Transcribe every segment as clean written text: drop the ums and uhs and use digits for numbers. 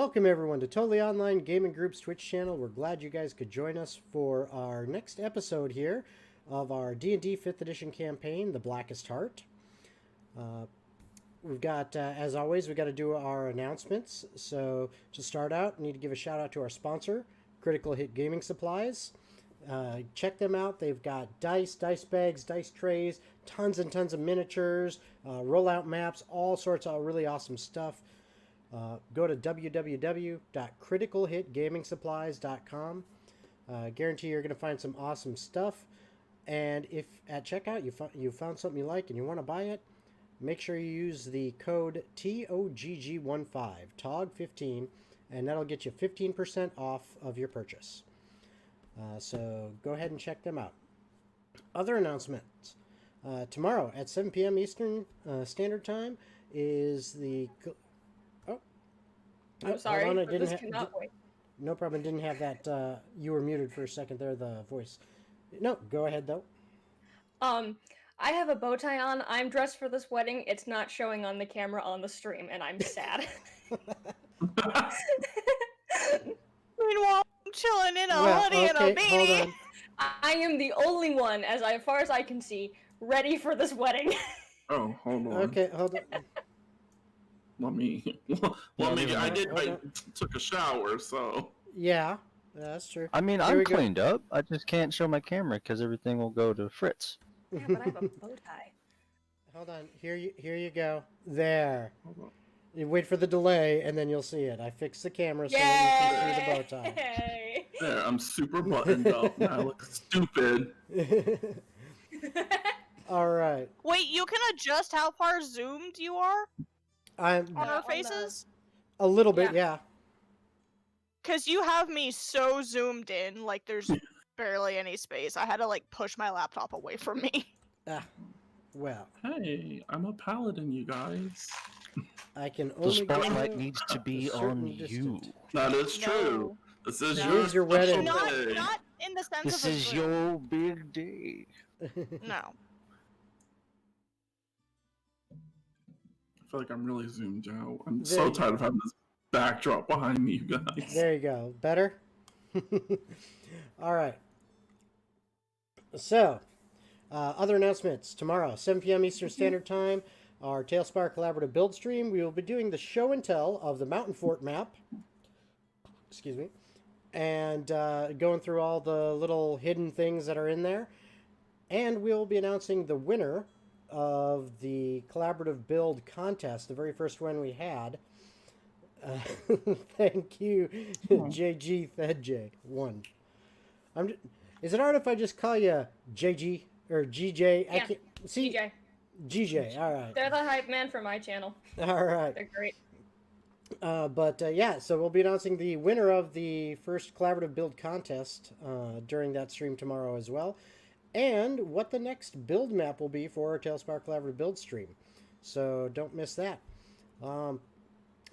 Welcome everyone to Totally Online Gaming Group's Twitch channel. We're glad you guys could join us for our next episode here of our D&D 5th edition campaign, The Blackest Heart. We've got, as always, we got to do our announcements. So to start out, we need to give a shout out to our sponsor, Critical Hit Gaming Supplies. Check them out. They've got dice bags, dice trays, tons and tons of miniatures, rollout maps, all sorts of really awesome stuff. Go to www.criticalhitgamingsupplies.com. Guarantee you're going to find some awesome stuff. And if at checkout you found something you like and you want to buy it, make sure you use the code TOGG15, TOGG15, and that'll get you 15% off of your purchase. So go ahead and check them out. Other announcements. Tomorrow at 7 p.m. Eastern Standard Time is the... I'm sorry, on, but this cannot wait. No problem. Didn't have that. You were muted for a second there, the voice. No, go ahead, though. I have a bow tie on. I'm dressed for this wedding. It's not showing on the camera on the stream, and I'm sad. Meanwhile, I'm chilling in a hoodie and a beanie. Hold on. I am the only one, as far as I can see, ready for this wedding. Oh, hold on. Okay, hold on. I took a shower, so. Yeah, that's true. I mean, I'm cleaned up. I just can't show my camera because everything will go to Fritz. Yeah, but I have a bow tie. Hold on. Here you go. There. You wait for the delay, and then you'll see it. I fixed the camera so that you can see the bow tie. There, I'm super buttoned up. Now I look stupid. All right. Wait, you can adjust how far zoomed you are? On our faces? A little bit, yeah. Because you have me so zoomed in, like there's barely any space. I had to like push my laptop away from me. Well. Hey, I'm a paladin, you guys. I can The only spotlight needs to be on you. That is true. This is your wedding. Not in the sense This of is your big day. No. I feel like I'm really zoomed out. I'm so tired of having this backdrop behind me, you guys. There you go. Better? All right. So, other announcements. Tomorrow, 7 p.m. Eastern Standard Time, our Tailspire Collaborative build stream. We will be doing the show and tell of the Mountain Fort map. Excuse me. And going through all the little hidden things that are in there. And we'll be announcing the winner of the collaborative build contest, the very first one we had. Thank you, JG Thedj. One. Is it hard if I just call you JG or GJ? Yeah, GJ. GJ, all right. They're the hype man for my channel. All right. They're great. Yeah, so we'll be announcing the winner of the first collaborative build contest during that stream tomorrow as well. And what the next build map will be for our Tailspire Collaborative build stream. So don't miss that. I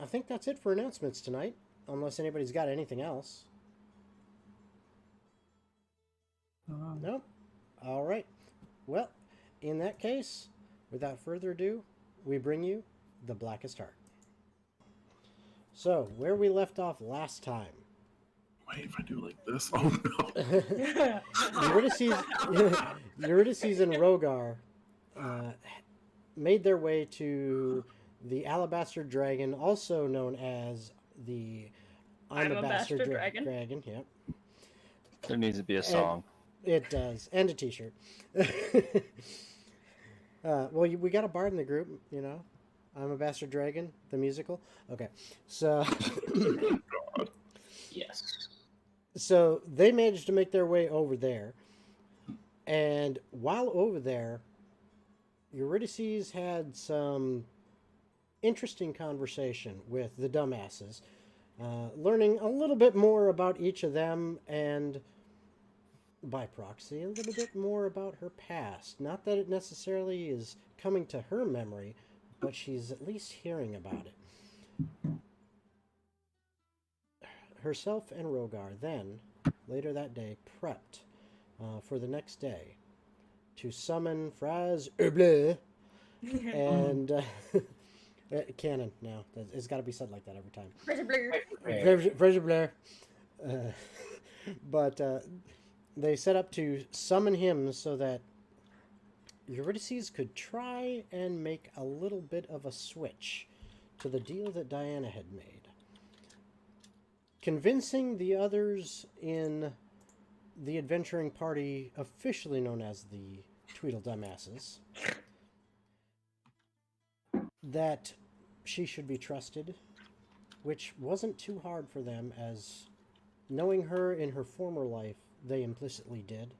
think that's it for announcements tonight, unless anybody's got anything else. Nope. All right. Well, in that case, without further ado, we bring you The Blackest Heart. So, where we left off last time. Wait, if I do like this, oh no. Eurydice and Rogar made their way to the Alabaster Dragon, also known as the I'm a Bastard Dragon. Yep. There needs to be a song. It does, and a T-shirt. Well, we got a bard in the group, you know. I'm a Bastard Dragon, the musical. Okay, so. God. Yes. So they managed to make their way over there. And while over there, Eurydice had some interesting conversation with the dumbasses, learning a little bit more about each of them and, by proxy, a little bit more about her past. Not that it necessarily is coming to her memory, but she's at least hearing about it. Herself and Rogar then, later that day, prepped for the next day to summon Fraz Herbleu and Canon now. It's got to be said like that every time. Blur. Fraser Blair. Uh, but they set up to summon him so that Eurydice could try and make a little bit of a switch to the deal that Diana had made. Convincing the others in the adventuring party officially known as the Tweedledumbasses that she should be trusted, which wasn't too hard for them, as knowing her in her former life, they implicitly did.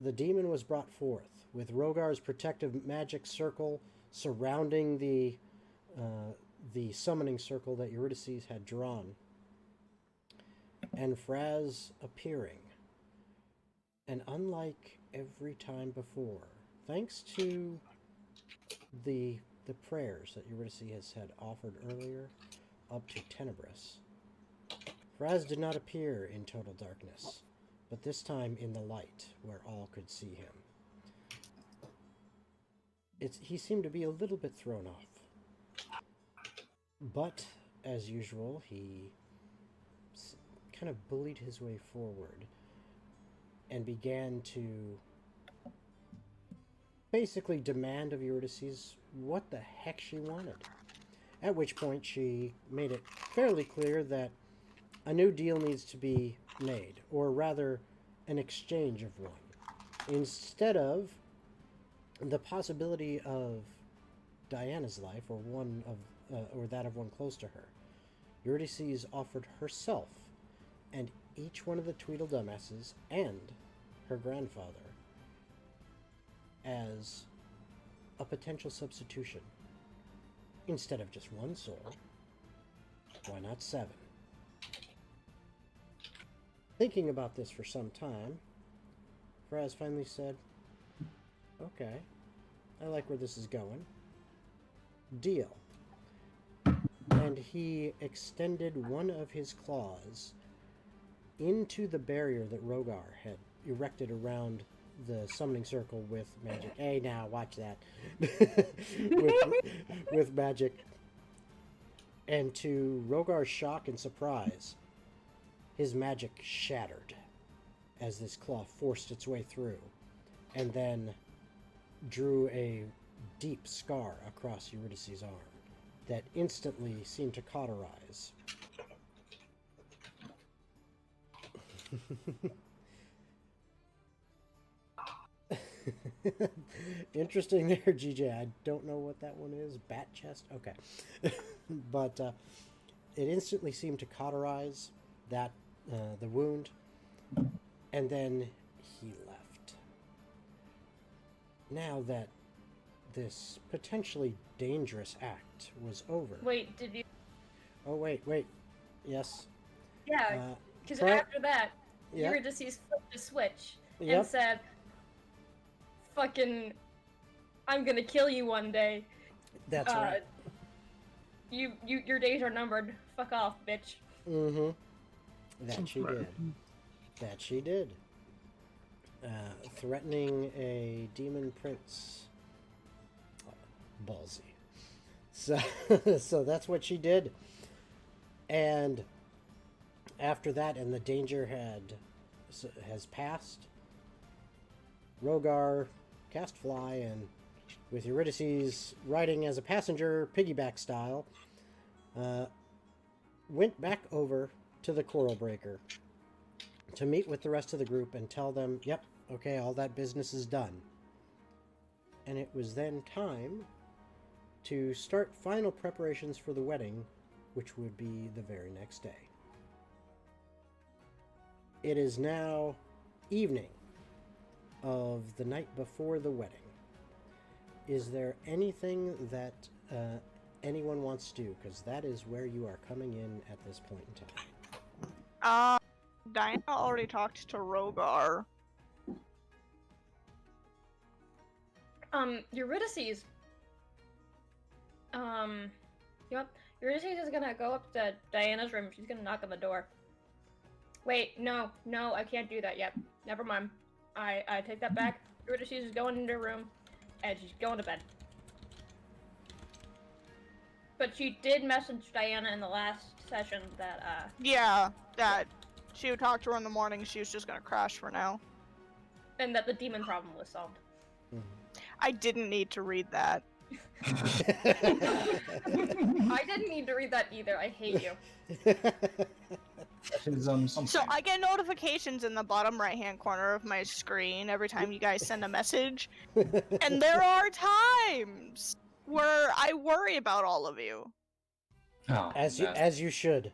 The demon was brought forth, with Rogar's protective magic circle surrounding the summoning circle that Eurydice had drawn, and Fraz appearing. And unlike every time before, thanks to the prayers that Eurydice had offered earlier up to Tenebris, Fraz did not appear in total darkness, but this time in the light, where all could see him. He seemed to be a little bit thrown off. But, as usual, he kind of bullied his way forward and began to basically demand of Eurydice what the heck she wanted. At which point she made it fairly clear that a new deal needs to be made, or rather, an exchange of one. Instead of the possibility of Diana's life, or or that of one close to her, Eurydice offered herself and each one of the Tweedledumbasses and her grandfather as a potential substitution. Instead of just one soul, why not 7? Thinking about this for some time, Fraz finally said, okay, I like where this is going. Deal. And he extended one of his claws into the barrier that Rogar had erected around the summoning circle with magic. Hey, now, watch that. with magic. And to Rogar's shock and surprise, his magic shattered as this claw forced its way through, and then drew a deep scar across Eurydice's arm that instantly seemed to cauterize. Interesting there, GJ. I don't know what that one is. Bat chest? Okay. But it instantly seemed to cauterize that the wound, and then he left. Now that this potentially dangerous act was over. Wait, did you? Oh, wait. Yes. Yeah, because Pri- after that, Yep. Eurydice flipped a switch Yep. and said, fucking, I'm gonna kill you one day. That's right. Your days are numbered. Fuck off, bitch. Mm-hmm. That she Right. did. That she did. Threatening a demon prince. Ballsy. So that's what she did. And after that, and the danger has passed, Rogar cast fly, and with Eurydice riding as a passenger, piggyback style, went back over to the Coral Breaker to meet with the rest of the group and tell them, yep, okay, all that business is done. And it was then time to start final preparations for the wedding, which would be the very next day. It is now evening of the night before the wedding. Is there anything that anyone wants to do? Because that is where you are coming in at this point in time. Diana already talked to Rogar. Eurydice. Yep. Eurydice is gonna go up to Diana's room. She's gonna knock on the door. Wait, no, I can't do that yet. Never mind. I take that back. Eurydice is going into her room, and she's going to bed. But she did message Diana in the last session that, Yeah, that she would talk to her in the morning. She was just gonna crash for now. and that the demon problem was solved. I didn't need to read that. I didn't need to read that either. I hate you. That is something. So I get notifications in the bottom right-hand corner of my screen every time you guys send a message, and there are times where I worry about all of you. Oh, As you should.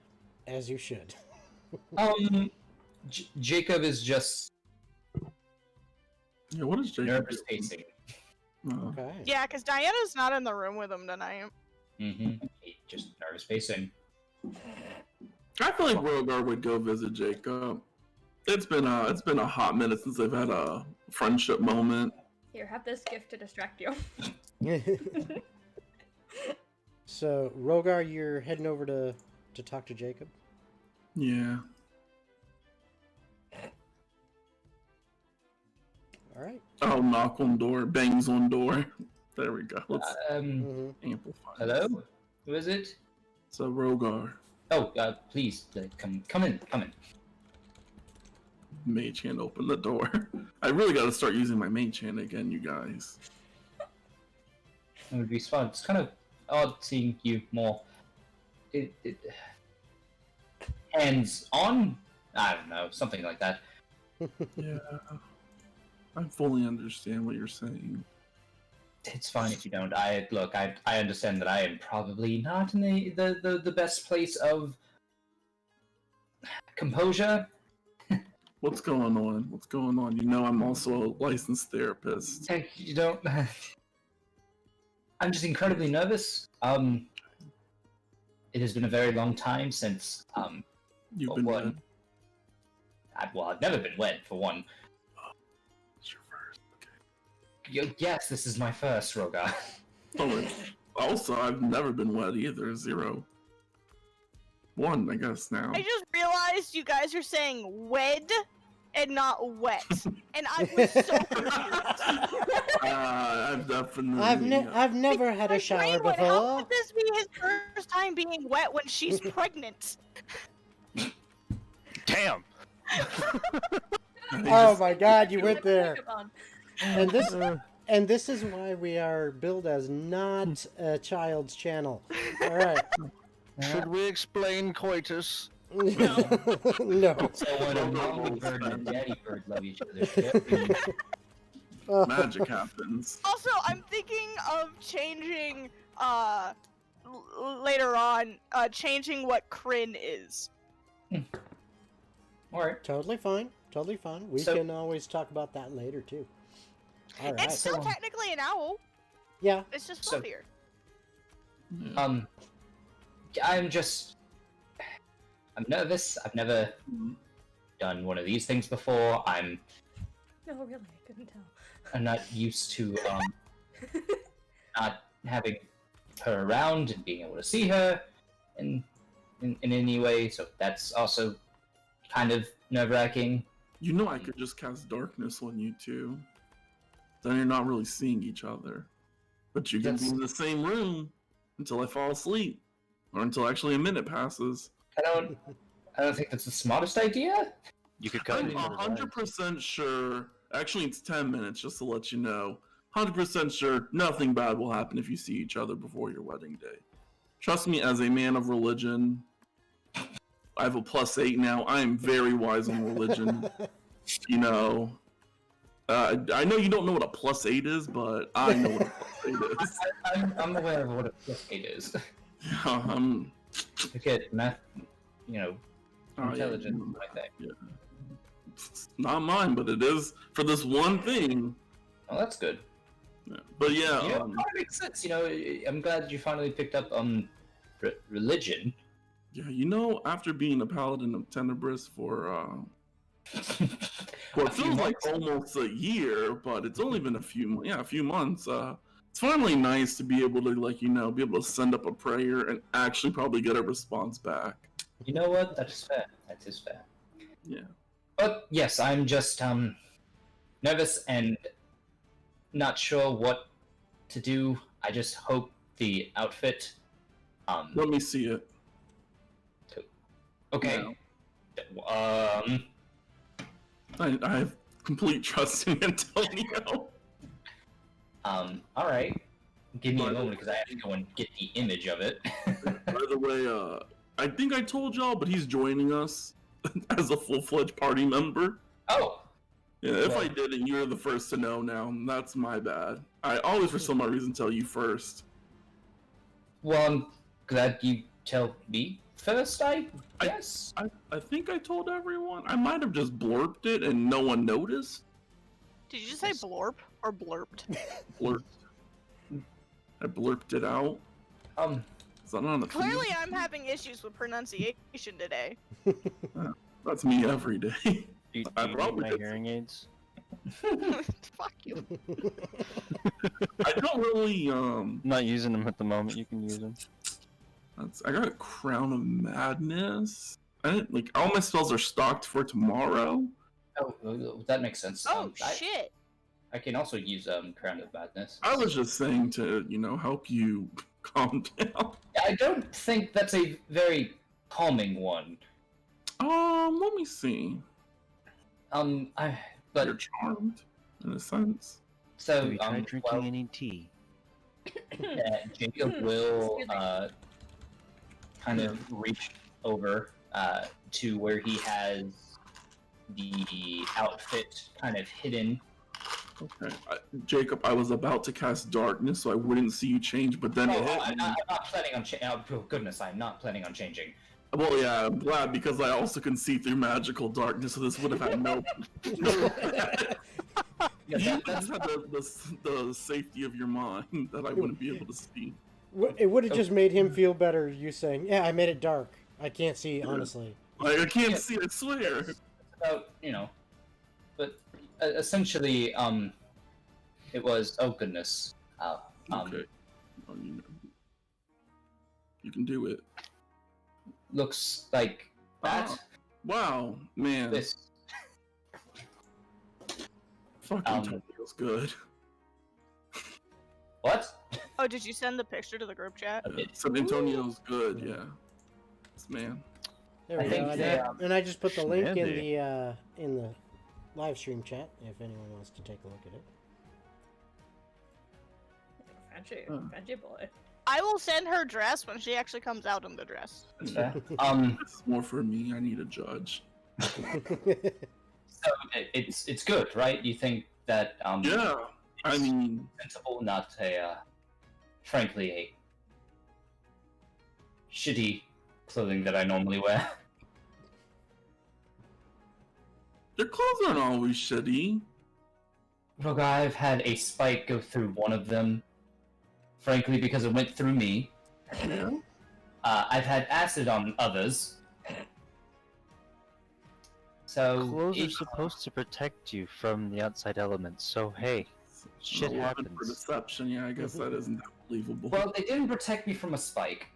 Jacob is just Yeah, what is Jacob nervous doing? pacing. Okay. Yeah, because Diana's not in the room with him tonight. Just nervous pacing. I feel like Rogar would go visit Jacob. It's been a hot minute since they've had a friendship moment. Here, have this gift to distract you. So, Rogar, you're heading over to talk to Jacob? Yeah. All right. Oh, knock on door, bangs on door. There we go. Let's amplify. Hello? this. Who is it? So Rogar, Oh, please, come in. mage hand, open the door. I really got to start using my mage hand again, you guys. It would be fun. It's kind of odd seeing you more. Hands on? I don't know, something like that. Yeah, I fully understand what you're saying. It's fine if you don't. I understand that I am probably not in the best place of composure. What's going on? What's going on? You know, I'm also a licensed therapist. Heck, you don't. I'm just incredibly nervous. It has been a very long time since You've been one. wed. I've never been wed for one. It's your first. Okay. Yes, this is my first, Rogar. Oh, also, I've never been wed either. 0. 1, I guess now. I just realized you guys are saying wed and not wet, and I was so confused. I've definitely. I've never had a My shower brain went, how before. could this be his first time being wet when she's pregnant? Damn. Oh my God, you went Like, there. makeup on. And this is why we are billed as not a child's channel. All right. Should we explain coitus? No. So when a mommy bird and a daddy bird love each other, Magic happens. Also, I'm thinking of changing, later on, changing what Kryn is. alright. Totally fine. Totally fine. We So- can always talk about that later too. All right. It's still technically an owl. Yeah. It's just So- fluffier. Yeah. I'm nervous. I've never done one of these things before. I'm No, really, I couldn't tell. not used to not having her around and being able to see her in any way. So that's also kind of nerve-wracking. You know, I could just cast darkness on you two. Then you're not really seeing each other. But you can be That's- in the same room until I fall asleep. Or until actually a minute passes. I don't think that's the smartest idea. You could cut I'm it into the 100% sure. Actually, it's 10 minutes, just to let you know. 100% sure nothing bad will happen if you see each other before your wedding day. Trust me, as a man of religion, I have a +8 now. I am very wise on religion. You know, I know you don't know what a +8 is, but I know what a +8 is. I'm aware of what a +8 is. I'm Look at math, oh, intelligence, yeah, I think. yeah. It's not mine, but it is for this one thing. Oh, that's good. Yeah. But yeah, You know, it makes sense. You know, I'm glad that you finally picked up religion. yeah, you know, after being a paladin of Tenebris for well, A it few feels like months. almost a year, but it's only been a few months. It's finally nice to be able to, like, you know, be able to send up a prayer and actually probably get a response back. You know what? That is fair. That is fair. Yeah. But yes, I'm just nervous and not sure what to do. I just hope the outfit Let me see it. Okay. No. I have complete trust in Antonio. Alright. Give me a moment because I have to go and get the image of it. By the way, I think I told y'all, but he's joining us as a full-fledged party member. Oh! Yeah, if I didn't, you're the first to know now. That's my bad. I always, for some odd reason, tell you first. Well, I'm glad you tell me first, I guess. I think I told everyone. I might have just blurped it and no one noticed. Did you just say blorp or blurped? Blurped. I blurped it out. Is that not a thing? Clearly, I'm having issues with pronunciation today. That's me every day. Do you I need probably my did. hearing aids? Fuck you. I don't really I'm not using them at the moment. You can use them. I got a Crown of Madness. I didn't like all my spells are stocked for tomorrow. Oh, that makes sense. Oh shit! I can also use Crown of Madness. I was just saying to help you calm down. I don't think that's a very calming one. Let me see. But You're charmed in a sense. so Have you tried drinking any tea? Jacob will kind of reach over to where he has the outfit kind of hidden. Okay, Jacob, I was about to cast darkness so I wouldn't see you change, but then it hit I'm me. not planning on changing. Oh goodness, I'm not planning on changing. Well, yeah, I'm glad because I also can see through magical darkness, so this would have had no. Yeah, You that's just had the safety of your mind that I wouldn't be able to see. It would have just made him feel better, you saying, yeah, I made it dark. I can't see, honestly. Like, I can't see, I swear. it's about but essentially, it was. Oh goodness. Okay. Well, you can do it. Looks like that. Wow, man. This. Fucking feels good. What? Oh, did you send the picture to the group chat? San Antonio's good, yeah. This man. There we I go. think And they, and I just put the link Schmandy. in the live stream chat if anyone wants to take a look at it. Fancy boy. I will send her dress when she actually comes out in the dress. That's fair. This is more for me. I need a judge. So it's good, right? You think that Yeah, I mean, sensible, not frankly a shitty clothing that I normally wear. their clothes aren't always shitty. Look, I've had a spike go through one of them, frankly, because it went through me. Yeah. I've had acid on others. So Clothes are supposed to protect you from the outside elements, so hey, shit 11 happens. For deception, yeah, I guess that isn't that believable. well, they didn't protect me from a spike.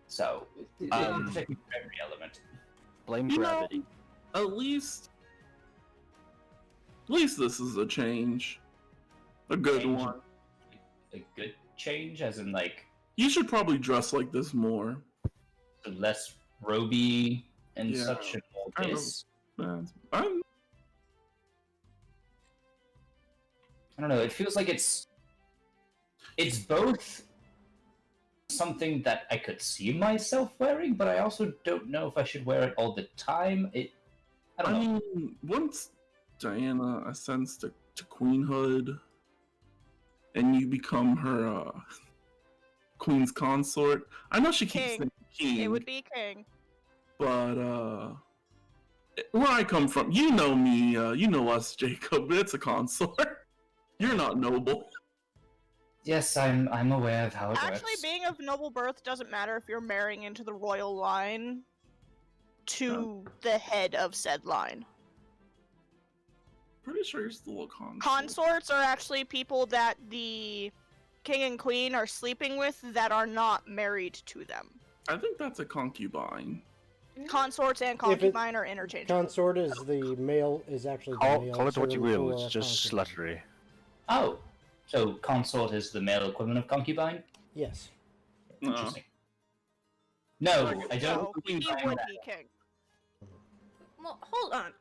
So they didn't protect me from every element. Blame You know- gravity. At least this is a change. A good Change. one. A good change, as in like You should probably dress like this more. less roby and Yeah. such and all I don't this. I'm I don't know. It feels like it's both something that I could see myself wearing, but I also don't know if I should wear it all the time. I don't know. mean, once Diana ascends to queenhood, and you become her queen's consort. I know she keeps King. saying king, It would be king. but where I come from, you know me, you know us, Jacob. It's a consort. You're not noble. Yes, I'm aware of how it Actually, works. being of noble birth doesn't matter if you're marrying into the royal line to the head of said line. Pretty sure you're still a consort. Consorts are actually people that the king and queen are sleeping with that are not married to them. I think that's a concubine. Consorts and concubine are interchangeable. Consort is the male, is actually the Call male. it what you will, for it's just concubine. sluttery. Oh, so consort is the male equivalent of concubine? Yes. Interesting. No, Look, I don't. no, he believe would that. be king. Well, hold on.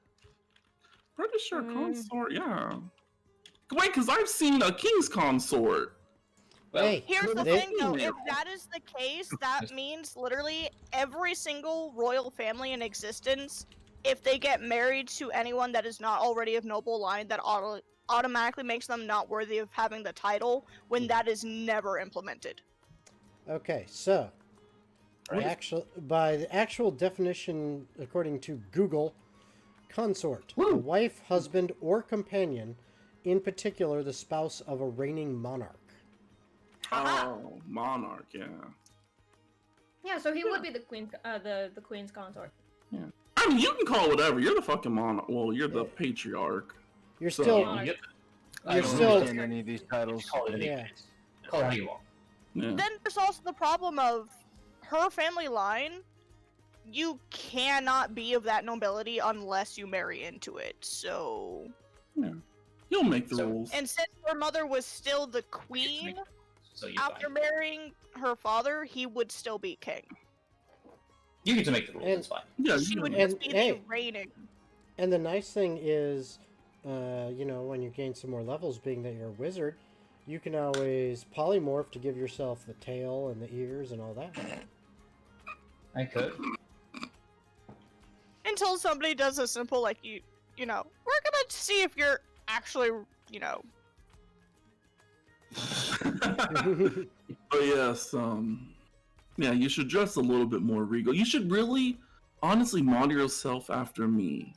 Pretty sure Mm. consort, yeah. Wait, because I've seen a king's consort. Well, Hey, Here's the They- thing, though. If that is the case, that means literally every single royal family in existence, if they get married to anyone that is not already of noble line, that automatically makes them not worthy of having the title when that is never implemented. Okay, so Right. by the actual definition, according to Google, consort, a Woo. wife, husband, or companion, in particular the spouse of a reigning monarch. Aha! Oh, monarch, yeah. Yeah, so he would be the queen, the queen's consort. I mean, you can call it whatever. You're the fucking monarch. Well, you're the patriarch. You're So- still You get I You're don't still- understand any of these titles. call it Yeah. anything. Call it how you want. Yeah. Then there's also the problem of her family line. You cannot be of that nobility unless you marry into it. So, You'll make the So- rules. and since her mother was still the queen So you're after fine. marrying her father, he would still be king. You get to make the rules. And- It's fine. Yeah, She you would know. just And- be hey. the reigning. And the nice thing is, when you gain some more levels, being that you're a wizard, you can always polymorph to give yourself the tail and the ears and all that. I could. Until somebody does a simple like we're gonna see if you're actually, But yes, yeah, you should dress a little bit more regal. You should really, honestly, model yourself after me.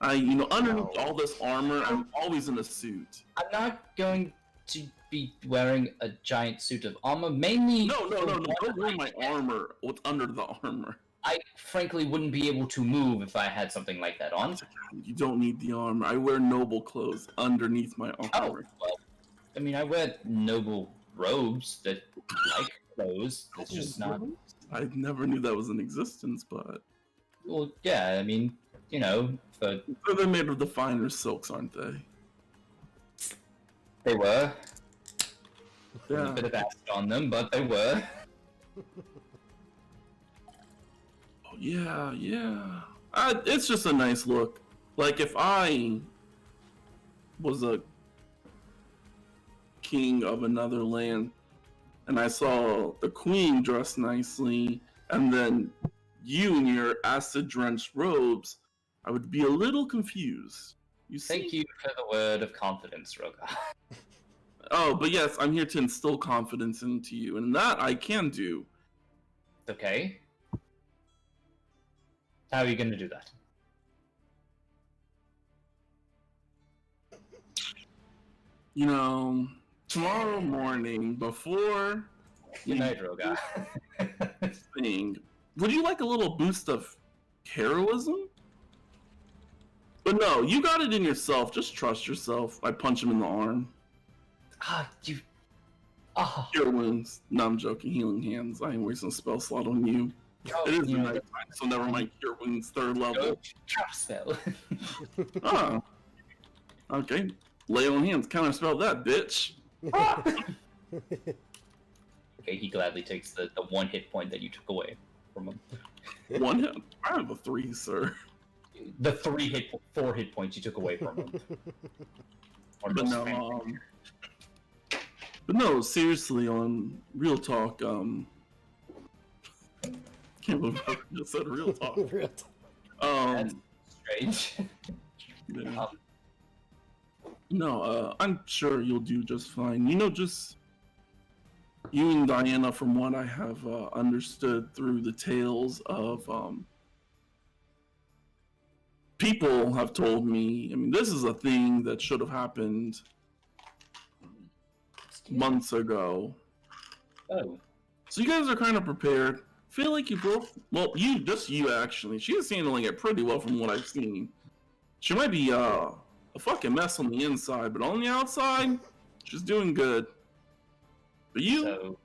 Underneath all this armor, I'm always in a suit. I'm not going to be wearing a giant suit of armor. Mainly. No, don't wear my armor. What's under the armor? I frankly wouldn't be able to move if I had something like that on. You don't need the armor. I wear noble clothes underneath my Oh, armor. well. I mean, I wear noble robes that like clothes. It's just not. I never knew that was in existence, but Well, yeah. I mean, but they're made of the finer silks, aren't they? they were. A Yeah. bit of acid on them, but they were. Oh, yeah. It's just a nice look. Like if I was a king of another land and I saw the queen dressed nicely and then you in your acid-drenched robes, I would be a little confused. You see? Thank you for the word of confidence, Roga. Oh, but yes, I'm here to instill confidence into you, and that I can do. Okay. How are you going to do that? Tomorrow morning before Good night, Roga. thing, would you like a little boost of heroism? But no, you got it in yourself. Just trust yourself. I punch him in the arm. You. Ah. Cure wounds. No, I'm joking. Healing hands. I ain't wasting a spell slot on you. It is the night time, so never mind. Cure wounds, 3rd level. Trap spell. Oh. Okay. Lay on hands. Counterspell that, bitch. Okay, he gladly takes the 1 hit point that you took away from him. 1 hit. I have a 3, sir. The 4 hit points you took away from him. Or But just no, but no, seriously, on real talk, can't believe I just said real talk. Real t- That's strange. Yeah. No, I'm sure you'll do just fine. Just you and Diana, from what I have understood through the tales of people have told me. I mean, this is a thing that should have happened months ago. Oh, So you guys are kind of prepared. Feel like you both. Well, you actually. She's handling it pretty well from what I've seen. She might be a fucking mess on the inside, but on the outside, she's doing good. But you, so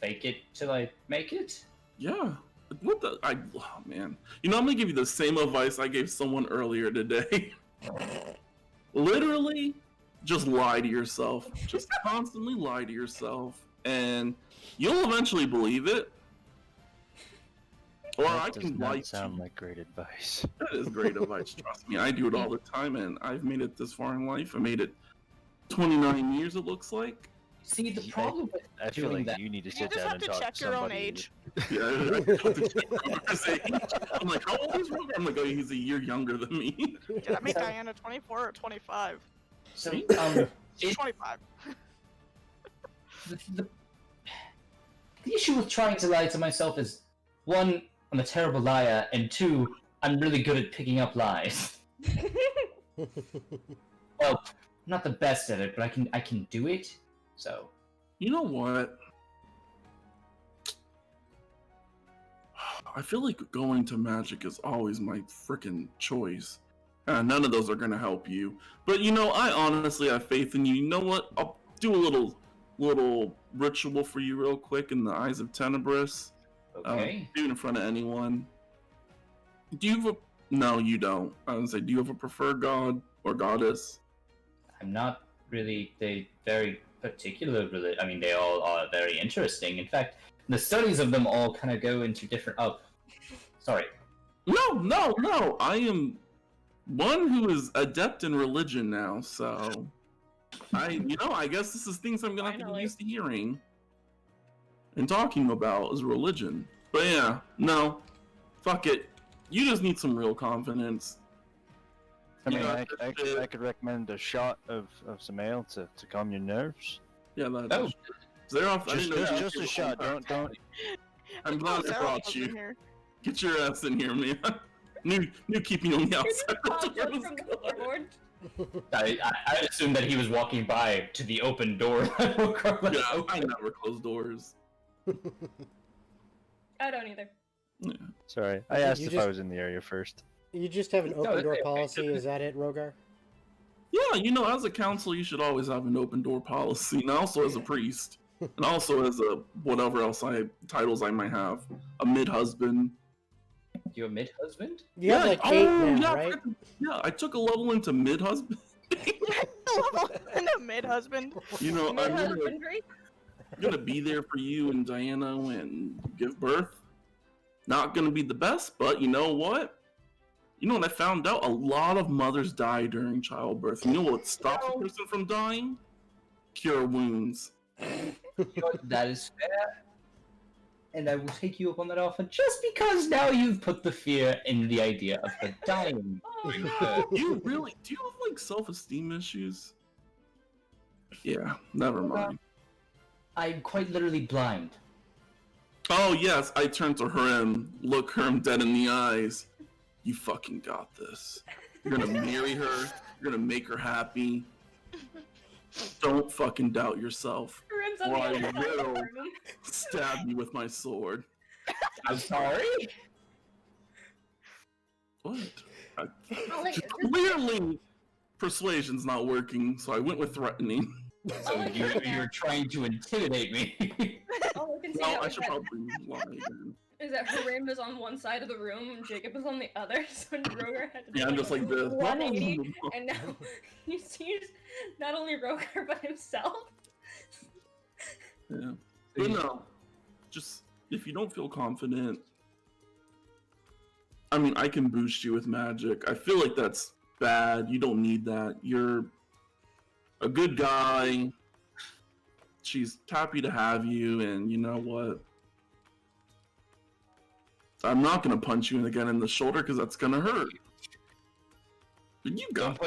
fake it till I make it? yeah. What the? Oh man. I'm gonna give you the same advice I gave someone earlier today. Literally, just lie to yourself. Just constantly lie to yourself, and you'll eventually believe it. Or That I does can not lie to sound you. like great advice. That is great advice. Trust me, I do it all the time, and I've made it this far in life. I made it 29 years. It looks like. See, the problem with I feel doing like that, you need to You sit just down have and to talk check to your own somebody. age. Yeah, I have to check Roger's age. I'm like, how old is Roger? I'm like, oh, he's a year younger than me. Did I make Diana 24 or 25? so She's it, 25. the issue with trying to lie to myself is, one, I'm a terrible liar, and two, I'm really good at picking up lies. Well, I'm not the best at it, but I can do it. So You know what? I feel like going to magic is always my freaking choice. None of those are gonna help you. But you know, I honestly have faith in you. You know what? I'll do a little ritual for you real quick in the eyes of Tenebris. okay. Do it in front of anyone. Do you have a... No, you don't. I was gonna say, do you have a preferred god or goddess? I'm not really very particular. I mean, they all are very interesting. In fact, the studies of them all kind of go into different. Oh, sorry. No. I am one who is adept in religion now, so I guess this is things I'm gonna have to get Finally. used to hearing and talking about is religion. But yeah, no, fuck it. You just need some real confidence. I mean, Yeah, I could recommend a shot of some ale to calm your nerves. Yeah, that. Oh. Zeroff, I didn't know you Just were a shot. Don't. I'm glad I Sarah brought was you. in here. Get your ass in here, man. New keeping on the You outside. just popped up from the floorboard. I assumed that he was walking by to the open door. Yeah, I never close doors. I don't either. Sorry, I You asked if I just- was in the area first. You just have an No, open door okay. policy. Is that it, Rogar? Yeah, as a council, you should always have an open door policy, and also as a priest, and also as a whatever else titles I might have, a mid husband. You're a mid-husband? You have like 8 now, right? Yeah, I took a level into mid husband. Level in a mid-husband. I'm Mid-husbandry? gonna be there for you and Diana when you give birth. Not gonna be the best, but you know what? You know what I found out? A lot of mothers die during childbirth. You know what stops a person from dying? Cure wounds. That is fair. And I will take you up on that offer just because now you've put the fear in the idea of her dying. Oh no! Do you have like self-esteem issues? Yeah, never mind. I'm quite literally blind. Oh yes, I turn to Harim, look Harim dead in the eyes. You fucking got this. You're gonna marry her. You're gonna make her happy. Don't fucking doubt yourself. Rim's on Or the I other side of the will room. stab you with my sword. I'm sorry? What? Oh, like, Clearly, persuasion's not working, so I went with threatening. So Oh, you're trying to intimidate me. all I can see No, now I is should that, probably lie again. is that Harim is on one side of the room and Jacob is on the other, so Roger had to do Yeah, I'm just like this. 180, and now he sees not only Roger but himself. Yeah. But no, just if you don't feel confident, I mean, I can boost you with magic. I feel like that's bad. You don't need that. You're a good guy. She's happy to have you, and you know what? I'm not gonna punch you again in the shoulder because that's gonna hurt. But you got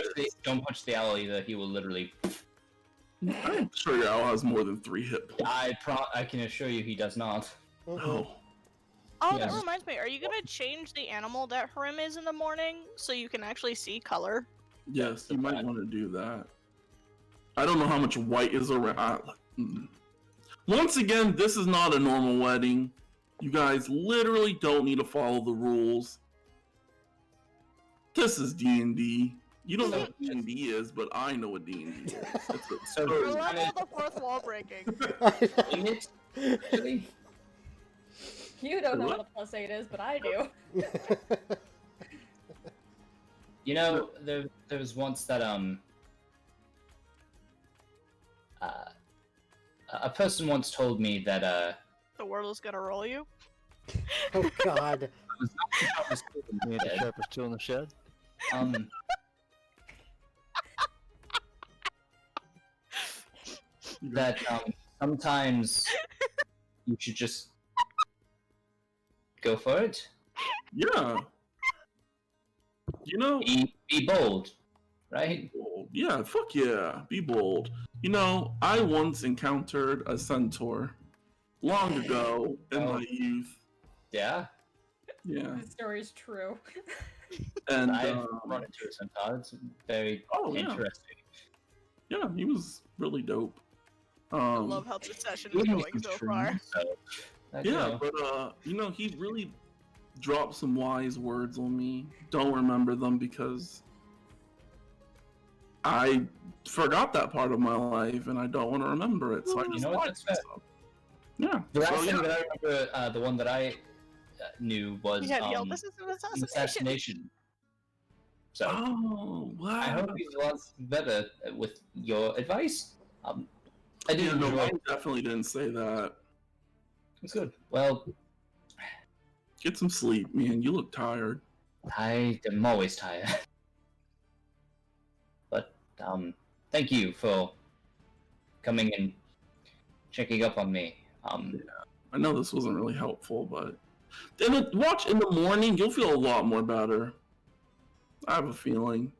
Don't punch the owl either. He will literally. I'm sure your owl has more than 3 hit points. I can assure you he does not. Oh. Oh, Yes. that reminds me. Are you gonna change the animal that Harim is in the morning so you can actually see color? Yes, you might want to do that. I don't know how much white is around. Once again, this is not a normal wedding. You guys literally don't need to follow the rules. This is D&D. You don't know what D&D is, but I know what D&D is. It's So We're Kind level of- the fourth wall breaking. in it, actually. You don't know What? what a +8 is, but I do. You know, there was once that a person once told me that The world is gonna roll you. Oh God. Me and the sheriff are still in the shed. That sometimes you should just go for it. Yeah. You know, Be bold, right? bold. Yeah, fuck yeah. Be bold. You know, I once encountered a centaur long ago in Oh. my youth. Yeah. Yeah. This story's true. And I've run into it sometimes. It's very yeah. interesting. Yeah, he was really dope. I love how the session is Even going if so it's true, far. so, you Yeah, know. but you know, he really dropped some wise words on me. Don't remember them because I forgot that part of my life and I don't want to remember it. So I You just know what, watched that's fair. stuff. Yeah. The last so, thing yeah. that I remember, the one that I knew was Yeah, Neil, this is an assassination. assassination. So Oh, wow. I hope he's a lot better with your advice. I did Yeah, no, enjoy. I definitely didn't say that. It's good. Well, Get some sleep, man. You look tired. I am always tired. But thank you for coming and checking up on me. I know this wasn't really helpful, but watch in the morning. You'll feel a lot more better. I have a feeling.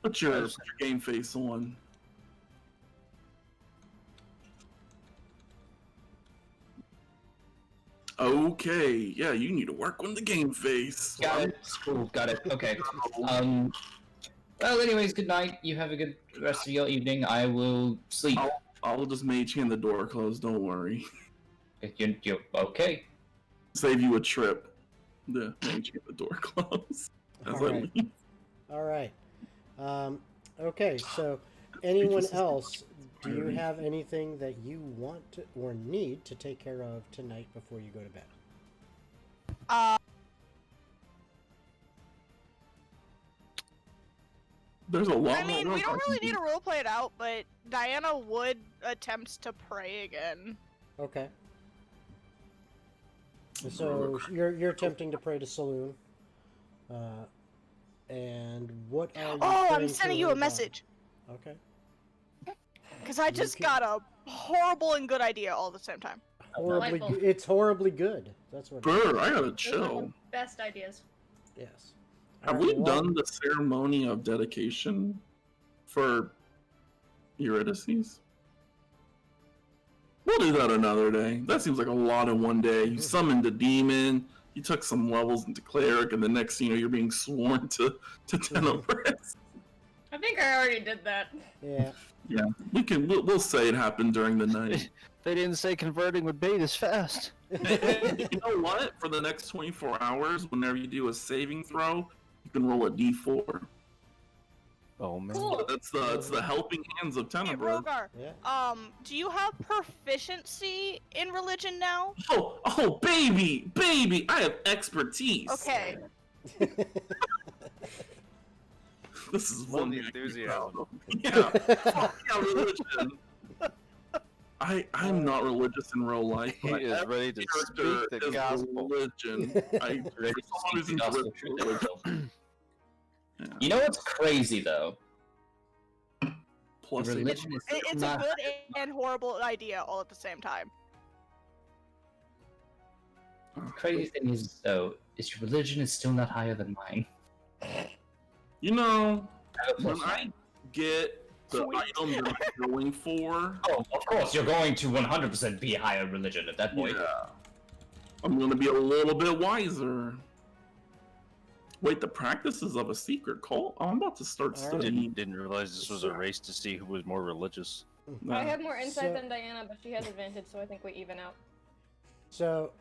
Put your game face on. Okay, yeah, you need to work on the game face. Got it. Cool. Got it. Okay. Well, anyways, good night. You have a good rest of your evening. I will sleep. I'll just mage hand the door closed. Don't worry. You're okay. Save you a trip. The mage hand the door closed. As I Alright. leave. All right. Okay, so anyone else, do you have anything that you want to, or need to take care of tonight before you go to bed? There's a lot I mean, more we don't work I really can need do. to roleplay it out, but Diana would attempt to pray again. Okay. So you're attempting to pray to Saloon. And what are you Oh, I'm praying to sending you her a about? message. Okay. Because I just can- got a horrible and good idea all at the same time. Horribly, Delightful. it's horribly good. That's what. Brr, I gotta Those are chill. the best ideas. Yes. Have Alright, we well, done the ceremony of dedication for Eurydice? We'll do that another day. That seems like a lot in one day. You summoned a demon, you took some levels into cleric, and the next thing you know, you're being sworn to Tenebrous. I think I already did that. Yeah. Yeah, we'll say it happened during the night. They didn't say converting would be this fast. And you know what? For the next 24 hours, whenever you do a saving throw, you can roll a d4. Oh man. Cool. That's the helping hands of Hey, Tenebrous. Rogar, Yeah. do you have proficiency in religion now? Oh, baby, I have expertise. Okay. This is Love one the thing I can be enthusiasm. proud of. Yeah, fuck yeah, religion. I'm not religious in real life. He But is every ready to character speak the is gospel. religion. I Ready to for some speak reason the gospel grip truth. religion. Yeah. You know what's crazy though? Plus Religion is It's not a good and horrible idea all at the same time. The crazy thing is though, is your religion is still not higher than mine. You know, I have a when plus I get the Sweet. item that I'm going for, Oh, of course, you're going to 100% be higher religion at that point. yeah, I'm gonna be a little bit wiser. Wait, the practices of a secret cult? Oh, I'm about to start All right. studying. Didn't realize this was a race to see who was more religious. Nah. I have more insight So- than Diana, but she has advantage, so I think we even out. So,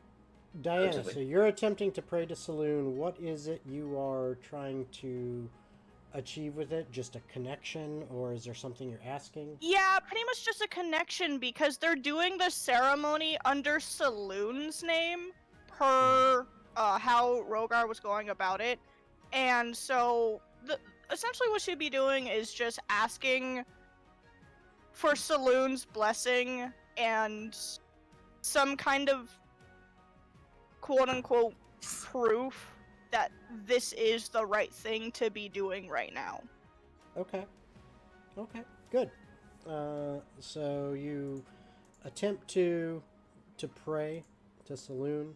Diana, Relatively. so you're attempting to pray to Saloon. What is it you are trying to achieve with it? Just a connection, or is there something you're asking? Yeah, pretty much just a connection because they're doing the ceremony under Saloon's name per how Rogar was going about it. And so essentially what she'd be doing is just asking for Saloon's blessing and some kind of quote unquote proof that this is the right thing to be doing right now. Okay. Okay. Good. So you attempt to pray to Saloon.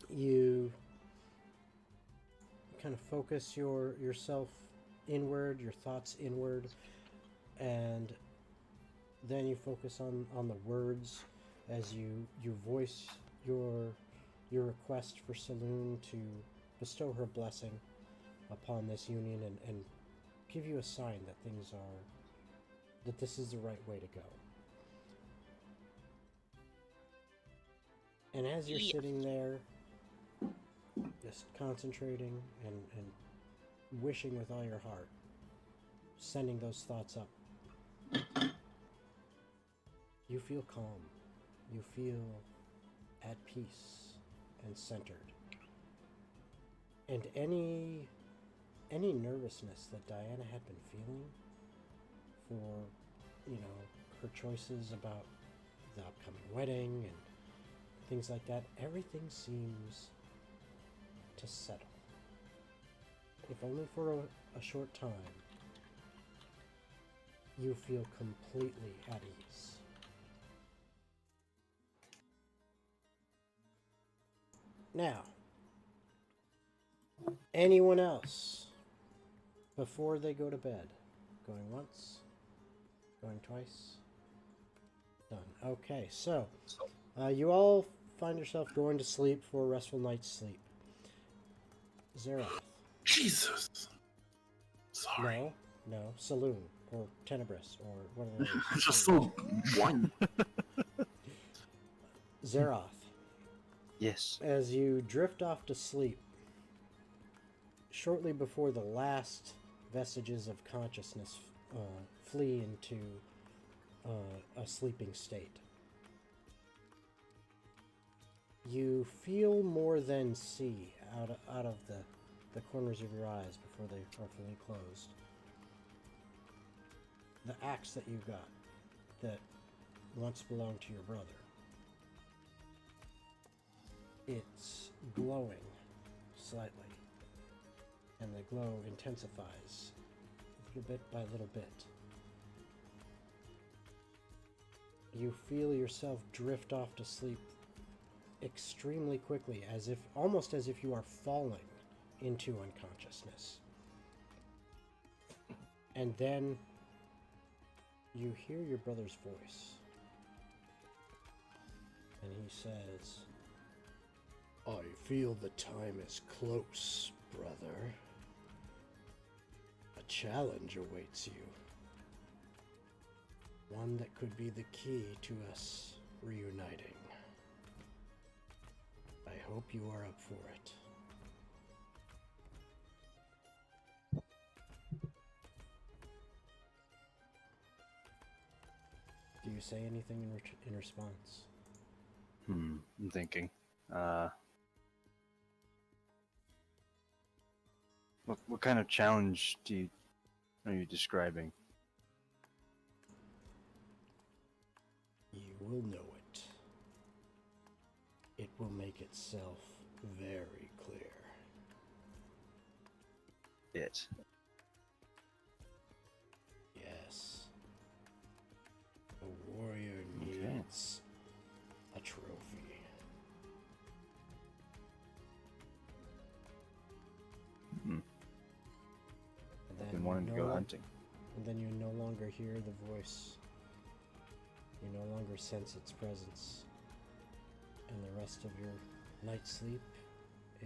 You kind of focus yourself inward, your thoughts inward, and then you focus on the words as you voice your request for Saloon to bestow her blessing upon this union and give you a sign that this is the right way to go. And as you're sitting there, just concentrating and wishing with all your heart, sending those thoughts up, you feel calm. You feel at peace and centered. And any nervousness that Diana had been feeling for, her choices about the upcoming wedding and things like that, everything seems to settle. If only for a short time, you feel completely at ease. Now, anyone else before they go to bed? Going once? Going twice? Done. Okay, so you all find yourself going to sleep for a restful night's sleep. Zeroth. Jesus. Sorry. No, Saloon or Tenebris or one of those. It's just so whiny. Zeroth. Yes. As you drift off to sleep, shortly before the last vestiges of consciousness flee into a sleeping state, you feel more than see out of the corners of your eyes before they are fully closed. The axe that you got that once belonged to your brother. It's glowing slightly, and the glow intensifies little bit by little bit. You feel yourself drift off to sleep extremely quickly, almost as if you are falling into unconsciousness. And then you hear your brother's voice, and he says, "I feel the time is close, brother. A challenge awaits you. One that could be the key to us reuniting. I hope you are up for it." Do you say anything in response? I'm thinking. What kind of challenge are you describing? You will know it. It will make itself very clear. It. Yes. A warrior needs a trophy. I've been wanting to go hunting. And then you no longer hear the voice. You no longer sense its presence. And the rest of your night's sleep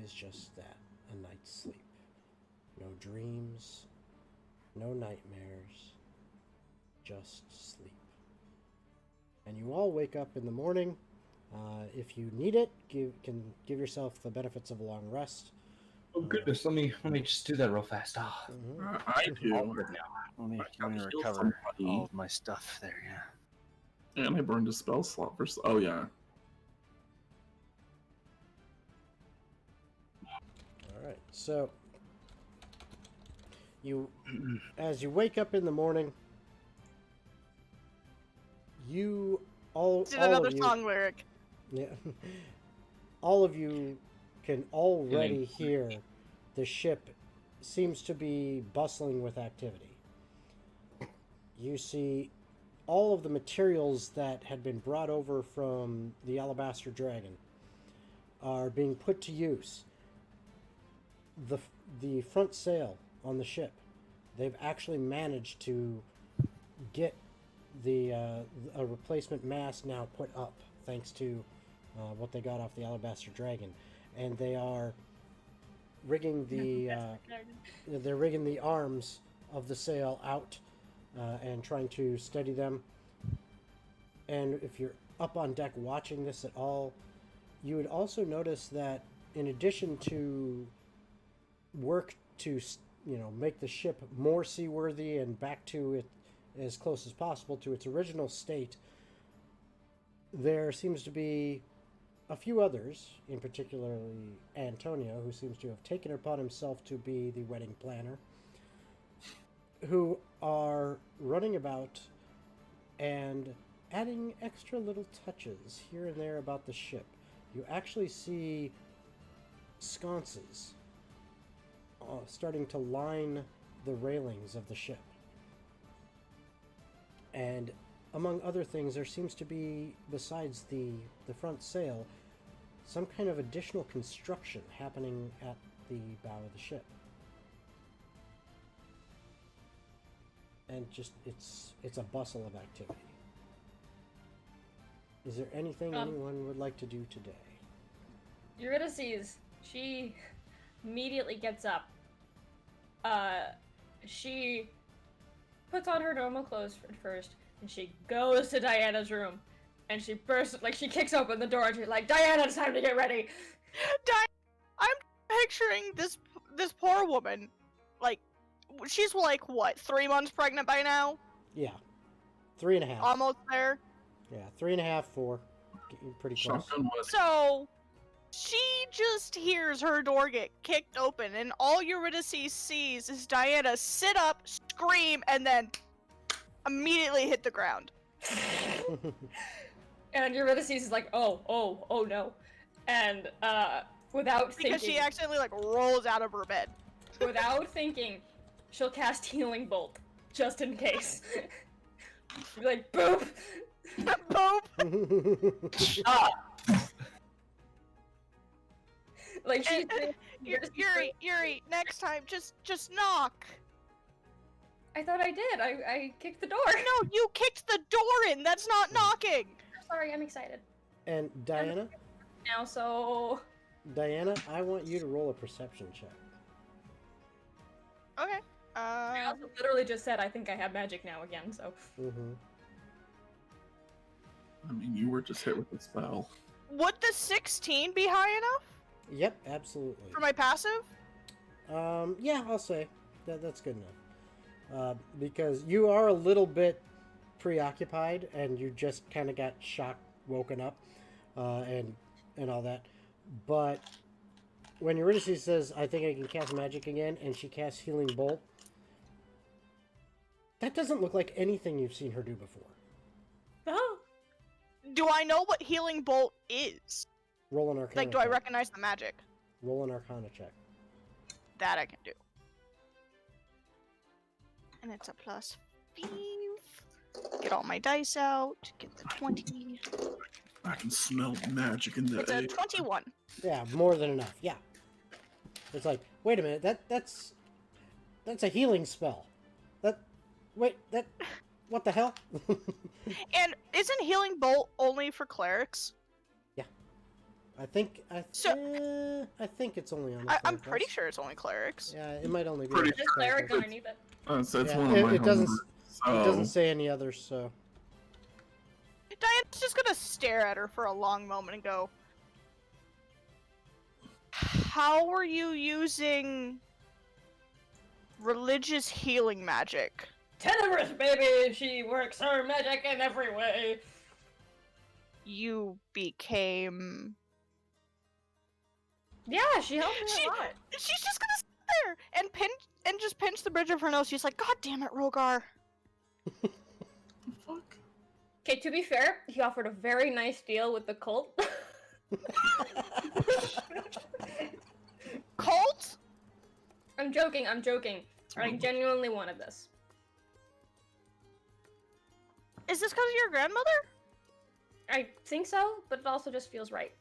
is just that, a night's sleep. No dreams, no nightmares, just sleep. And you all wake up in the morning. If you need it, can give yourself the benefits of a long rest. Oh goodness, let me just do that real fast. I do. All good now. Let me heal recover somebody. all of my stuff there, yeah. And I burned a spell slot for. Oh yeah. All right. So as you wake up in the morning, Did another of you, song lyric. yeah, all of you can already hear the ship seems to be bustling with activity. You see all of the materials that had been brought over from the Alabaster Dragon are being put to use. The front sail on the ship, they've actually managed to get a replacement mast now put up, thanks to what they got off the Alabaster Dragon, and they are rigging they're rigging the arms of the sail out and trying to steady them. And if you're up on deck watching this at all, you would also notice that in addition to work to make the ship more seaworthy and back to it as close as possible to its original state, there seems to be a few others, in particularly Antonio, who seems to have taken it upon himself to be the wedding planner, who are running about and adding extra little touches here and there about the ship. You actually see sconces starting to line the railings of the ship. And among other things, there seems to be, besides the front sail, some kind of additional construction happening at the bow of the ship. And just, it's a bustle of activity. Is there anything anyone would like to do today? Eurydice, she immediately gets up. She puts on her normal clothes first, and she goes to Diana's room, and she bursts, she kicks open the door, and she's like, Diana, it's time to get ready! I'm picturing this poor woman, she's what, 3 months pregnant by now? Yeah. 3.5. Almost there? Yeah, 3.5, 4. Getting pretty close. So, she just hears her door get kicked open, and all Eurydice sees is Diana sit up, scream, and then immediately hit the ground. And Eurydice is like, oh no. And, without thinking... Because she accidentally, rolls out of her bed. Without thinking, she'll cast Healing Bolt, just in case. She'll be like, boop! Boop! She's... Yuri, next time, just knock. I thought I did. I kicked the door. No, you kicked the door in. That's not knocking. Sorry, I'm excited. And Diana? Now, so... Diana, I want you to roll a perception check. Okay. I also literally just said I think I have magic now again, so... Mm-hmm. I mean, you were just hit with a spell. Would the 16 be high enough? Yep, absolutely. For my passive? Yeah, I'll say that's good enough. Because you are a little bit preoccupied, and you just kind of got woken up, and all that. But when Eurydice says, I think I can cast magic again, and she casts Healing Bolt, that doesn't look like anything you've seen her do before. Oh! Do I know what Healing Bolt is? Roll an Arcana Do I check. recognize the magic? Roll an Arcana check. That I can do. And it's a +5. Get all my dice out. Get the 20. I can smell magic in the It's a 21. Yeah, more than enough. Yeah. It's like, wait a minute, that's a healing spell. What the hell? And isn't Healing Bolt only for clerics? Yeah. I think it's only on. I'm pretty sure it's only clerics. Yeah, it might only be. Pretty Just cleric underneath it. So it's Yeah, one of my it doesn't. homework, It doesn't say any others, so. Diana's just gonna stare at her for a long moment and go, how are you using religious healing magic? Tenebrous, baby! She works her magic in every way! You became... Yeah, she helped me a lot. She's just gonna sit there and just pinch the bridge of her nose. She's like, God damn it, Rogar. Fuck. Okay, to be fair, he offered a very nice deal with the cult. Colt? I'm joking. I genuinely wanted this. Is this because of your grandmother? I think so, but it also just feels right.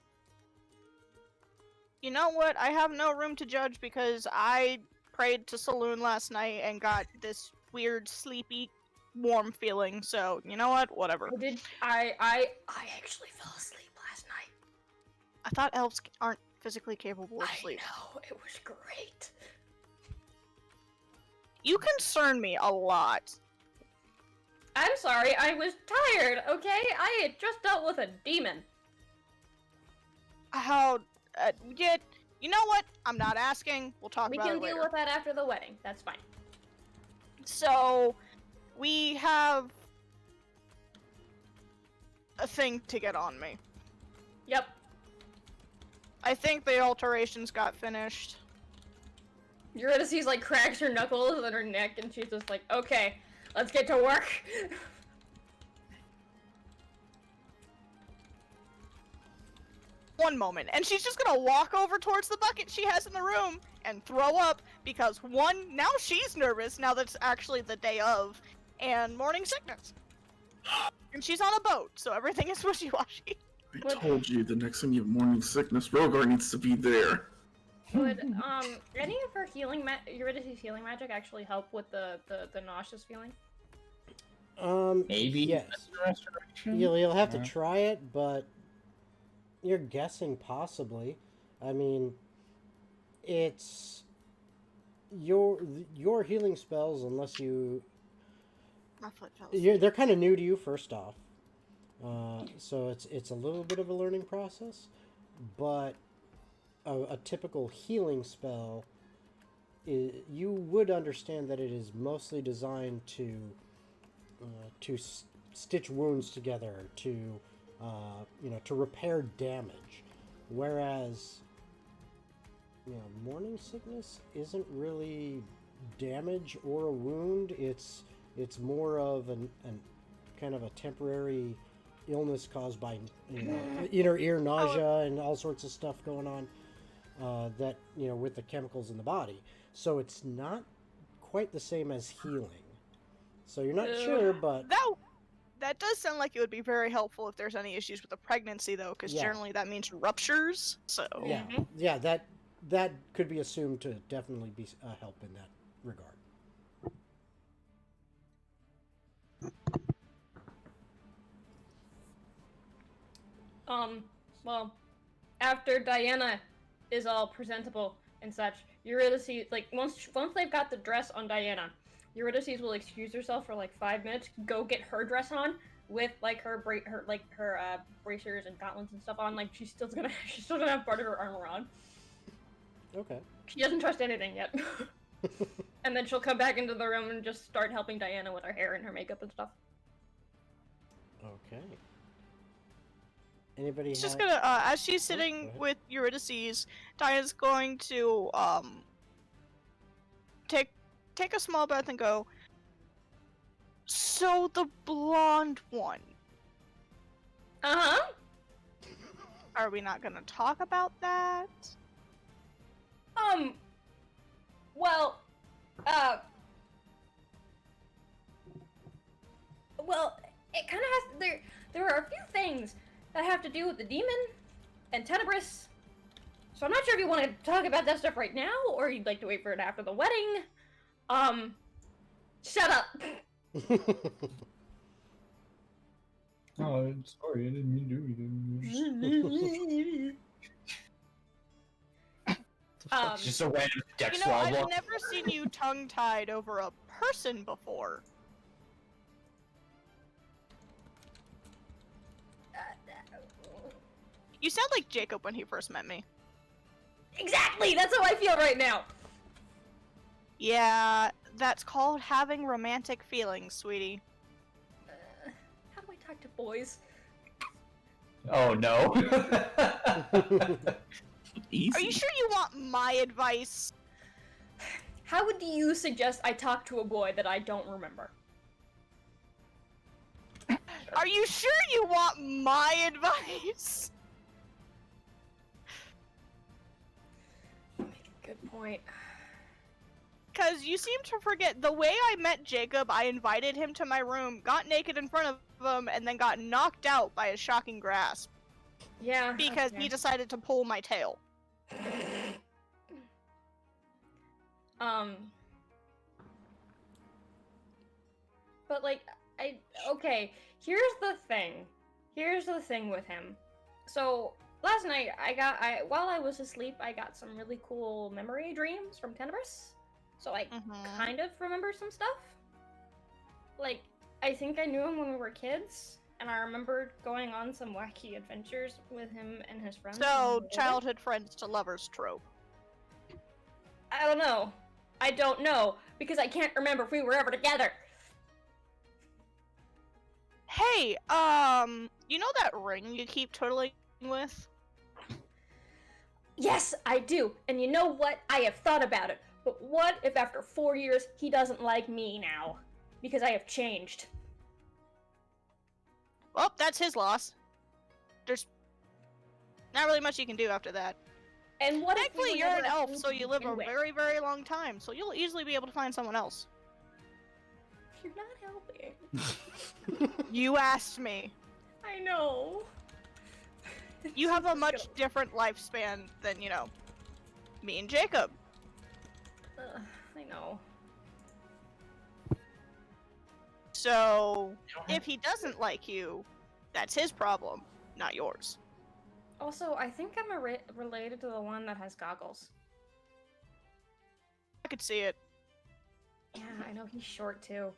You know what? I have no room to judge because I prayed to Saloon last night and got this weird, sleepy, warm feeling. So, you know what? Whatever. I actually fell asleep last night. I thought elves aren't physically capable of sleep. I know, it was great. You concern me a lot. I'm sorry, I was tired, okay? I had just dealt with a demon. How? Yet, you know what? I'm not asking. We'll talk We about can it later. deal with that after the wedding. That's fine. So, we have a thing to get on me. Yep. I think the alterations got finished. Eurydice like cracks her knuckles in her neck and she's just like, okay, let's get to work. One moment, and she's just gonna walk over towards the bucket she has in the room and throw up because one, now she's nervous now that it's actually the day of, and morning sickness. And she's on a boat, so everything is wishy-washy. I told you the next time you have morning sickness, Rogar needs to be there. Would any of her Eurydice's healing magic actually help with the nauseous feeling? Maybe. Yes. Restoration? You'll have to try it, but you're guessing possibly. I mean, it's your healing spells, unless you My foot fell. they're kind of new to you first off. So it's a little bit of a learning process, but a typical healing spell, you would understand that it is mostly designed to stitch wounds together, to repair damage, whereas morning sickness isn't really damage or a wound. It's more of an kind of a temporary illness caused by inner ear nausea and all sorts of stuff going on that with the chemicals in the body. So it's not quite the same as healing. So you're not sure, but That does sound like it would be very helpful if there's any issues with the pregnancy, though, because generally that means ruptures. So yeah, that could be assumed to definitely be a help in that regard. Well, after Diana is all presentable and such, Eurydice, like, once they've got the dress on Diana, Eurydice will excuse herself for like 5 minutes, go get her dress on with like her bracers and gauntlets and stuff on. Like she's still gonna have part of her armor on. Okay. She doesn't trust anything yet. And then she'll come back into the room and just start helping Diana with her hair and her makeup and stuff. Okay. Anybody? It's just gonna as she's sitting with Eurydice, Diana's going to take a small breath and go, so the blonde one. Uh-huh. Are we not gonna talk about that? Well, it kind of has, there are a few things that have to do with the demon and Tenebris. So I'm not sure if you want to talk about that stuff right now, or you'd like to wait for it after the wedding. Shut up. Oh, I'm sorry, I didn't mean to do anything. Just a random deck You know, I've swabble. never seen you tongue-tied over a person before. You sound like Jacob when he first met me. Exactly, that's how I feel right now. Yeah, that's called having romantic feelings, sweetie. How do I talk to boys? Oh no. Easy. Are you sure you want my advice? How would you suggest I talk to a boy that I don't remember? Are you sure you want my advice? Good point. Because you seem to forget, the way I met Jacob, I invited him to my room, got naked in front of him, and then got knocked out by a shocking grasp. Yeah. Because okay. he decided to pull my tail. But like, okay, here's the thing. Here's the thing with him. So, last night, while I was asleep, I got some really cool memory dreams from Tenebris. So I kind of remember some stuff. Like, I think I knew him when we were kids, and I remembered going on some wacky adventures with him and his friends. So, childhood friends to lovers trope. I don't know. I don't know, because I can't remember if we were ever together. Hey, you know that ring you keep twiddling with? Yes, I do. And you know what? I have thought about it. But what if after 4 years he doesn't like me now? Because I have changed. Well, that's his loss. There's not really much you can do after that. And what Thankfully, if we you're were an never elf, friends so to you live a begin with? very, very long time, so you'll easily be able to find someone else. You're not helping. You asked me. I know. You have a much different lifespan than, you know, me and Jacob. I know. So, if he doesn't like you, that's his problem, not yours. Also, I think I'm related to the one that has goggles. I could see it. Yeah, I know he's short too.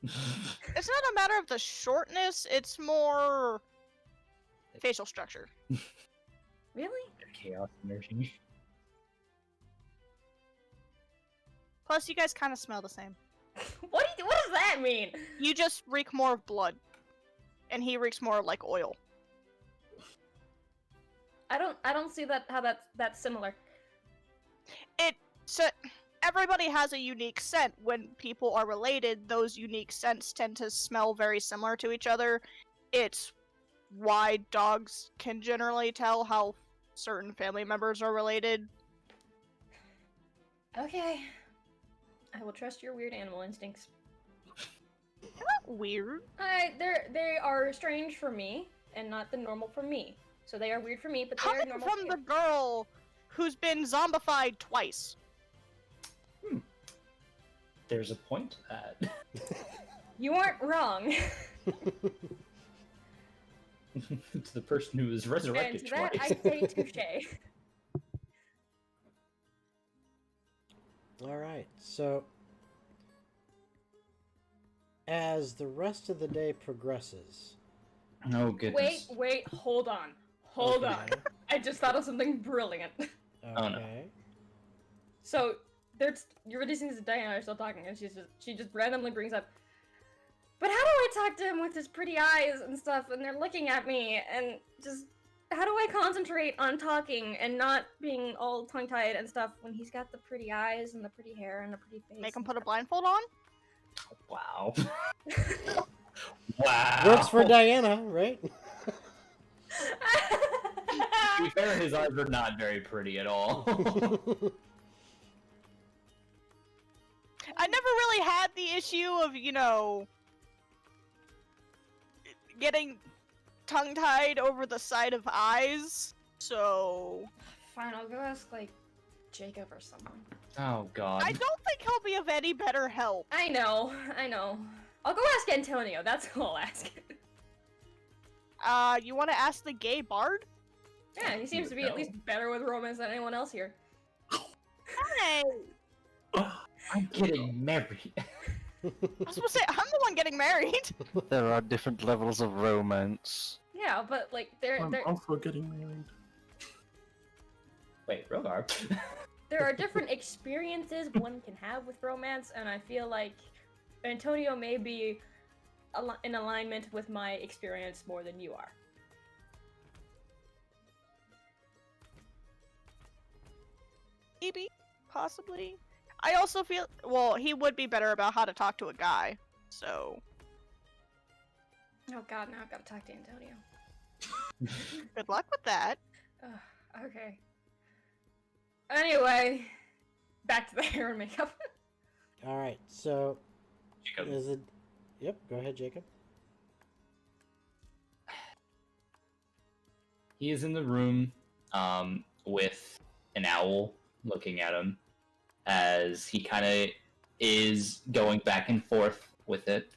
It's not a matter of the shortness, it's more facial structure. Really? Chaos energy. Plus, you guys kind of smell the same. What does that mean? You just reek more of blood, and he reeks more like oil. I don't see how that's similar. So everybody has a unique scent. When people are related, those unique scents tend to smell very similar to each other. It's why dogs can generally tell how certain family members are related. Okay. I will trust your weird animal instincts. They're not weird. They are strange for me, and not the normal for me. So they are weird for me, but they are Coming normal from for the you. girl who's been zombified twice. There's a point to that. You aren't wrong. To the person who was And resurrected to that twice. I say touche. All right. So, as the rest of the day progresses, Oh goodness. Wait, hold on. Hold on. Okay. I just thought of something brilliant. Oh, no. Okay. So, you're listening to Diana still talking, and she just randomly brings up, but how do I talk to him with his pretty eyes and stuff, and they're looking at me, and just, how do I concentrate on talking and not being all tongue-tied and stuff when he's got the pretty eyes and the pretty hair and the pretty face? Make him put a blindfold on? Wow. Wow. Works for Diana, right? To be fair, his eyes are not very pretty at all. I never really had the issue of, you know, getting tongue-tied over the side of eyes, so... Fine, I'll go ask, like, Jacob or someone. Oh god. I don't think he'll be of any better help. I know. I'll go ask Antonio, that's who I'll ask. You want to ask the gay bard? Yeah, he seems to be at least better with romance than anyone else here. Hey! I'm getting married. I was supposed to say, I'm the one getting married! There are different levels of romance. Yeah, but, like, I'm also getting married. Wait, Rogar. there are different experiences one can have with romance, and I feel like Antonio may be in alignment with my experience more than you are. Maybe. Possibly. I also feel, well, he would be better about how to talk to a guy, so... Oh god, now I've got to talk to Antonio. Good luck with that. Okay. Anyway, back to the hair and makeup. All right. So Jacob. is it? Yep. Go ahead, Jacob. He is in the room with an owl looking at him as he kind of is going back and forth with it.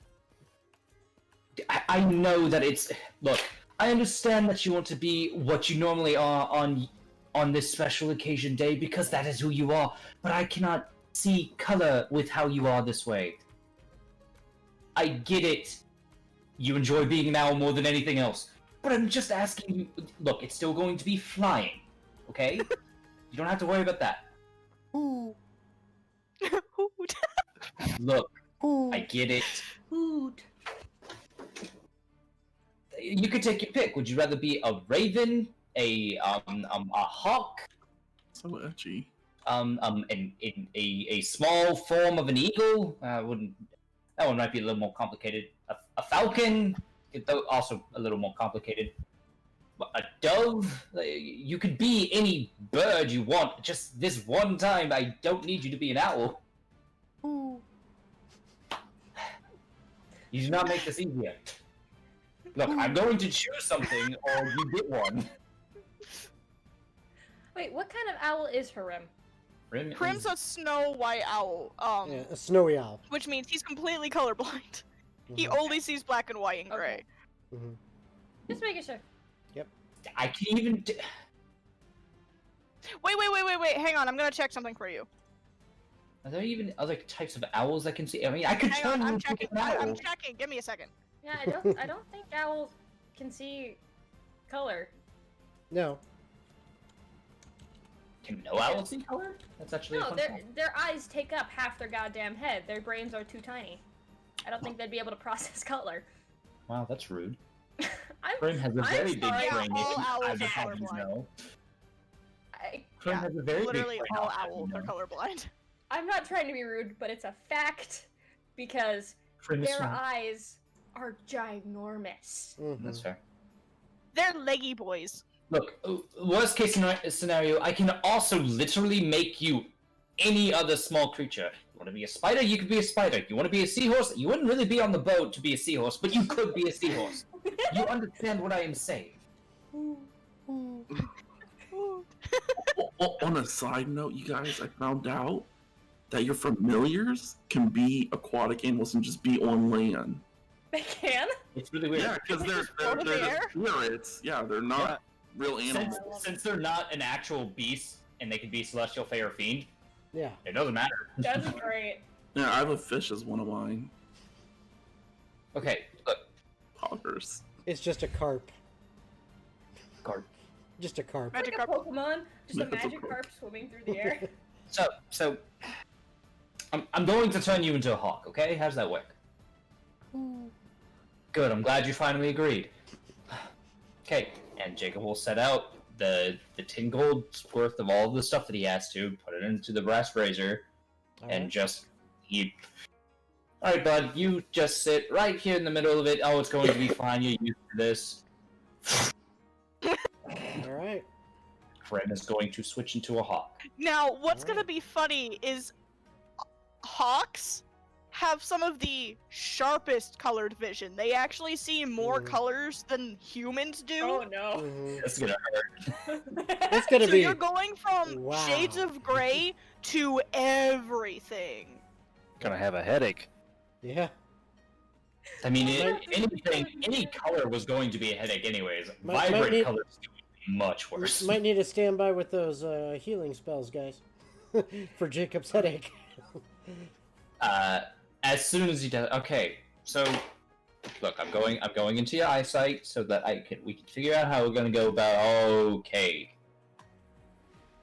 I know that it's... Look, I understand that you want to be what you normally are on this special occasion day because that is who you are, but I cannot see color with how you are this way. I get it. You enjoy being an owl more than anything else. But I'm just asking you, look, it's still going to be flying, okay? You don't have to worry about that. Hoot. Look, I get it. Hoot. You could take your pick. Would you rather be a raven, a hawk, So edgy. a small form of an eagle? That one might be a little more complicated. A falcon, also a little more complicated. A dove? You could be any bird you want. Just this one time, I don't need you to be an owl. You do not make this easier. Look, I'm going to choose something, or you get one. Wait, what kind of owl is Harim? Prim's a snow white owl, Yeah, a snowy owl. which means he's completely colorblind. He Mhm. only sees black and white and gray. Mhm. Just making sure. I can even. Wait, hang on, I'm gonna check something for you. Are there even other types of owls I can see? I mean, I could Hang turn on, I'm into checking. an owl. I'm checking, give me a second. Yeah, I don't think owls can see color. No. Can no owls see color? That's actually a No, fun fact. their eyes take up half their goddamn head. Their brains are too tiny. I don't think they'd be able to process color. Wow, that's rude. I'm, Prim has a I'm very big sorry. brain. All If you, owls I are would have you colorblind. know. I, Prim Yeah, has a very Literally big brain. all I'll have you owls are know. colorblind. I'm not trying to be rude, but it's a fact because Prim is their smart. eyes are ginormous. Mhm. That's fair. They're leggy boys. Look, worst case scenario, I can also literally make you any other small creature. You want to be a spider? You could be a spider. You want to be a seahorse? You wouldn't really be on the boat to be a seahorse, but you could be a seahorse. You understand what I am saying? On a side note, you guys, I found out that your familiars can be aquatic animals and just be on land. They can? It's really weird. Yeah, because they're float in the air? spirits. Yeah, they're not real animals. Since they're not an actual beast and they can be celestial, fey, or fiend, Yeah. it doesn't matter. That's great. Yeah, I have a fish as one of mine. Okay, look, Poggers. It's just a carp. Guard. Just a carp. Magic Like a carp. Pokemon, just a Magic magic carp. carp swimming through the air. So, I'm going to turn you into a hawk. Okay, how's that work? Good. I'm glad you finally agreed. Okay, and Jacob will set out the 10 gold's worth of all the stuff that he has to put it into the brass razor, and Alright. just he. All right, bud. You just sit right here in the middle of it. Oh, it's going to be fine. You're used to this. Alright. Kren is going to switch into a hawk. Now, what's gonna Alright. be funny is hawks have some of the sharpest colored vision. They actually see more Mhm. colors than humans do. Oh no. Mhm. That's gonna hurt. It's gonna So be. you're going from Wow. shades of gray to everything. Gonna have a headache. Yeah. I mean, Well, any color was going to be a headache, anyways. Might Vibrant need- colors would be much worse. Might need to stand by with those healing spells, guys. For Jacob's headache. As soon as he does, okay. So, look, I'm going into your eyesight so that we can figure out how we're gonna go about. Okay.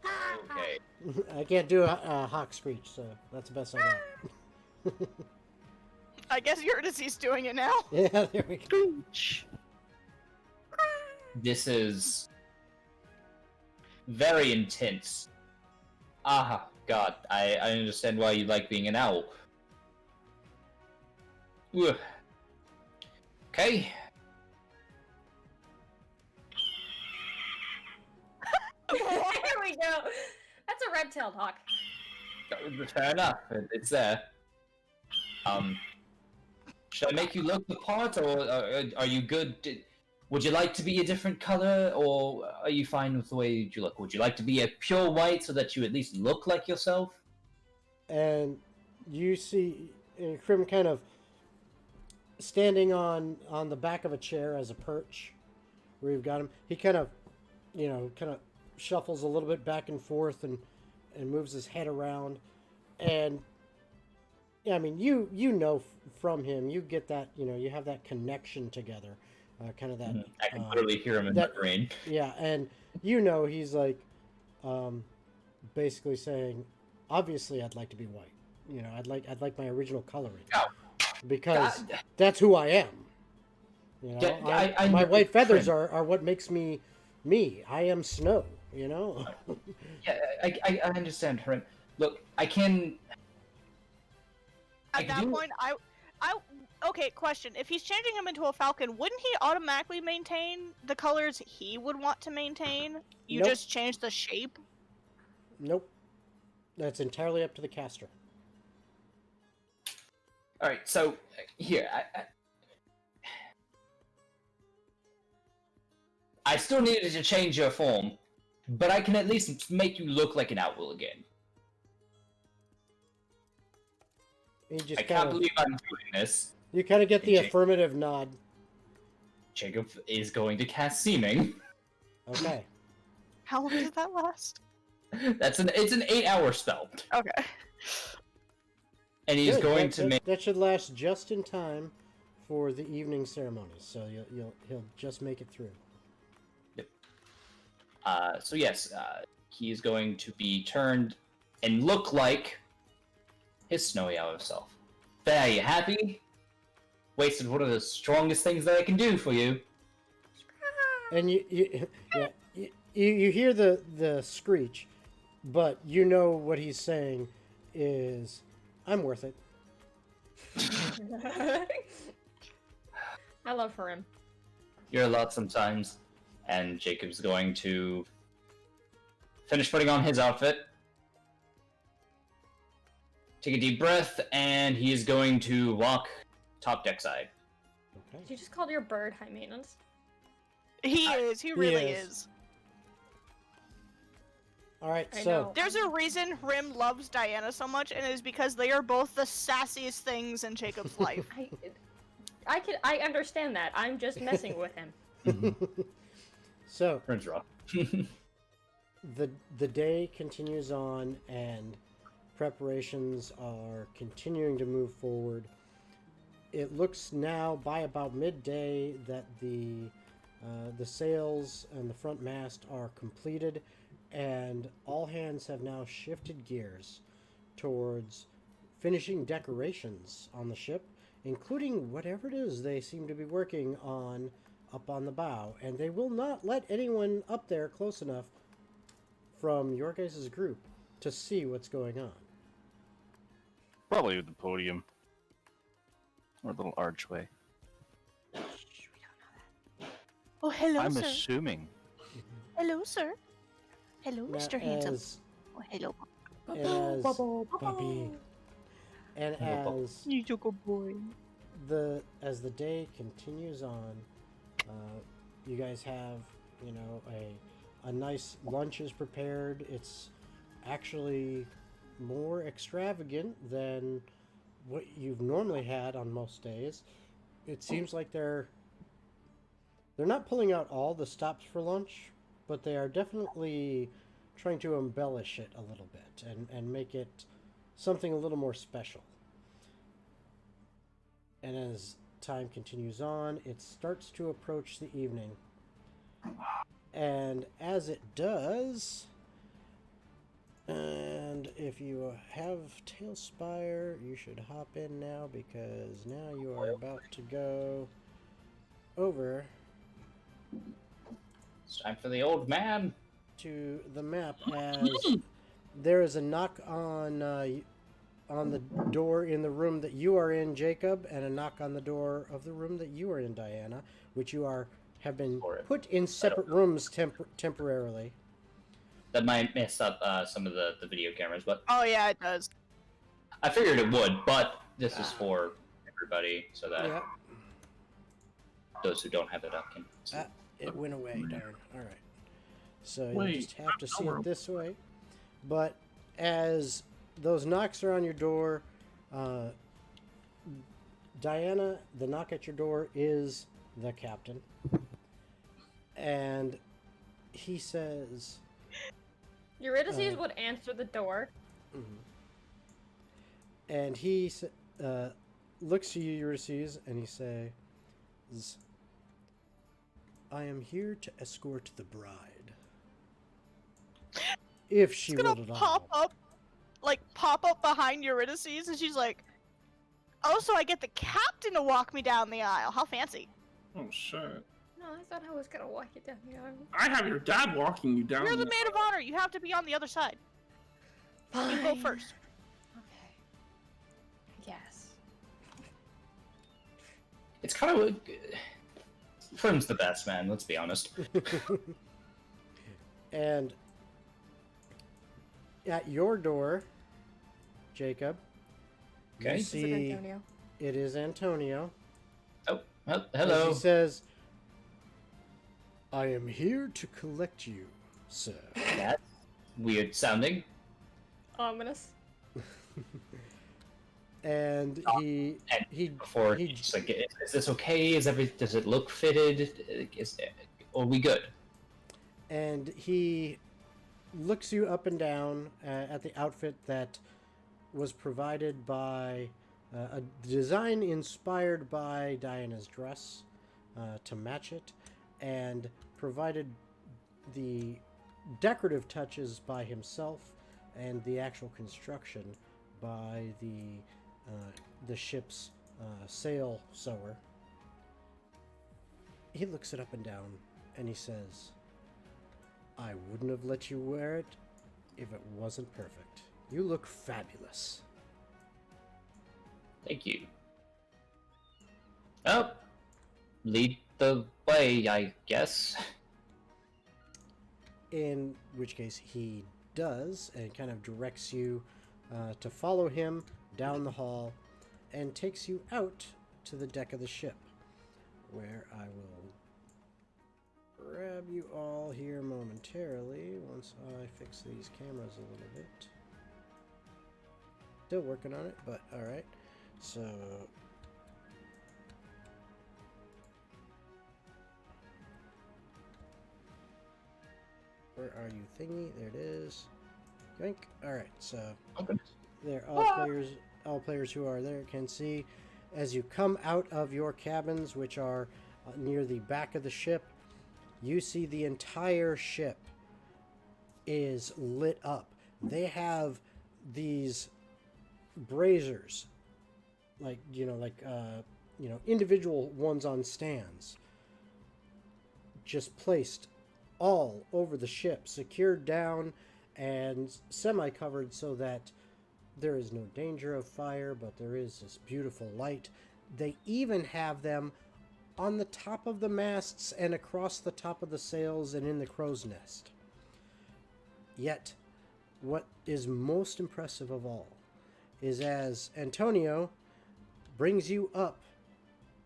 Okay. I can't do a hawk screech, so that's the best I got. I guess Eurydice's doing it now. Yeah, there we go. This is very intense. Ah, God, I understand why you like being an owl. Ugh. Okay. There we go. That's a red-tailed hawk. Fair enough. It's there. Should I make you look the part, or are you good? Would you like to be a different color, or are you fine with the way you look? Would you like to be a pure white so that you at least look like yourself? And you see Krim kind of standing on the back of a chair as a perch, where you've got him. He kind of, shuffles a little bit back and forth and moves his head around, and yeah, I mean, you know from him, you get that, you have that connection together, kind of that. I can literally hear him in my brain. Yeah, and he's like, basically saying, obviously, I'd like to be white. I'd like my original coloring, because that's who I am. My white feathers are what makes me me. I am snow. Yeah, I understand, Hrim. Look, I can. At that point, okay, question. If he's changing him into a falcon, wouldn't he automatically maintain the colors he would want to maintain? You Nope. just change the shape? Nope. That's entirely up to the caster. All right, so here, I still needed to change your form, but I can at least make you look like an owl again. I can't believe I'm doing this. You kind of get the affirmative nod. Jacob is going to cast Seeming. Okay. How long does that last? It's an 8-hour spell. Okay. And he's going to make. That should last just in time for the evening ceremonies, so he'll just make it through. Yep. So yes, he is going to be turned and look like his snowy owl self. There, you happy? Wasted one of the strongest things that I can do for you. And you hear the screech, but you know what he's saying is, I'm worth it. I love him. You're a lot sometimes. And Jacob's going to finish putting on his outfit. Take a deep breath, and he is going to walk top deck side. Okay. You just called your bird high maintenance. He is. He really is. is. All right, I so know. There's a reason Rim loves Diana so much, and it is because they are both the sassiest things in Jacob's life. I understand that. I'm just messing with him. so Friends rock. the day continues on, and preparations are continuing to move forward. It looks now by about midday that the sails and the front mast are completed, and all hands have now shifted gears towards finishing decorations on the ship, including whatever it is they seem to be working on up on the bow, and they will not let anyone up there close enough from your guys' group to see what's going on. Probably the podium. Or a little archway. Oh, hello, I'm sir. assuming. Hello, sir. Hello, Now, Mr. Handsome. Oh, hello. And as You took a boy. as the day continues on, you guys have, a nice lunch is prepared. It's actually more extravagant than what you've normally had on most days. It seems like they're not pulling out all the stops for lunch, but they are definitely trying to embellish it a little bit and make it something a little more special. And as time continues on, it starts to approach the evening. And as it does, and if you have Tailspire, you should hop in now, because now you are about to go over It's time for the old man. to the map, as there is a knock on the door in the room that you are in, Jacob, and a knock on the door of the room that you are in, Diana, which have been put in separate rooms temporarily. That might mess up some of the video cameras, but Oh yeah, it does. I figured it would. But this is for everybody, so that Yeah. those who don't have it up can see. It went away, darn. Alright. So you Wait, just have to see power. it this way. But as those knocks are on your door, Diana, the knock at your door is the captain. And he says, Eurydice would answer the door. and he looks to you, Eurydice, and he says, I am here to escort the bride. If she It's will gonna at pop all. up behind Eurydice, and she's like, "Oh, so I get the captain to walk me down the aisle? How fancy!" Oh shit! No, I thought I was gonna walk you down the aisle. I have your dad walking you down. You're the the- maid of honor. You have to be on the other side. You go first. Okay. Yes. It's kind of Prim's the best, man. Let's be honest. And at your door, Jacob, Okay. you Is Is it see Antonio? it is Antonio. Oh, well, As hello. he says, I am here to collect you, sir. That's weird sounding. Ominous. And he And he Before he he's like, is this okay? Does it look fitted? Are we good? and he looks you up and down at the outfit that was provided by a design inspired by Diana's dress to match it, and provided the decorative touches by himself, and the actual construction by the ship's sail sewer. He looks it up and down, and he says, I wouldn't have let you wear it if it wasn't perfect. You look fabulous. Thank you. Oh, lead the way, I guess. In which case he does, and kind of directs you to follow him down the hall, and takes you out to the deck of the ship, where I will grab you all here momentarily once I fix these cameras a little bit. Still working on it, but alright. So where are you, thingy? There it is. Yoink. Alright, so Okay. there all players who are there can see as you come out of your cabins, which are near the back of the ship, you see the entire ship is lit up. They have these braziers, like individual ones on stands, just placed all over the ship, secured down and semi-covered so that there is no danger of fire, but there is this beautiful light. They even have them on the top of the masts and across the top of the sails and in the crow's nest. Yet, what is most impressive of all is as Antonio brings you up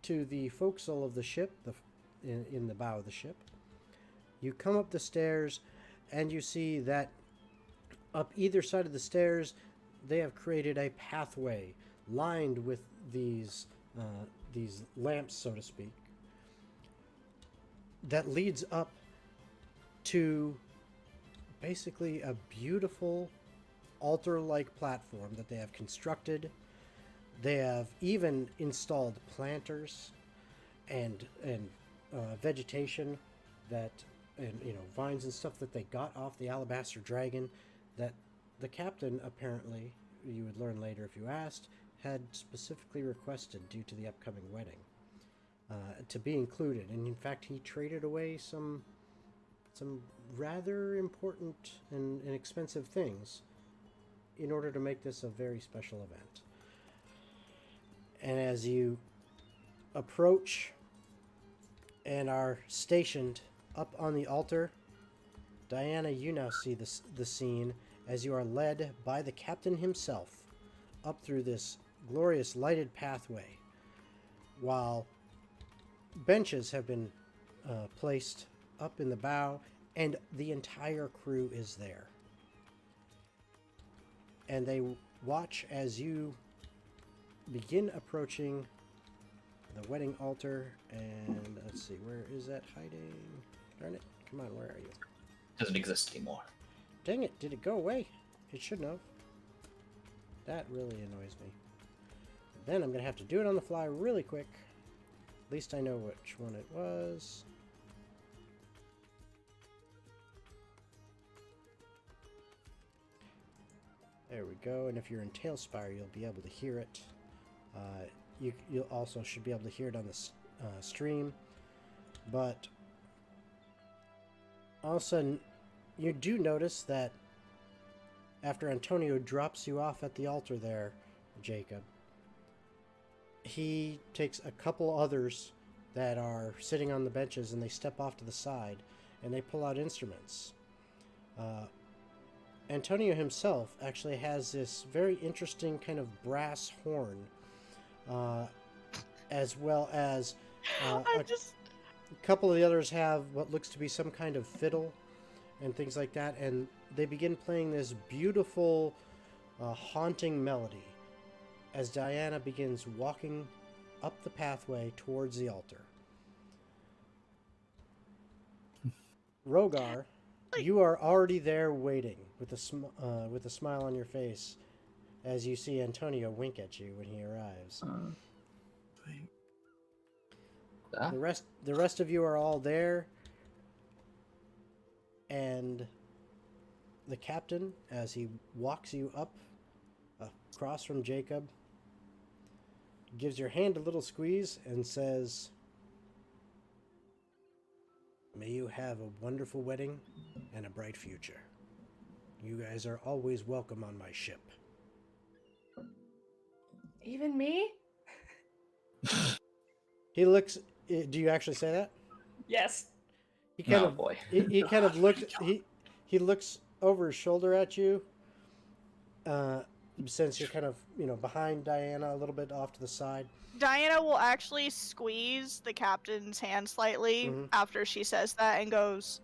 to the forecastle of the ship, in the bow of the ship, you come up the stairs and you see that up either side of the stairs they have created a pathway lined with these lamps, so to speak, that leads up to basically a beautiful altar-like platform that they have constructed. They have even installed planters and vegetation that, and vines and stuff that they got off the Alabaster Dragon that the captain, apparently, you would learn later if you asked, had specifically requested due to the upcoming wedding to be included. And in fact, he traded away some rather important and expensive things in order to make this a very special event. And as you approach and are stationed up on the altar, Diana, you now see the scene as you are led by the captain himself up through this glorious lighted pathway, while benches have been placed up in the bow, and the entire crew is there. And they watch as you begin approaching the wedding altar, and let's see, where is that hiding? Darn it. Come on, where are you? Doesn't exist anymore. Dang it, did it go away? It shouldn't have. That really annoys me. Then I'm going to have to do it on the fly really quick. At least I know which one it was. There we go, and if you're in Tailspire, you'll be able to hear it. You also should be able to hear it on the stream. But all of a sudden, you do notice that after Antonio drops you off at the altar there, Jacob, he takes a couple others that are sitting on the benches and they step off to the side and they pull out instruments. Antonio himself actually has this very interesting kind of brass horn, as well as a couple of the others have what looks to be some kind of fiddle and things like that, and they begin playing this beautiful, haunting melody as Diana begins walking up the pathway towards the altar. Rogar, you are already there waiting with a smile on your face as you see Antonio wink at you when he arrives. The rest of you are all there, and the captain, as he walks you up across from Jacob, gives your hand a little squeeze and says, "May you have a wonderful wedding and a bright future. You guys are always welcome on my ship." Even me? He looks. Do you actually say that? Yes. He kind No, of. boy. He kind of looks. He looks over his shoulder at you. Since you're kind of behind Diana a little bit off to the side. Diana will actually squeeze the captain's hand slightly after she says that and goes,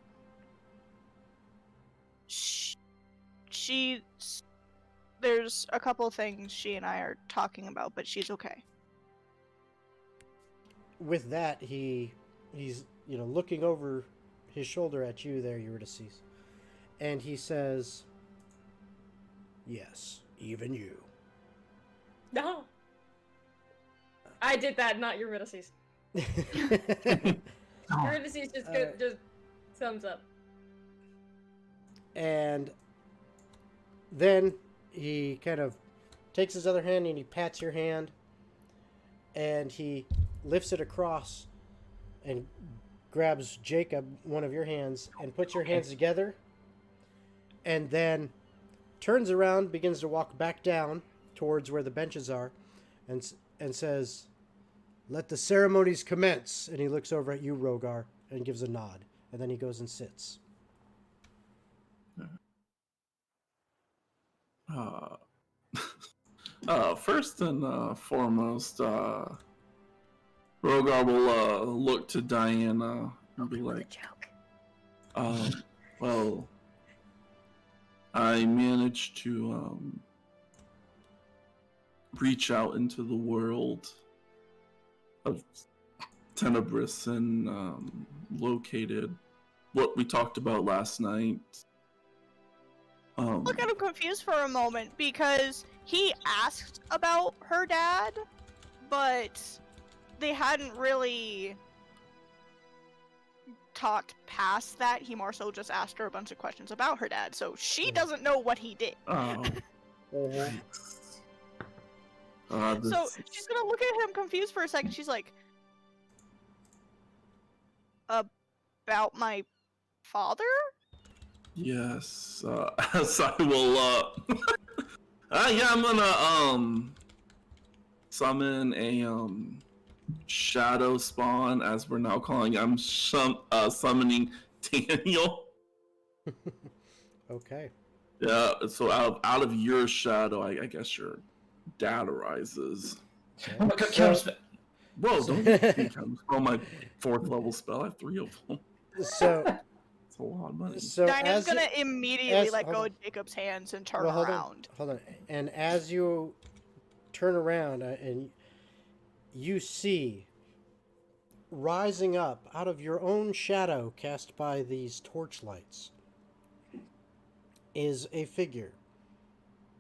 there's a couple things she and I are talking about, but she's okay. With that, he's looking over his shoulder at you there, Eurydice, and he says, "Yes, even you." No. I did that, not Eurydice. Eurydice just thumbs up. And then he kind of takes his other hand and he pats your hand, and he lifts it across and grabs Jacob, one of your hands, and puts your hands together, and then turns around, begins to walk back down towards where the benches are, and says, "Let the ceremonies commence." And he looks over at you, Rogar, and gives a nod, and then he goes and sits. First and foremost, Rogar will look to Diana and be like, well, I managed to reach out into the world of Tenebris and located what we talked about last night. Look at him confused for a moment because he asked about her dad, but they hadn't really talked past that. He more so just asked her a bunch of questions about her dad, so she doesn't know what he did. Oh. So she's gonna look at him confused for a second. She's like, "About my father?" Yes, as I will, yeah, I'm gonna, summon a, shadow spawn, as we're now calling. I'm summoning Daniel. Okay. Yeah, so out of your shadow, I guess your dad arises. Oh my god, So- counterspell. Whoa, So- don't spell my 4th level spell. I have 3 of them. So, It's a lot of money. Dinah's as gonna you, immediately as- let hold go on. of Jacob's hands and turn well, hold around. on, hold on. And as you turn around and you see rising up out of your own shadow cast by these torchlights is a figure.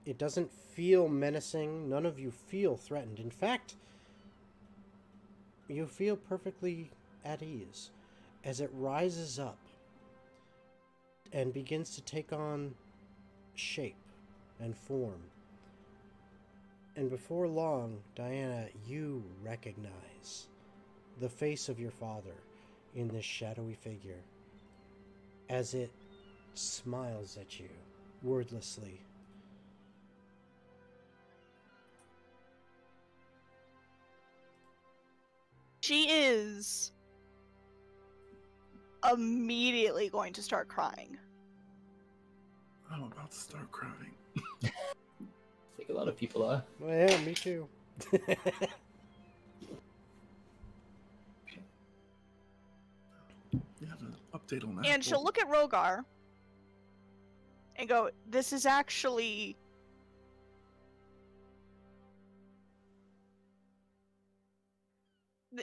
It doesn't feel menacing. None of you feel threatened. In fact, you feel perfectly at ease as it rises up and begins to take on shape and form. And before long, Diana, you recognize the face of your father in this shadowy figure as it smiles at you wordlessly. She is immediately going to start crying. I'm about to start crying. I think a lot of people are. Well, yeah, me too. You have an update on that. And she'll look at Rogar and go, "This is actually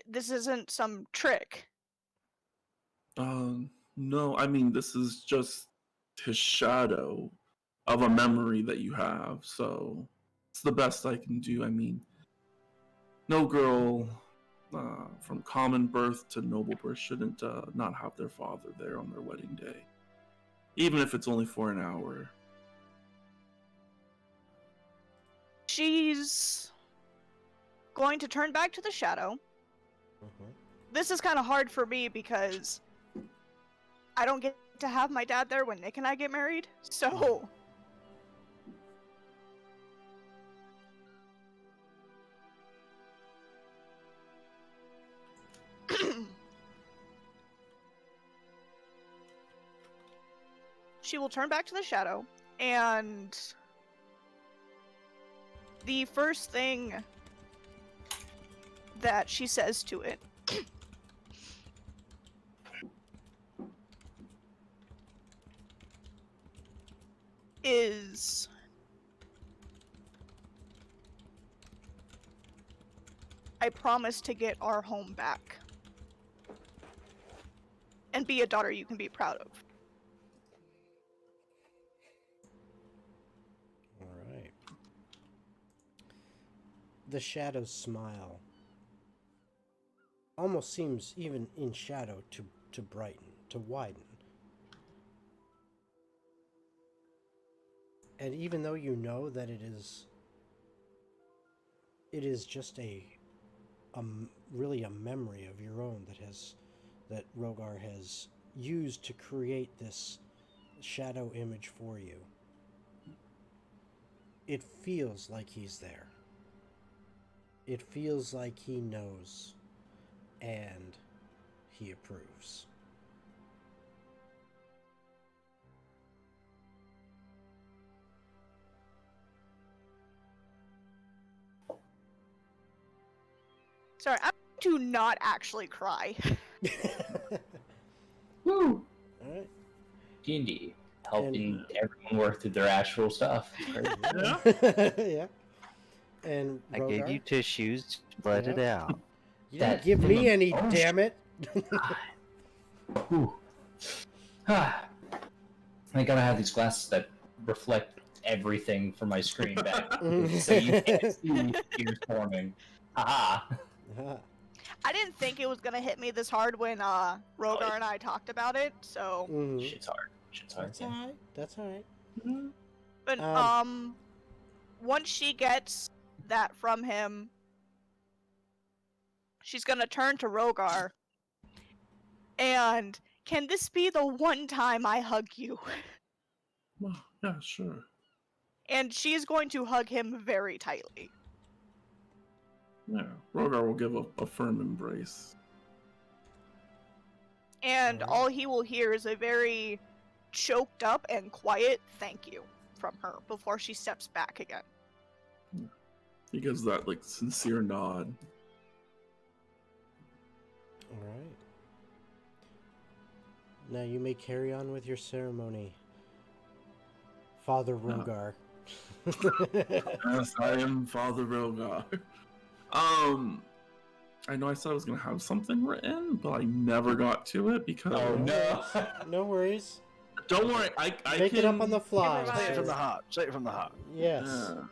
this isn't some trick." No, I mean, this is just his shadow of a memory that you have, so it's the best I can do. I mean, no girl from common birth to noble birth shouldn't not have their father there on their wedding day, even if it's only for an hour. She's going to turn back to the shadow. This is kind of hard for me because I don't get to have my dad there when Nick and I get married, so she will turn back to the shadow, and the first thing that she says to it is, "I promise to get our home back and be a daughter you can be proud of." All right. The shadow's smile almost seems, even in shadow, to brighten, to widen. And even though you know that it is just really a memory of your own that Rogar has used to create this shadow image for you, it feels like he's there. It feels like he knows and he approves. Sorry, I'm to not actually cry. Woo! Alright. D&D. Helping everyone work through their actual stuff. Great. Yeah. And I gave you Rogar, tissues. Let it out. you didn't that give thing me of any, bullshit. damn it. Whew. Ah. I gotta have these glasses that reflect everything from my screen back. So you can't see tears forming. Haha. I didn't think it was gonna hit me this hard when Rogar and I talked about it, so Mhm. Shit's hard. Shit's hard. That's Yeah. alright. That's alright. but once she gets that from him, she's gonna turn to Rogar and, "Can this be the one time I hug you?" Well, yeah, sure. And she's going to hug him very tightly. Yeah, Rogar will give a firm embrace. And Alright. all he will hear is a very choked up and quiet "thank you" from her before she steps back again. He gives that like sincere nod. All right. Now you may carry on with your ceremony, Father Rogar. Yes, I am Father Rogar. I know I said I was gonna have something written, but I never got to it because. Oh no! No worries. Don't worry, I Make can... it up on the fly. Improvise. Say it from the sir. hop. Say it from the hop. Yes. Yeah.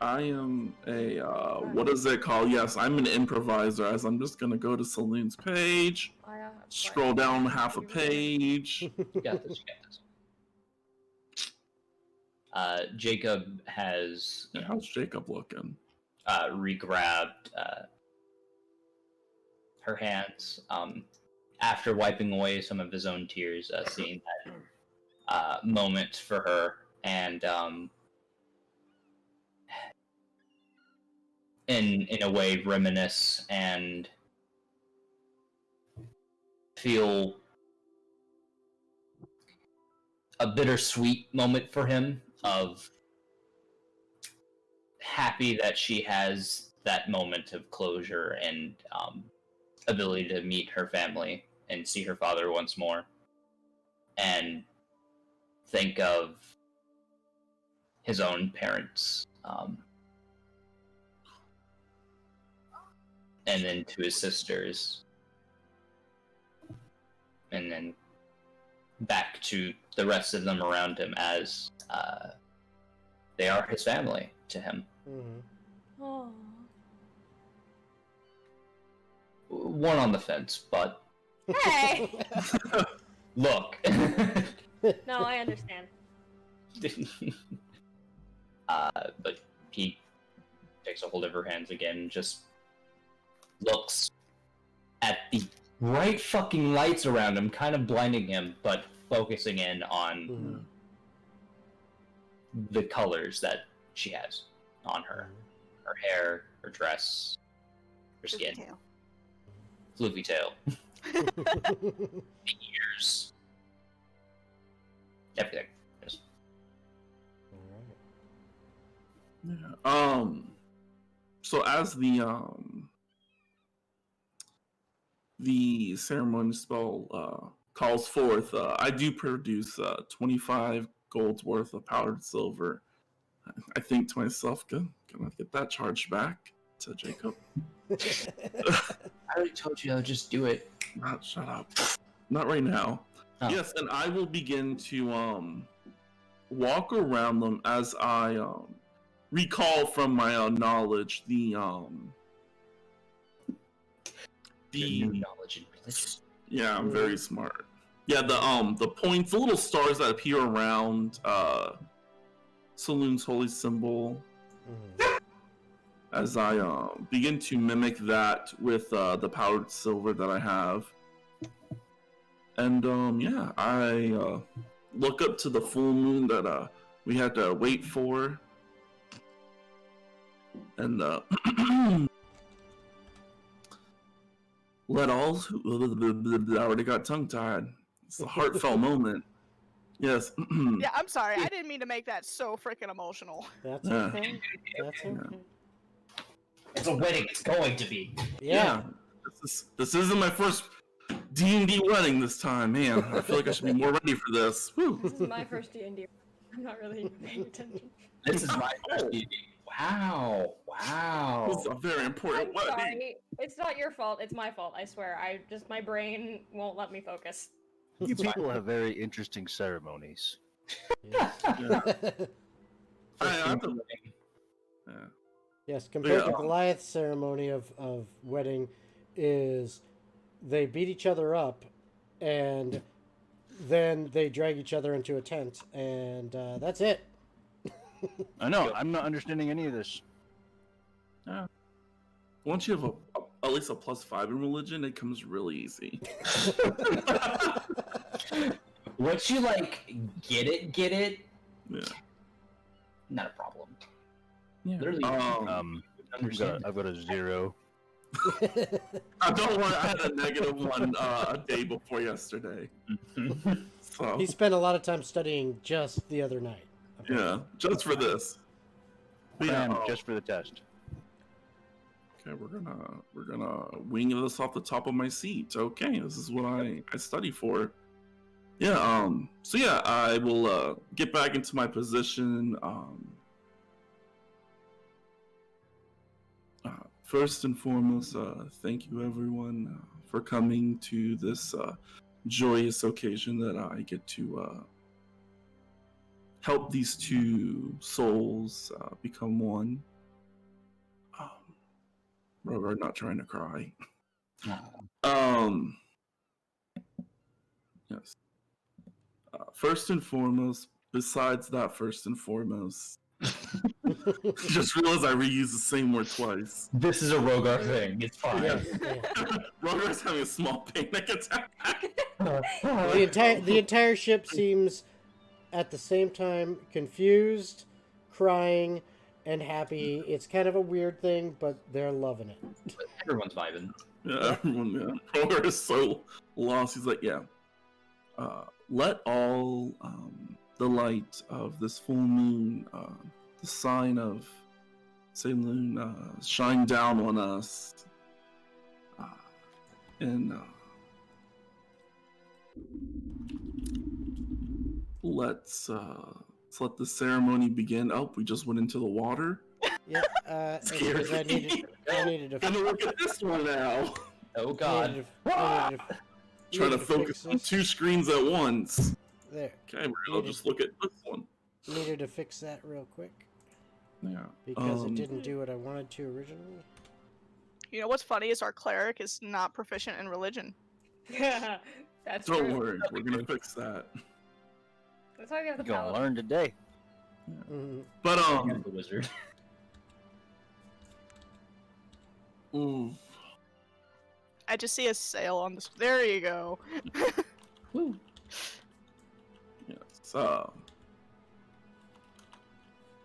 I am a what is it called? Yes, I'm an improviser. As I'm just gonna go to Saloon's page, scroll down half a page. You got this. You got this. Jacob has How's Jacob looking? re-grabbed her hands after wiping away some of his own tears, seeing that moment for her, and in a way reminisce and feel a bittersweet moment for him of happy that she has that moment of closure and ability to meet her family and see her father once more, and think of his own parents, and then to his sisters, and then back to the rest of them around him as they are his family to him. Mm-hmm. Oh. One on the fence, but Hey! look. No, I understand. But he takes a hold of her hands again, just looks at the bright fucking lights around him, kind of blinding him, but focusing in on Mm-hmm. the colors that she has on her. Her hair, her dress, her skin, floofy tail, the ears, everything. Just Yeah. So as the ceremony spell calls forth, I do produce 25 gold's worth of powdered silver. I think to myself, gonna get that charged back to Jacob. I already told you I'll just do it. Shut up. Not right now. Oh. Yes, and I will begin to walk around them as I recall from my knowledge the Your new knowledge in religion. yeah, I'm very smart. Yeah, the points, the little stars that appear around Saloon's holy symbol, Mm-hmm. as I begin to mimic that with the powdered silver that I have. And yeah, I look up to the full moon that we had to wait for, and let all I already got tongue tied. It's a heartfelt moment. Yes. Yeah, I'm sorry. I didn't mean to make that so freaking emotional. That's Yeah. okay. That's okay. It's a wedding. It's going to be. Yeah. This isn't my first D&D wedding this time, man. I feel like I should be more ready for this. Woo. This is my first D&D. I'm not really paying attention. This is my first meeting. Wow. Wow. This is a very important I'm wedding. sorry. It's not your fault. It's my fault. I swear. My brain won't let me focus. You people have very interesting ceremonies. Yes. Yeah. Yeah. Yes, compared to Yeah. Goliath's ceremony of wedding is they beat each other up and then they drag each other into a tent and that's it. I know. I'm not understanding any of this. Once you have at least a +5 in religion, it comes really easy. Once you get it, Yeah. not a problem. Yeah. Literally, I've got a 0. Don't worry, I had a -1 a day before yesterday. So He spent a lot of time studying just the other night. yeah, just for this. But yeah, Crammed just for the test. okay, we're gonna wing this off the top of my seat. Okay, this is what I study for. Yeah, so yeah, I will get back into my position. First and foremost, thank you everyone for coming to this joyous occasion that I get to help these two souls become one. We're not trying to cry. Yes. First and foremost, besides that, first and foremost, just realized I reused the same word twice. This is a Rogar thing. It's fine. Yeah. Rogar's having a small panic attack. The entire ship seems at the same time confused, crying, and happy. It's kind of a weird thing, but they're loving it. Everyone's vibing. Yeah, everyone, yeah. Rogar is so lost. He's like, yeah. Let all the light of this full moon, the sign of Saloon, shine down on us. And let's let the ceremony begin. Oh, we just went into the water. Yeah, because I needed to. Gonna look at this one now. Oh god. Trying to focus on two screens at once. There. Okay, we're gonna just look at this one. Needed to fix that real quick Yeah. because it didn't do what I wanted to originally. You know what's funny is our cleric is not proficient in religion. Yeah, that's Don't true. worry, we're gonna fix that. That's why we have the You're gonna paladin. learn today. But The wizard. ooh, I just see a sail on this. There you go. Woo. yes.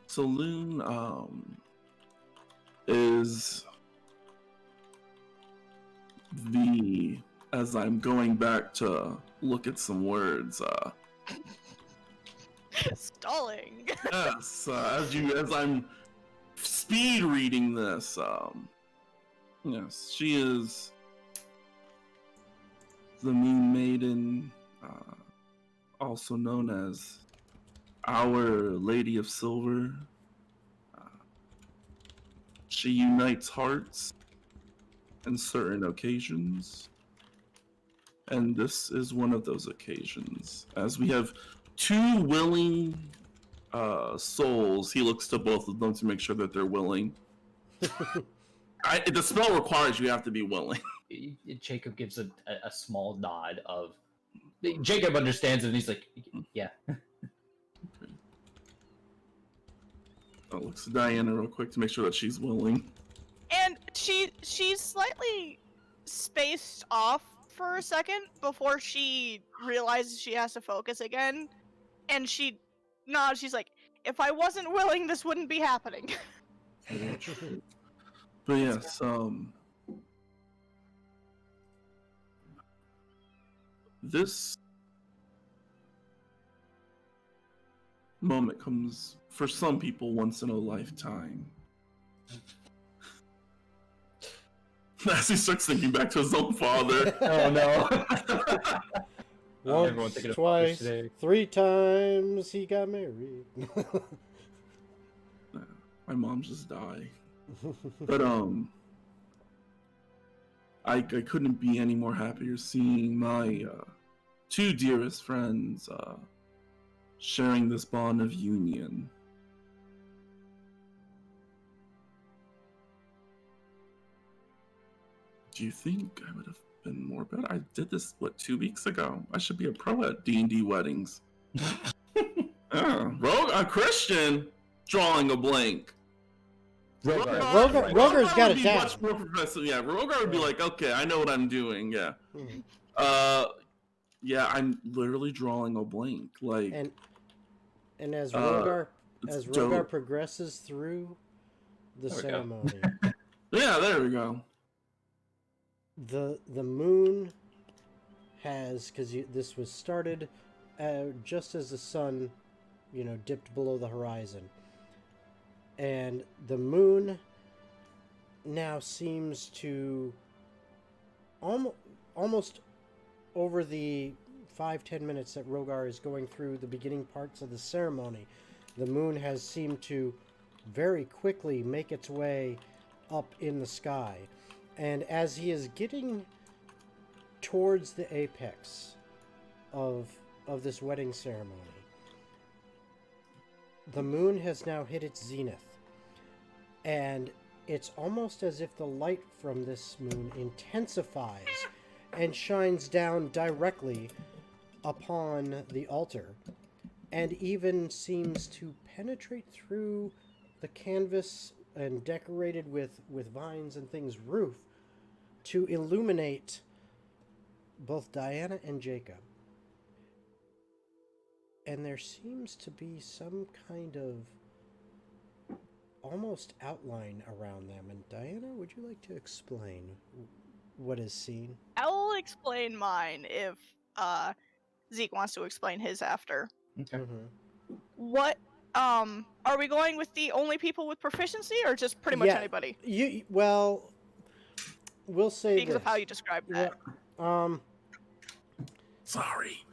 Saloon is the, as I'm going back to look at some words, Stalling. yes, as I'm speed reading this, yes, she is the Moon Maiden, also known as Our Lady of Silver. She unites hearts in certain occasions, and this is one of those occasions. As we have two willing souls, he looks to both of them to make sure that they're willing. The spell requires you have to be willing. Jacob gives a small nod of. Jacob understands it and he's like, yeah. I'll look to Diana real quick to make sure that she's willing. And she's slightly spaced off for a second before she realizes she has to focus again. And she nods, she's like, if I wasn't willing, this wouldn't be happening. But yes, this moment comes for some people once in a lifetime. As he starts thinking back to his own father. Oh no. Everyone Once, thinking of twice, fathers today. 3 times he got married. My mom just died. But I couldn't be any more happier seeing my two dearest friends sharing this bond of union. Do you think I would have been more better? I did this 2 weeks ago. I should be a pro at D&D weddings. Rogue, a Christian drawing a blank. Rogar's got would it be down. much more professional. Yeah, Rogar would be like, okay, I know what I'm doing. Yeah. Yeah, I'm literally drawing a blank. Like, and as it's Rogar dope. progresses through the There we go. ceremony, Yeah, there we go. the moon has, because this was started just as the sun, dipped below the horizon. And the moon now seems to almost over the 5-10 minutes that Rogar is going through the beginning parts of the ceremony, the moon has seemed to very quickly make its way up in the sky. And as he is getting towards the apex of this wedding ceremony, the moon has now hit its zenith. And it's almost as if the light from this moon intensifies and shines down directly upon the altar, and even seems to penetrate through the canvas and decorated with vines and things roof to illuminate both Diana and Jacob. And there seems to be some kind of almost outline around them. And Diana, would you like to explain what is seen? I'll explain mine if Zeke wants to explain his after. Okay. What are we going with the only people with proficiency, or just pretty much anybody? Well, we'll say because of how you described that. Sorry.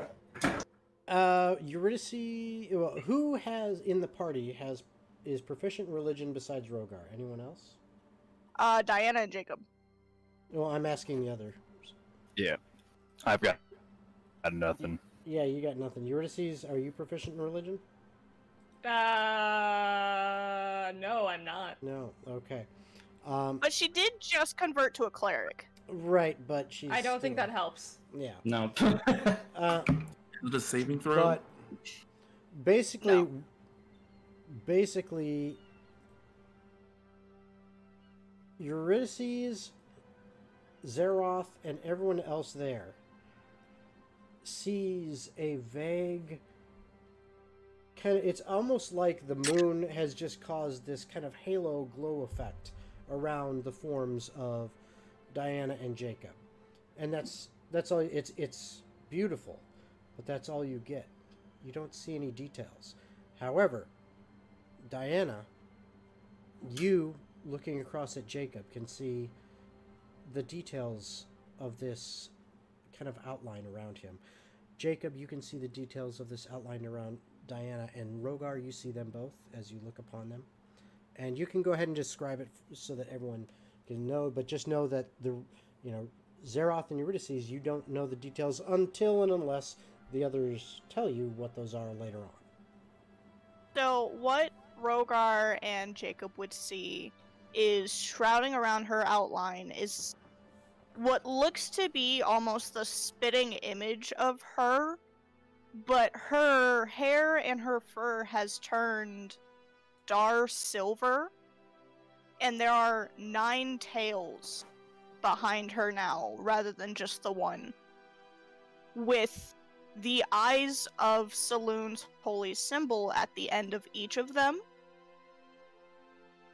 Eurydice, well, who has in the party is proficient in religion besides Rogar? Anyone else? Diana and Jacob. Well, I'm asking the others. Yeah. I've got nothing. Yeah, you got nothing. Eurydice, are you proficient in religion? No, I'm not. No. Okay. But she did just convert to a cleric. Right, but she's. I don't think that helps. Yeah. No. Is it a saving throw? But basically, No. Eurydice, Zeroth, and everyone else there sees a vague kind of. It's almost like the moon has just caused this kind of halo glow effect around the forms of Diana and Jacob, and that's all. It's beautiful, but that's all you get. You don't see any details. However, Diana, you looking across at Jacob can see the details of this kind of outline around him. Jacob, you can see the details of this outline around Diana, and Rogar, you see them both as you look upon them. And you can go ahead and describe it so that everyone can know, but just know that Zeroth and Eurydice, you don't know the details until and unless the others tell you what those are later on. So what Rogar and Jacob would see is shrouding around her outline is what looks to be almost the spitting image of her, but her hair and her fur has turned dark silver, and there are 9 tails behind her now rather than just the one, with the eyes of Saloon's holy symbol at the end of each of them,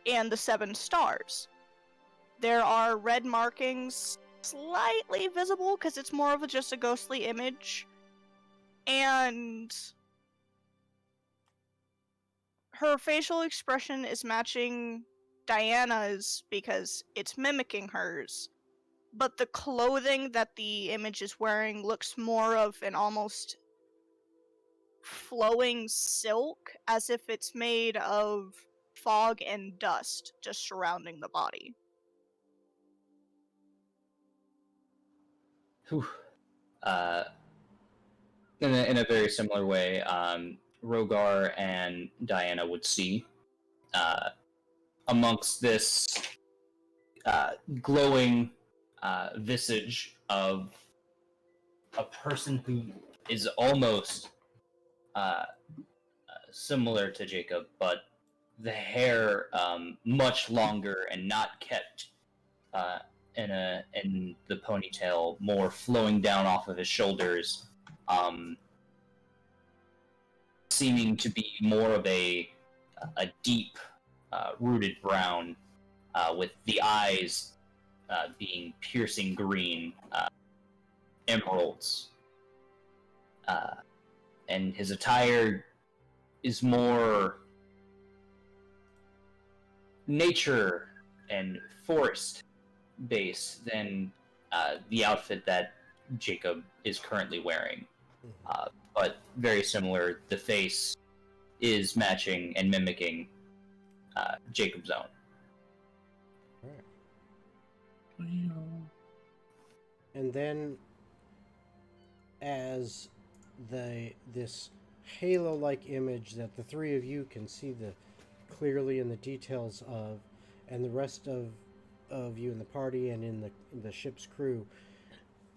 and the 7 stars. There are red markings slightly visible because it's more of just a ghostly image, and her facial expression is matching Diana's because it's mimicking hers, but the clothing that the image is wearing looks more of an almost flowing silk, as if it's made of fog and dust just surrounding the body. Whew. In a very similar way, Rogar and Diana would see amongst this glowing visage of a person who is almost similar to Jacob, but the hair much longer and not kept in the ponytail, more flowing down off of his shoulders, seeming to be more of a deep rooted brown, with the eyes being piercing green, emeralds, and his attire is more nature and forest based than the outfit that Jacob is currently wearing. But very similar. The face is matching and mimicking Jacob's own. And then, as this halo-like image that the three of you can see clearly in the details of, and the rest of you in the party and in the ship's crew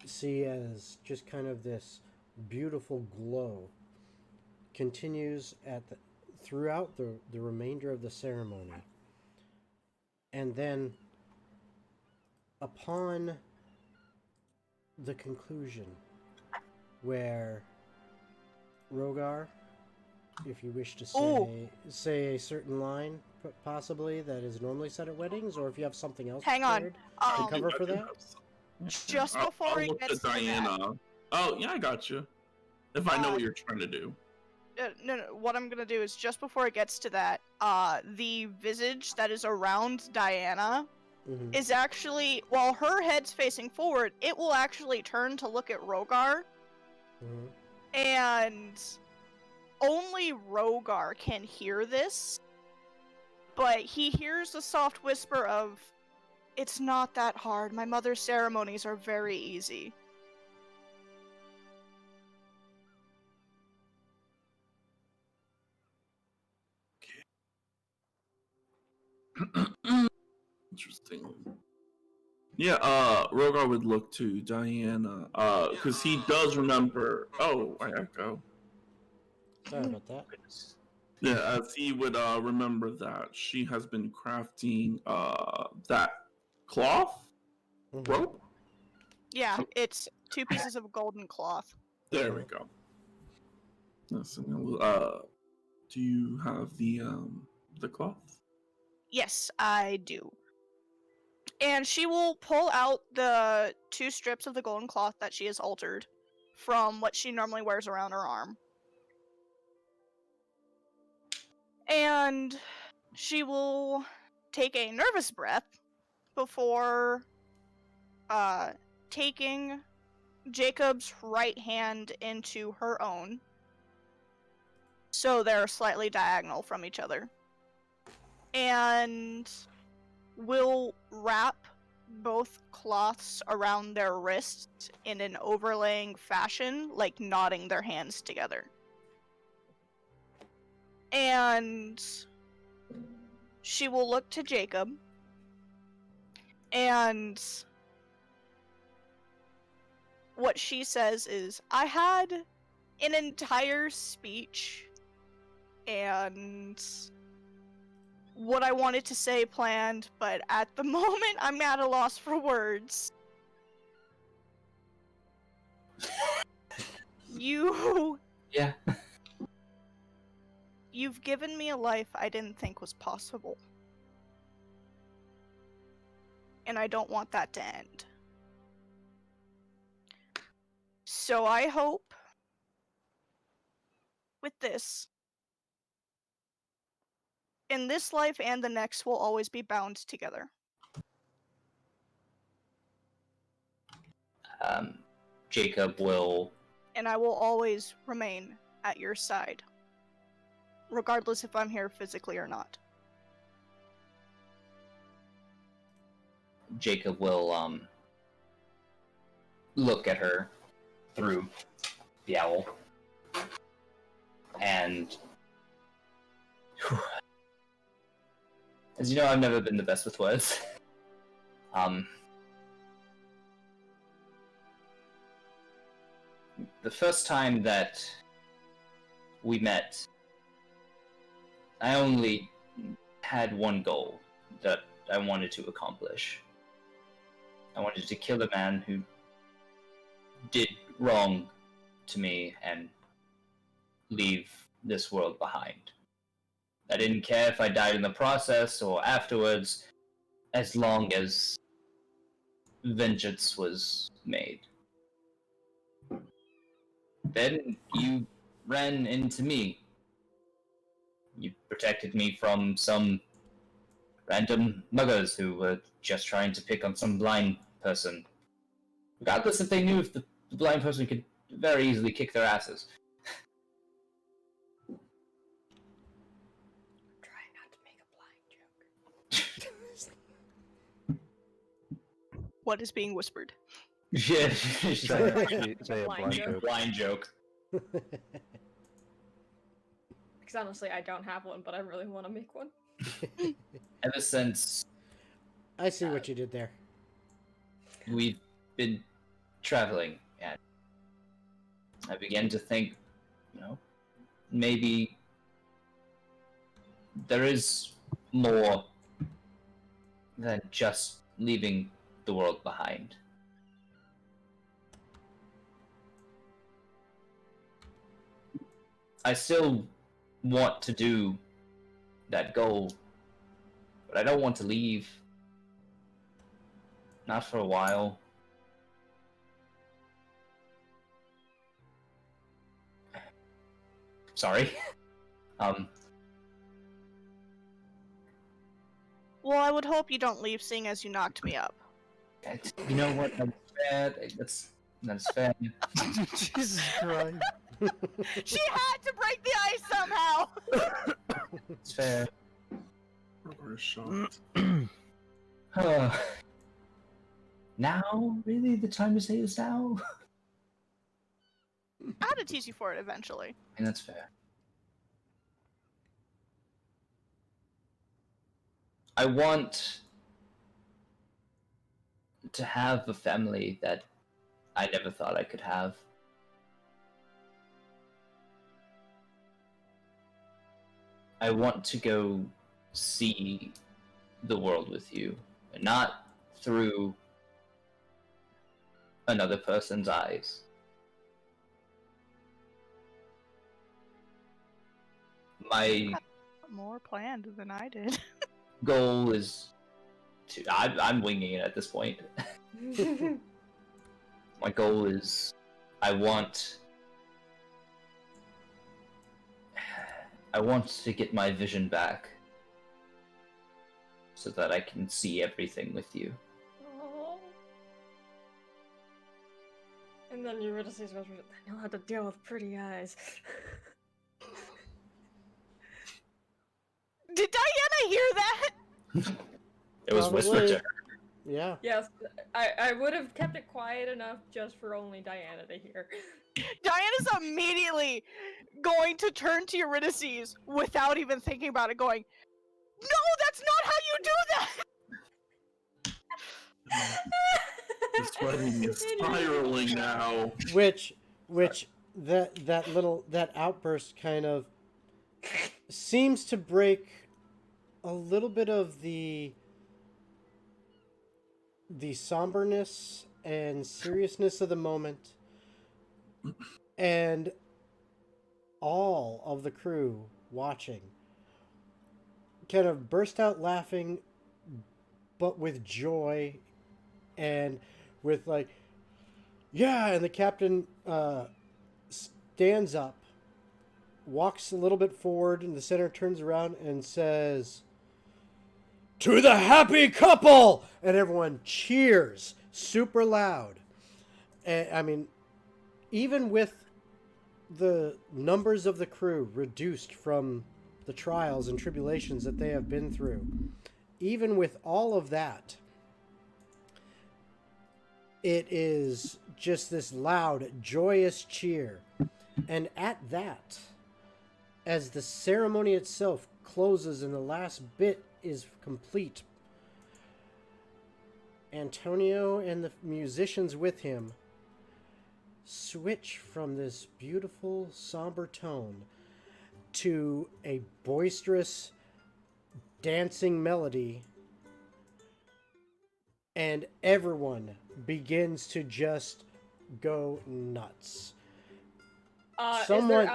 see as just kind of this beautiful glow continues throughout the remainder of the ceremony. And then upon the conclusion, where Rogar, if you wish to say a certain line, possibly that is normally said at weddings, or if you have something else Hang on. prepared to cover for that. Just before I'll he look gets at to Diana. that. Oh yeah, I got you. If I know what you're trying to do. No, what I'm gonna do is just before it gets to that, the visage that is around Diana Mm-hmm. is actually, while her head's facing forward, it will actually turn to look at Rogar, Mm-hmm. and only Rogar can hear this, but he hears a soft whisper of, "It's not that hard. My mother's ceremonies are very easy." Interesting. Yeah, Rogar would look to Diana, because he does remember. Oh, I echo. Sorry about that. Yeah, as he would remember that she has been crafting that cloth Mm-hmm. rope. Yeah, it's 2 pieces of golden cloth. There we go. Do you have the cloth? Yes, I do. And she will pull out the 2 strips of the golden cloth that she has altered from what she normally wears around her arm. And she will take a nervous breath before taking Jacob's right hand into her own, so they're slightly diagonal from each other, and will wrap both cloths around their wrists in an overlaying fashion, like knotting their hands together. And she will look to Jacob, and what she says is, "I had an entire speech and what I wanted to say planned, but at the moment I'm at a loss for words. Yeah. You've given me a life I didn't think was possible. And I don't want that to end. So I hope with this, in this life and the next, we'll always be bound together." Jacob will. And I will always remain at your side, regardless if I'm here physically or not. Jacob will look at her through the owl, and as you know, I've never been the best with words. The first time that we met, I only had one goal that I wanted to accomplish. I wanted to kill a man who did wrong to me and leave this world behind. I didn't care if I died in the process or afterwards, as long as vengeance was made. Then you ran into me. You protected me from some random muggers who were just trying to pick on some blind person. Regardless if they knew if the blind person could very easily kick their asses. Try not to make a blind joke. What is being whispered? Yeah, she's Say, like, say a blind joke. blind joke. Because honestly, I don't have one, but I really want to make one. Ever since I see what you did there. we've been traveling, and I began to think, maybe there is more than just leaving the world behind. I still want to do that goal, but I don't want to leave. Not for a while. Sorry. Well, I would hope you don't leave, seeing as you knocked me up. You know what? That's fair. That's fair. Jesus Christ. She had to break the ice somehow! It's fair. We're shocked. Now? Really? The time to say is now? I had to tease you for it eventually. And that's fair. I want to have a family that I never thought I could have. I want to go see the world with you, and not through another person's eyes. My More planned than I did. goal is to... I'm winging it at this point. My goal is I want to get my vision back so that I can see everything with you. Aww. And then Eurydice goes, I know how to deal with pretty eyes. Did Diana hear that? It was whispered Probably. to her. Yeah. Yes, I would have kept it quiet enough just for only Diana to hear. Diana's immediately going to turn to Eurydice without even thinking about it, going, "No, that's not how you do that!" This wedding is spiraling now. Which that outburst kind of seems to break a little bit of the somberness and seriousness of the moment, and all of the crew watching kind of burst out laughing, but with joy and with like, yeah, and the captain stands up, walks a little bit forward in the center, turns around and says, "To the happy couple!" And everyone cheers super loud. And, I mean, even with the numbers of the crew reduced from the trials and tribulations that they have been through, even with all of that, it is just this loud, joyous cheer. And at that, as the ceremony itself closes and the last bit is complete, Antonio and the musicians with him switch from this beautiful, somber tone to a boisterous, dancing melody, and everyone begins to just go nuts. Someone...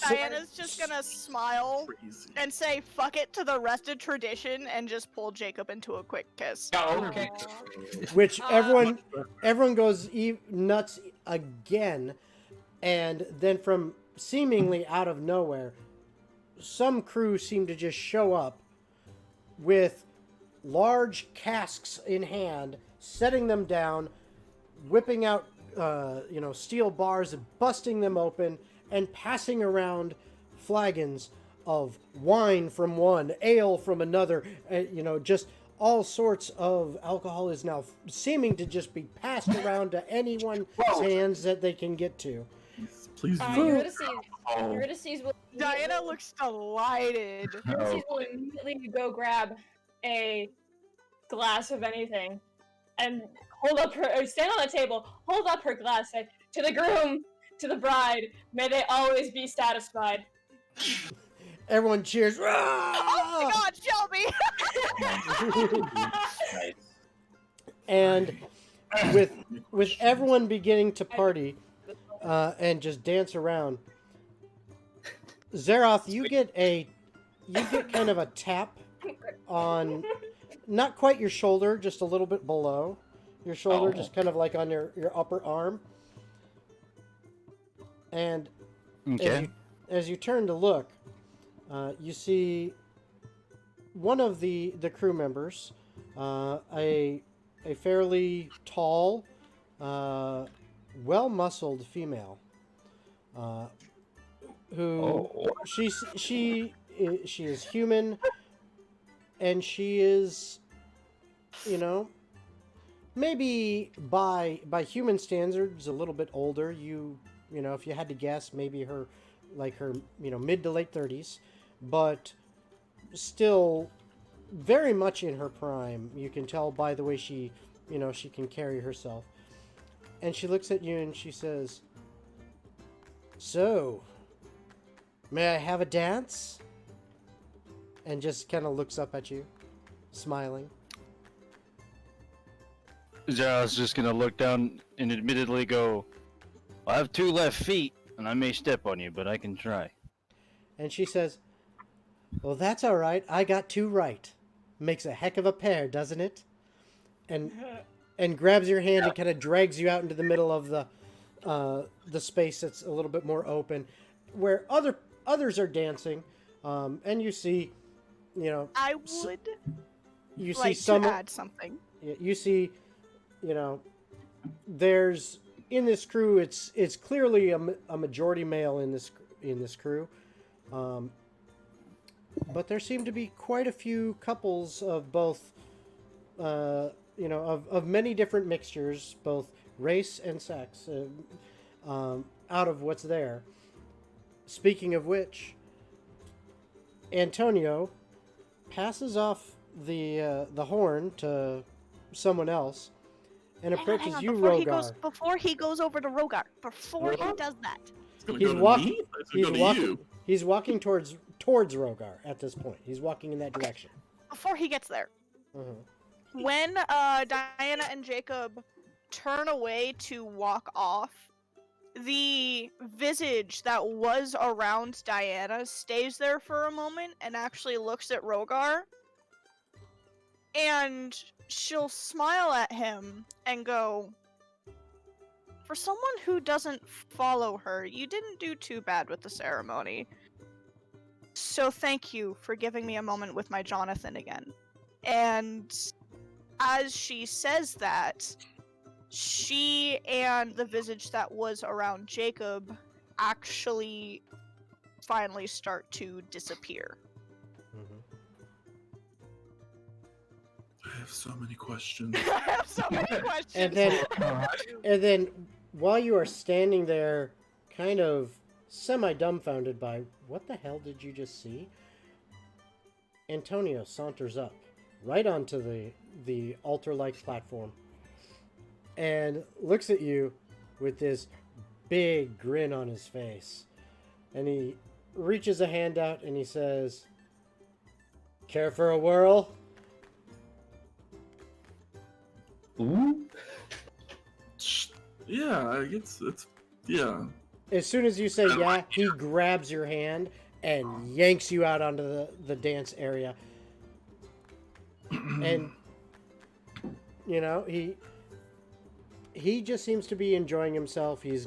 Diana's just gonna smile Crazy. and say "fuck it" to the rest of tradition and just pull Jacob into a quick kiss. Oh, okay. Which everyone goes nuts again, and then from seemingly out of nowhere, some crew seem to just show up with large casks in hand, setting them down, whipping out, steel bars and busting them open, and passing around flagons of wine from one, ale from another, just all sorts of alcohol is now seeming to just be passed around to anyone's hands that they can get to. Please Ulysses will. Diana looks delighted. Ulysses will immediately go grab a glass of anything and stand on the table, hold up her glass, say, "To the groom, to the bride, may they always be satisfied." Everyone cheers. Oh my God, Shelby! Nice. And with everyone beginning to party and just dance around, Zeroth, you get kind of a tap on, not quite your shoulder, just a little bit below your shoulder, just kind of like on your upper arm. And as you turn to look, you see one of the crew members, a fairly tall, well-muscled female, who she is human, and she is, maybe by human standards a little bit older. If you had to guess, maybe her mid to late 30s, but still very much in her prime. You can tell by the way she can carry herself. And she looks at you and she says, "So, may I have a dance?" And just kind of looks up at you, smiling. Zeroth's just gonna look down and admittedly go, "I have 2 left feet, and I may step on you, but I can try." And she says, "Well, that's all right. I got 2 right. Makes a heck of a pair, doesn't it?" And grabs your hand and kind of drags you out into the middle of the space that's a little bit more open, where others are dancing, and you see, I would you like see some to add something. you see, there's in this crew. It's clearly a majority male in this crew. But there seem to be quite a few couples of both, of many different mixtures, both race and sex, out of what's there. Speaking of which, Antonio passes off the horn to someone else and approaches you, Rogar. Before he goes over to Rogar, before he does that. He's walking towards Rogar at this point. He's walking in that direction. Before he gets there. Mm-hmm. When Diana and Jacob turn away to walk off, the visage that was around Diana stays there for a moment and actually looks at Rogar. And she'll smile at him and go, "For someone who doesn't follow her, you didn't do too bad with the ceremony. So thank you for giving me a moment with my Jonathan again." And as she says that, she and the visage that was around Jacob actually finally start to disappear. Mm-hmm. I have so many questions. I have so many questions. And then while you are standing there, kind of semi-dumbfounded by what the hell did you just see, Antonio saunters up right onto the altar-like platform and looks at you with this big grin on his face. And he reaches a hand out and he says, "Care for a whirl?" Ooh. Yeah, it's yeah. As soon as you say yeah, he grabs your hand and yanks you out onto the dance area. And he just seems to be enjoying himself. He's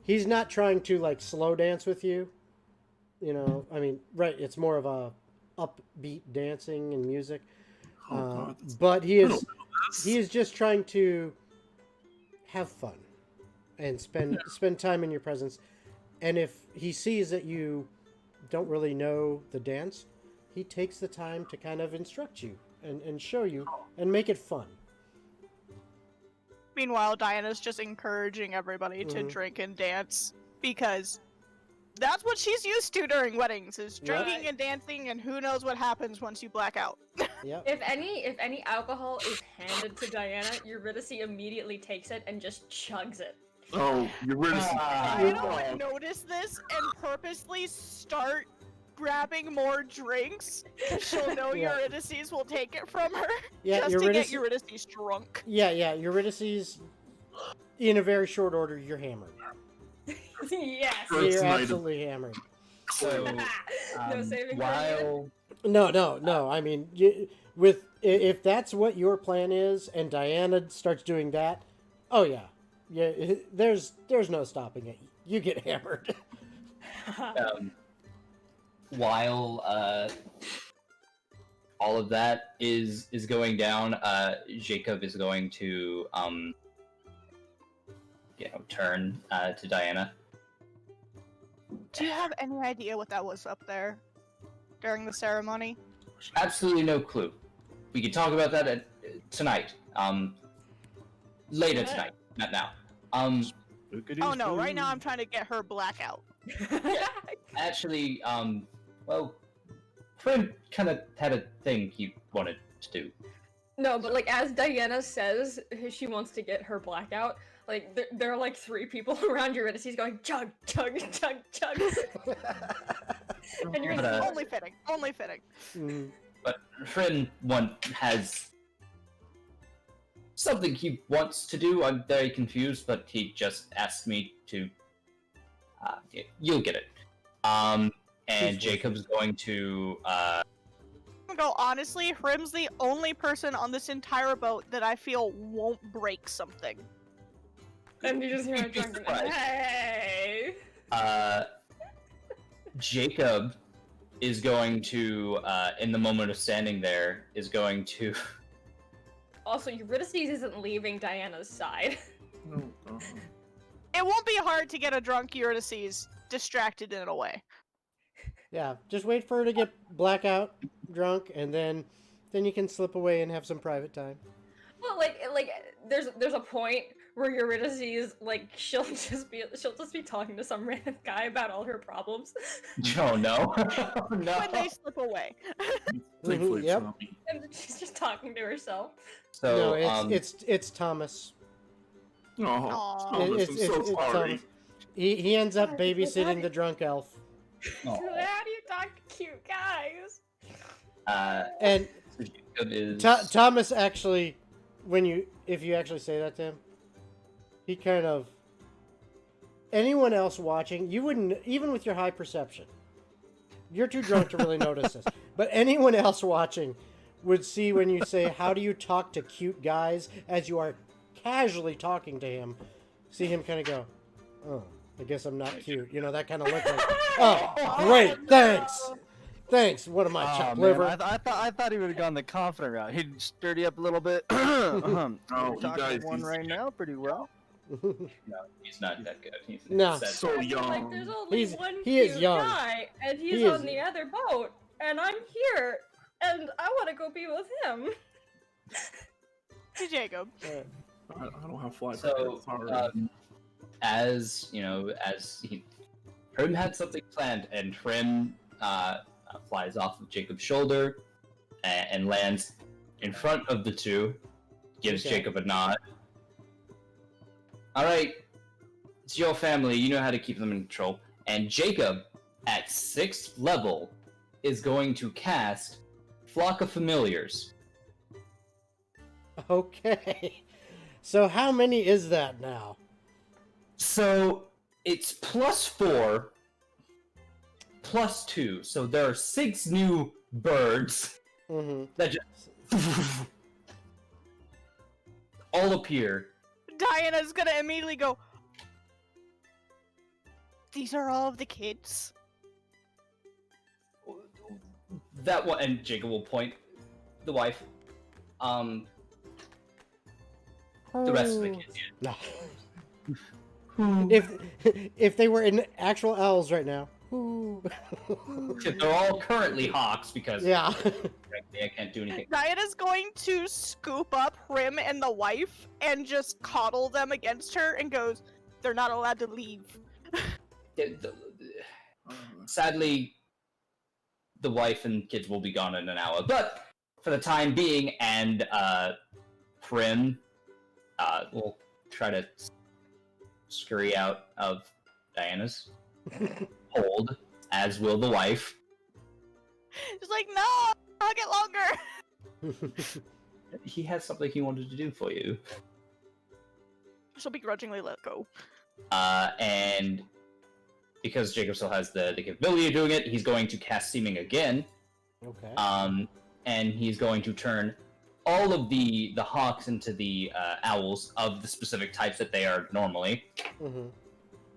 he's not trying to like slow dance with you. You know, I mean, right? It's more of a upbeat dancing and music. Oh God. But I don't know this. he is just trying to have fun and spend time in your presence. And if he sees that you don't really know the dance, he takes the time to kind of instruct you and show you and make it fun. Meanwhile, Diana's just encouraging everybody to drink and dance because that's what she's used to during weddings is drinking and dancing, and who knows what happens once you black out. Yep. If any alcohol is handed to Diana, Eurydice immediately takes it and just chugs it. Oh, Eurydice. Diana would notice this and purposely start grabbing more drinks. She'll know Eurydice will take it from her just to get Eurydice drunk. Yeah, Eurydice's in a very short order, you're hammered. Yes. You're absolutely hammered. So, No saving while No. I mean, if that's what your plan is, and Diana starts doing that, oh yeah. There's no stopping it. You get hammered. while all of that is going down, Jacob is going to turn to Diana. Do you have any idea what that was up there during the ceremony? Absolutely no clue. We can talk about that tonight. Later tonight, not now. Oh no, right now I'm trying to get her blackout. Actually, well, Prim kind of had a thing he wanted to do. No, but like as Diana says she wants to get her blackout, like there are like 3 people around Eurydice going chug, chug, chug, chug. And you're Only fitting. But Prim has something he wants to do. I'm very confused, but he just asked me to. You'll get it. And Jacob's going to. Go honestly, Hrim's the only person on this entire boat that I feel won't break something. And you just hear a drunken, hey! Jacob is going to, in the moment of standing there, is going to. Also, Eurydice isn't leaving Diana's side. No, God. It won't be hard to get a drunk Eurydice distracted in a way. Yeah, just wait for her to get blackout drunk, and then you can slip away and have some private time. Well, like there's a point where Eurydice is like she'll just be talking to some random guy about all her problems. Oh no! No. When they slip away. Thankfully, Yep. it's not me. And she's just talking to herself. So No, it's Thomas. Oh, Aw. Thomas, I'm so sorry. Thomas. He ends up babysitting the drunk elf. Aw. How do you talk to cute guys? And So Jacob is. Thomas actually, if you actually say that to him, he kind of. Anyone else watching, you wouldn't, even with your high perception, you're too drunk to really notice this. But anyone else watching would see when you say, "How do you talk to cute guys?" as you are casually talking to him, see him kind of go, "Oh, I guess I'm not cute." You know, that kind of look like, "Oh, great, thanks. What am I, chopped liver?" I thought he would have gone the confident route. He'd stir you up a little bit. Oh, You're you talking guys, to one he's- right now pretty well. No, he's not that good. He's No. sad. So Like, young. there's only He's- one he is cute young. guy, and he's He is- on the other boat, and I'm here, and I want to go be with him. Hey, Jacob. I don't have fly So, sorry. as Prim had something planned, and Prim flies off of Jacob's shoulder and lands in front of the two, gives Okay. Jacob a nod. All right, it's your family. You know how to keep them in control. And Jacob, at 6th level, is going to cast Flock of Familiars. Okay. So how many is that now? So it's +4, +2. So there are 6 new birds Mm-hmm. that just all appear. Diana's gonna immediately go, These are all of the kids. That one, and Jacob will point the wife. The rest of the kids. Yeah. No. if they were in actual elves right now. They're all currently hawks because Yeah. frankly, I can't do anything. Diana's going to scoop up Prim and the wife and just coddle them against her and goes, "They're not allowed to leave." Sadly, the wife and kids will be gone in an hour, but for the time being, and Prim will try to scurry out of Diana's hold, as will the wife. She's like, "No, I'll get longer." He has something he wanted to do for you. She'll begrudgingly let go. And because Jacob still has the capability of doing it, he's going to cast Seeming again. Okay. And he's going to turn all of the hawks into the owls of the specific types that they are normally. Mm-hmm.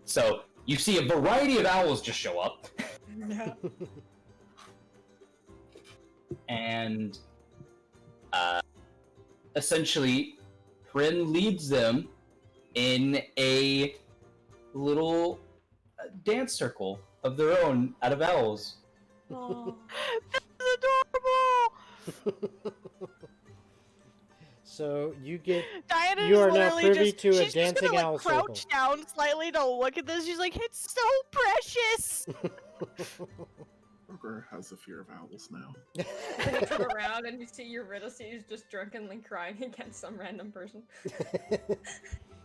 So you see a variety of owls just show up. Yeah. And essentially, Prin leads them in a little dance circle of their own out of owls. Oh, that's adorable. So you get Diana You is are now literally privy just, to a she's dancing just gonna, owl like, crouch circle. down slightly to look at this. She's like, "It's so precious." Roger has a fear of owls now. Then you turn around and you see Eurydice just drunkenly crying against some random person.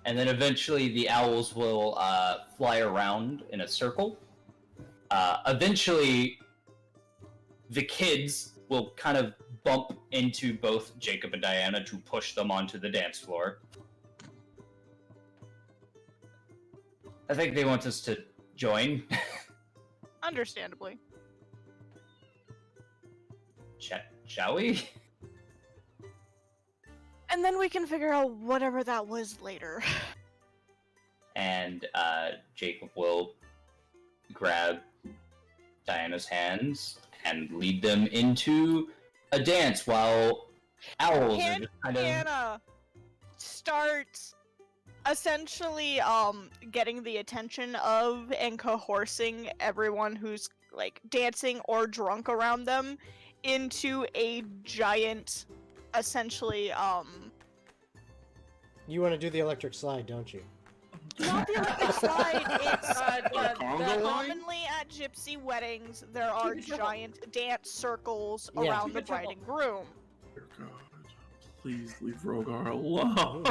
And then eventually the owls will fly around in a circle. Eventually, the kids will kind of bump into both Jacob and Diana to push them onto the dance floor. I think they want us to join. Understandably. Shall we? And then we can figure out whatever that was later. And Jacob will grab Diana's hands and lead them into a dance while owls are just kind of... Hannah starts essentially getting the attention of and coercing everyone who's like dancing or drunk around them into a giant, essentially You want to do the electric slide, don't you? not the electric slide, it's The Congo line? commonly at gypsy weddings there are giant dance circles Yeah. around the bride and groom. Dear God, please leave Rogar alone.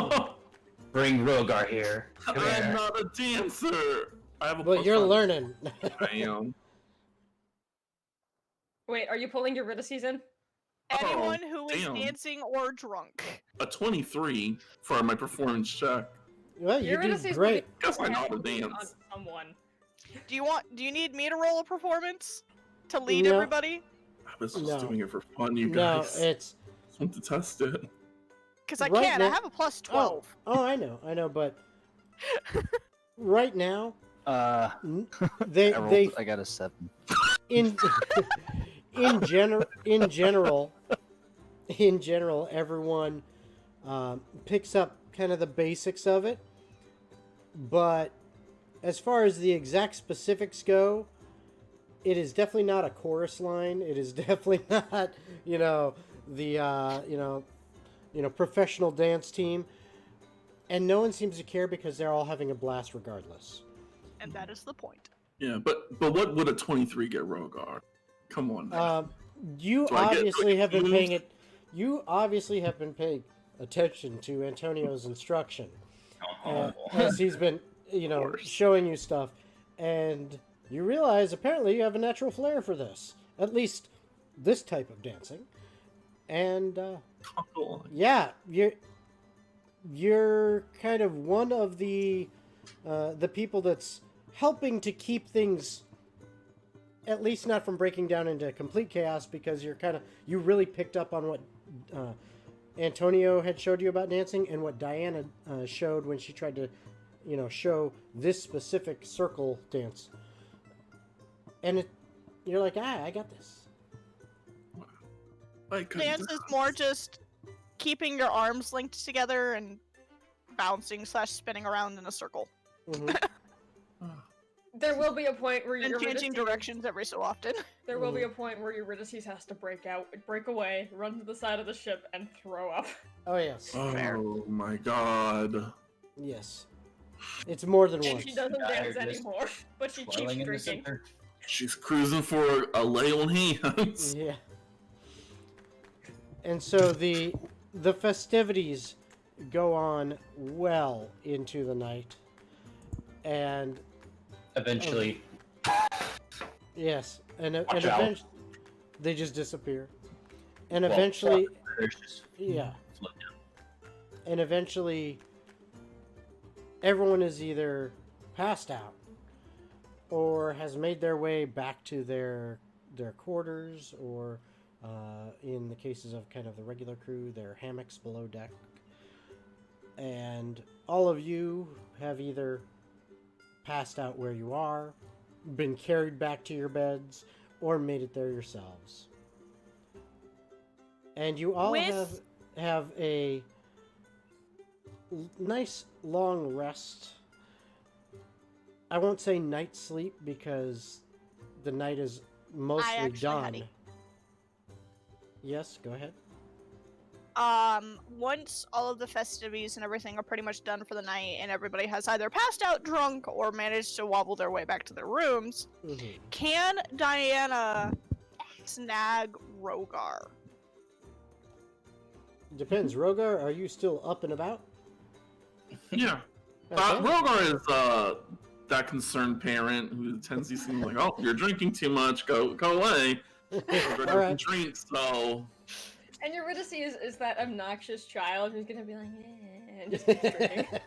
Bring Rogar here. Come I'm here. not a dancer. I have a. Well, plus you're 5. learning. I am. Wait, are you pulling Eurydice in? Anyone who is damn. dancing or drunk. A 23 for my performance check. Well, you Eurydice do is great. Guess I know how to on dance. someone. Do you need me to roll a performance to lead No. everybody? I was just No. doing it for fun, you No, guys. it's Just want to test it. Because I Right can. now- I have a plus 12. oh, I know, but right now I they got a 7. in in general everyone picks up kind of the basics of it, but as far as the exact specifics go, it is definitely not a chorus line. It is definitely not the professional dance team, and no one seems to care because they're all having a blast regardless. And that is the point. Yeah, but what would a 23 get Rogar? Come on now. You Do I get obviously have been confused? paying it. You obviously have been paying attention to Antonio's instruction as he's been, course. showing you stuff, and you realize apparently you have a natural flair for this, at least this type of dancing, and Come on. yeah, you're kind of one of the people that's helping to keep things at least not from breaking down into complete chaos, because you really picked up on what Antonio had showed you about dancing and what Diana showed when she tried to show this specific circle dance. And you're like, I got this. Dance is more just keeping your arms linked together and bouncing / spinning around in a circle. Mhm. There will be a point where And changing directions every so often. There will be a point where Eurydice has to break away, run to the side of the ship, and throw up. Oh, yes. Oh my god. Yes. It's more than And once. she doesn't Yeah, dance just anymore, but she keeps Swirling in the drinking. center. She's cruising for a lay on hands. Yeah. And so the festivities go on well into the night. And Eventually, yes, and Watch out. eventually they just disappear. And well, eventually, there's just yeah, float down. and eventually everyone is either passed out or has made their way back to their quarters, or in the cases of kind of the regular crew, their hammocks below deck. And all of you have either passed out where you are, been carried back to your beds, or made it there yourselves. And you all have a nice long rest. I won't say night sleep because the night is mostly actually done. had it. Yes, go ahead. Once all of the festivities and everything are pretty much done for the night and everybody has either passed out drunk or managed to wobble their way back to their rooms, Mhm. can Diana snag Rogar? Depends. Rogar, are you still up and about? Yeah. Okay. Rogar is that concerned parent who tends to seem like, oh, you're drinking too much, go away. Rogar All right. doesn't drink, so And Eurydice is that obnoxious child who's gonna be like, eh, and just keep drinking.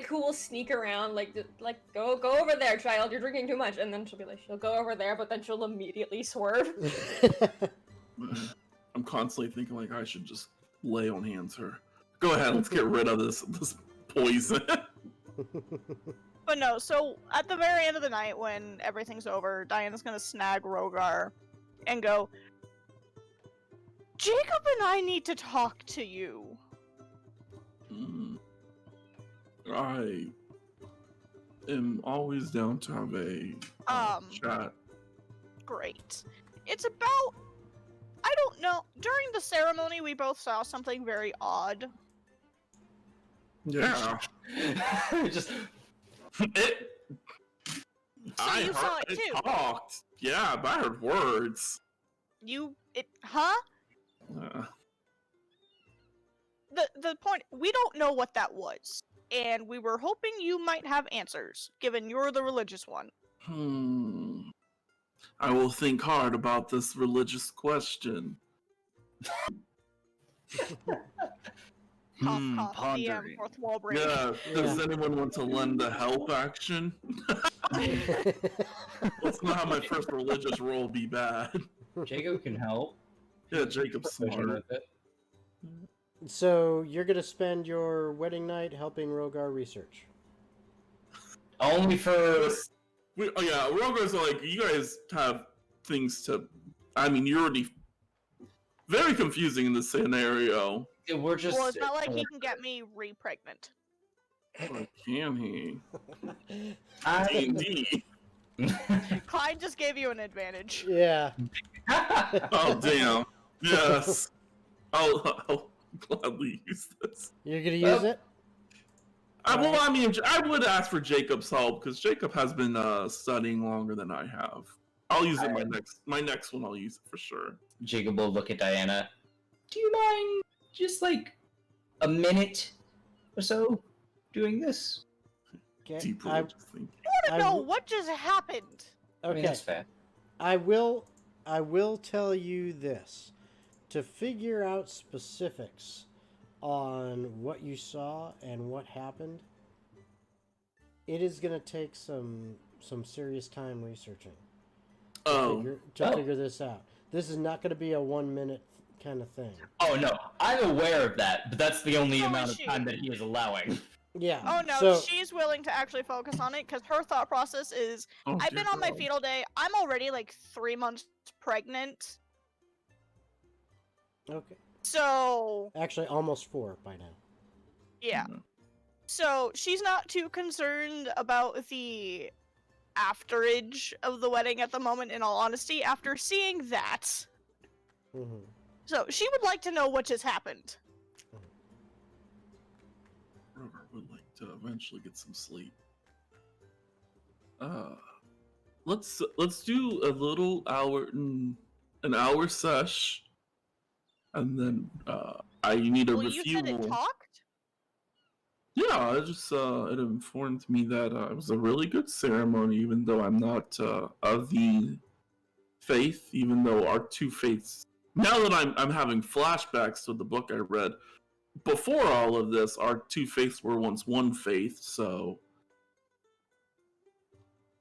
Who will sneak around, like go over there, child, you're drinking too much, and then she'll go over there, but then she'll immediately swerve. I'm constantly thinking like I should just lay on hands her. Go ahead, let's get rid of this poison. But no, so at the very end of the night when everything's over, Diana's gonna snag Rogar and go, Jacob and I need to talk to you. I am always down to have a chat. Great. It's about, I don't know, during the ceremony we both saw something very odd. Yeah. Just It. I you heard saw it too? talked. Yeah, but I heard words. Huh? Uh, The point, we don't know what that was, and we were hoping you might have answers, given you're the religious one. I will think hard about this religious question. Cough, cough, DM, pondering. fourth wall break. Yeah, does anyone want to lend a help action? Let's not have my first religious role be bad. Jacob can help. Yeah, Jacob's smart. With it. So you're gonna spend your wedding night helping Rogar research. Only for Rogar's like, you guys have things to. I mean, you're already very confusing in this scenario. we're just. Well, it's not like he can get me re-pregnant. Or can he? I- D&D. Clyde just gave you an advantage. Yeah. Oh damn! Yes, I'll gladly use this. You're gonna use it? Well, I mean, I would ask for Jacob's help because Jacob has been studying longer than I have. I'll use it my next one. I'll use it for sure. Jacob will look at Diana. Do you mind just like a minute or so doing this? Okay. Deep I, religious thinking. I want to know what just happened. I mean, okay. that's fair. I will tell you this. To figure out specifics on what you saw and what happened, it is going to take some serious time researching to figure this out. This is not going to be a 1 minute kind of thing. Oh no, I'm aware of that, but that's the only No amount of issue. time that he is allowing. Yeah. Oh no, So she's willing to actually focus on it because her thought process is, Oh, I've dear been on my God. fetal day. I'm already like 3 months pregnant, okay. so Actually, almost 4 by now. yeah. Yeah. So she's not too concerned about the afterage of the wedding at the moment. In all honesty, after seeing that, Mm-hmm. so she would like to know what just happened. Rover would like to eventually get some sleep. Let's do a little an hour sesh, and then I need a Well, you said it refuel. talked. Yeah, it just it informed me that it was a really good ceremony, even though I'm not of the faith. Even though our two faiths. Now that I'm having flashbacks to the book I read before all of this, our two faiths were once one faith. So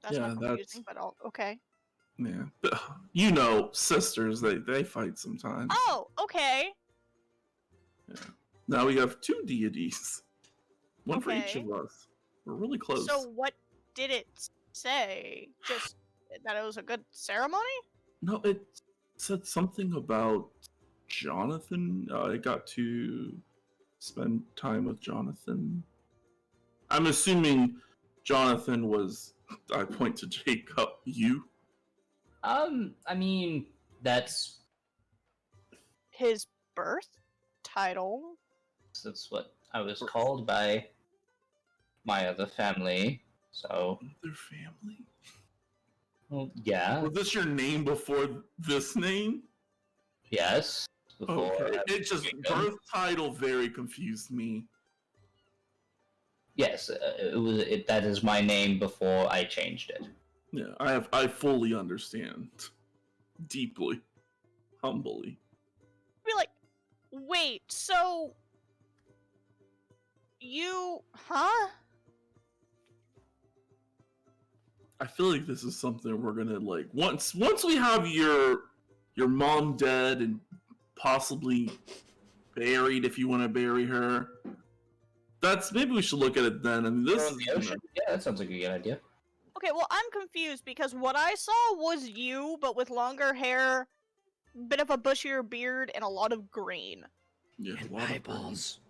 That's yeah, not confusing, but okay. yeah. But, you know, sisters they fight sometimes. Oh, okay. Now we have two deities, one for each Okay. of us. We're really close. So what did it say? Just that it was a good ceremony? No, it said something about Jonathan. I got to spend time with Jonathan. I'm assuming Jonathan was. I point to Jacob. You. I mean, that's His birth title. what I was called by my other family. So, Their family. well, yeah, Was this your name before this name? yes. Before Okay. I- It just Jacob. birth title very confused me. Yes, it was. That is my name before I changed it. Yeah, I fully understand. Deeply. Humbly. Be like, wait, so you, huh? I feel like this is something we're gonna like once we have your mom dead and possibly buried if you want to bury her. That's maybe we should look at it then. I mean, this Throw is in the ocean? Yeah, that sounds like a good idea. Okay, well, I'm confused because what I saw was you, but with longer hair, bit of a bushier beard, and a lot of green. yeah, And a lot of eyeballs.